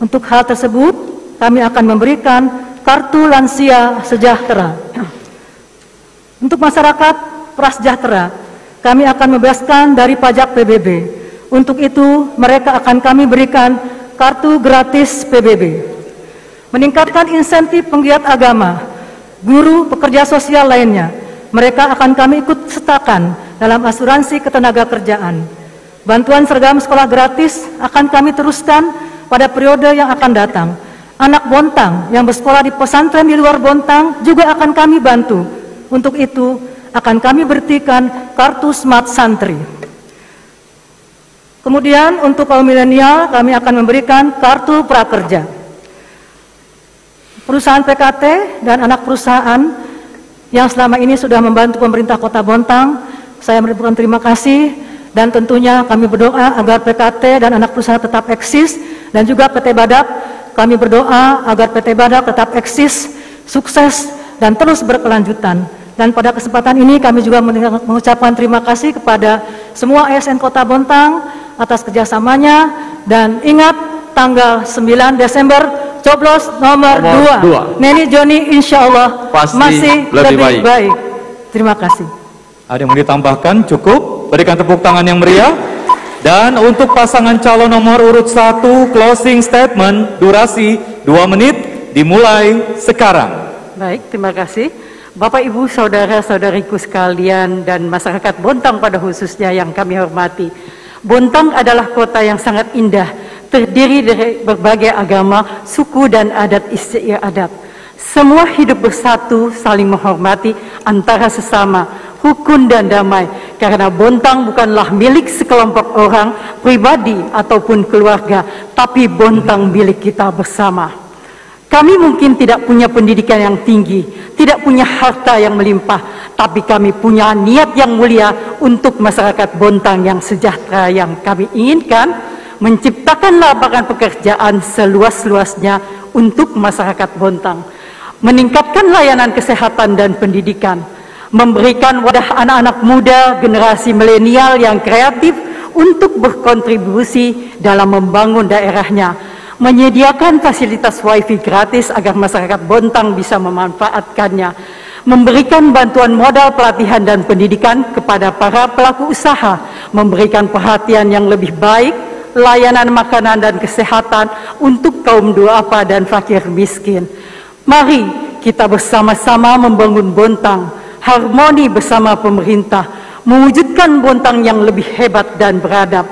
Untuk hal tersebut, kami akan memberikan kartu lansia sejahtera. Untuk masyarakat prasejahtera, kami akan membebaskan dari pajak PBB. Untuk itu, mereka akan kami berikan kartu gratis PBB. Meningkatkan insentif penggiat agama, guru, pekerja sosial lainnya, mereka akan kami ikut sertakan dalam asuransi ketenagakerjaan. Bantuan seragam sekolah gratis akan kami teruskan pada periode yang akan datang. Anak Bontang yang bersekolah di pesantren di luar Bontang juga akan kami bantu. Untuk itu, akan kami berikan kartu Smart Santri. Kemudian untuk kaum milenial kami akan memberikan kartu prakerja. Perusahaan PKT dan anak perusahaan yang selama ini sudah membantu pemerintah Kota Bontang, saya mengucapkan terima kasih dan tentunya kami berdoa agar PKT dan anak perusahaan tetap eksis dan juga PT Badak, kami berdoa agar PT Badak tetap eksis, sukses dan terus berkelanjutan. Dan pada kesempatan ini kami juga mengucapkan terima kasih kepada semua ASN Kota Bontang atas kerjasamanya. Dan ingat tanggal 9 Desember coblos nomor 2. Neni Joni insya Allah masih lebih baik. Terima kasih. Ada yang mau ditambahkan? Cukup. Berikan tepuk tangan yang meriah. Dan untuk pasangan calon nomor urut 1, closing statement durasi 2 menit dimulai sekarang. Baik, terima kasih. Bapak, Ibu, Saudara-saudariku sekalian dan masyarakat Bontang pada khususnya yang kami hormati. Bontang adalah kota yang sangat indah, terdiri dari berbagai agama, suku dan adat istiadat. Semua hidup bersatu, saling menghormati antara sesama, rukun dan damai. Karena Bontang bukanlah milik sekelompok orang, pribadi ataupun keluarga, tapi Bontang milik kita bersama. Kami mungkin tidak punya pendidikan yang tinggi, tidak punya harta yang melimpah, tapi kami punya niat yang mulia untuk masyarakat Bontang yang sejahtera yang kami inginkan, menciptakan lapangan pekerjaan seluas-luasnya untuk masyarakat Bontang, meningkatkan layanan kesehatan dan pendidikan, memberikan wadah anak-anak muda generasi milenial yang kreatif untuk berkontribusi dalam membangun daerahnya, menyediakan fasilitas wifi gratis agar masyarakat Bontang bisa memanfaatkannya, memberikan bantuan modal pelatihan dan pendidikan kepada para pelaku usaha, memberikan perhatian yang lebih baik layanan makanan dan kesehatan untuk kaum duafa dan fakir miskin. Mari kita bersama-sama membangun Bontang, harmoni bersama pemerintah, mewujudkan Bontang yang lebih hebat dan beradab.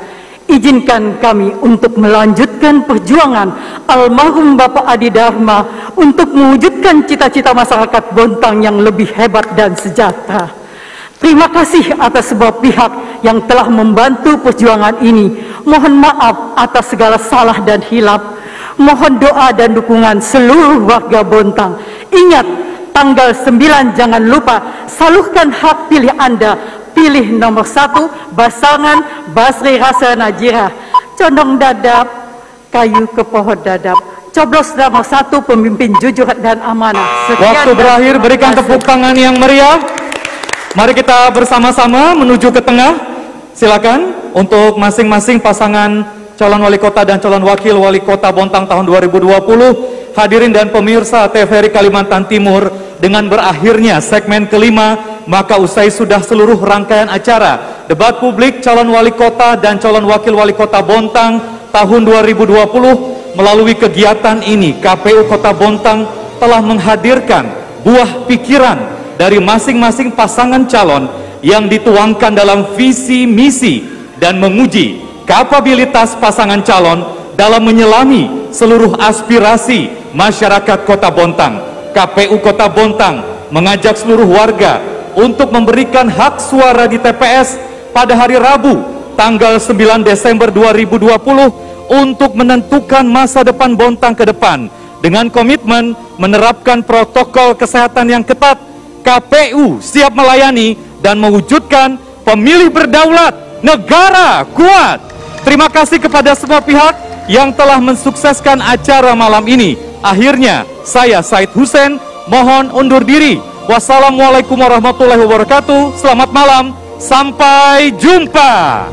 Izinkan kami untuk melanjutkan perjuangan almarhum Bapak Adi Dharma untuk mewujudkan cita-cita masyarakat Bontang yang lebih hebat dan sejahtera. Terima kasih atas semua pihak yang telah membantu perjuangan ini. Mohon maaf atas segala salah dan hilaf. Mohon doa dan dukungan seluruh warga Bontang. Ingat, tanggal 9 jangan lupa salurkan hak pilih Anda. Pilih nomor 1 pasangan Basri Rasa Najira. Condong dadap, kayu ke pohon dadap. Coblos nomor 1 pemimpin jujur dan amanah. Sekian. Waktu berakhir, berikan tepuk tangan yang meriah. Mari kita bersama-sama menuju ke tengah. Silakan untuk masing-masing pasangan calon wali kota dan calon wakil wali kota Bontang tahun 2020. Hadirin dan pemirsa TVRI Kalimantan Timur, dengan berakhirnya segmen kelima, maka usai sudah seluruh rangkaian acara debat publik calon wali kota dan calon wakil wali kota Bontang tahun 2020. Melalui kegiatan ini, KPU Kota Bontang telah menghadirkan buah pikiran dari masing-masing pasangan calon yang dituangkan dalam visi misi dan menguji kapabilitas pasangan calon dalam menyelami seluruh aspirasi masyarakat Kota Bontang. KPU Kota Bontang mengajak seluruh warga untuk memberikan hak suara di TPS pada hari Rabu tanggal 9 Desember 2020 untuk menentukan masa depan Bontang ke depan. Dengan komitmen menerapkan protokol kesehatan yang ketat, KPU siap melayani dan mewujudkan pemilih berdaulat, negara kuat. Terima kasih kepada semua pihak yang telah mensukseskan acara malam ini. Akhirnya, saya Said Hussein mohon undur diri. Wassalamualaikum warahmatullahi wabarakatuh. Selamat malam, sampai jumpa.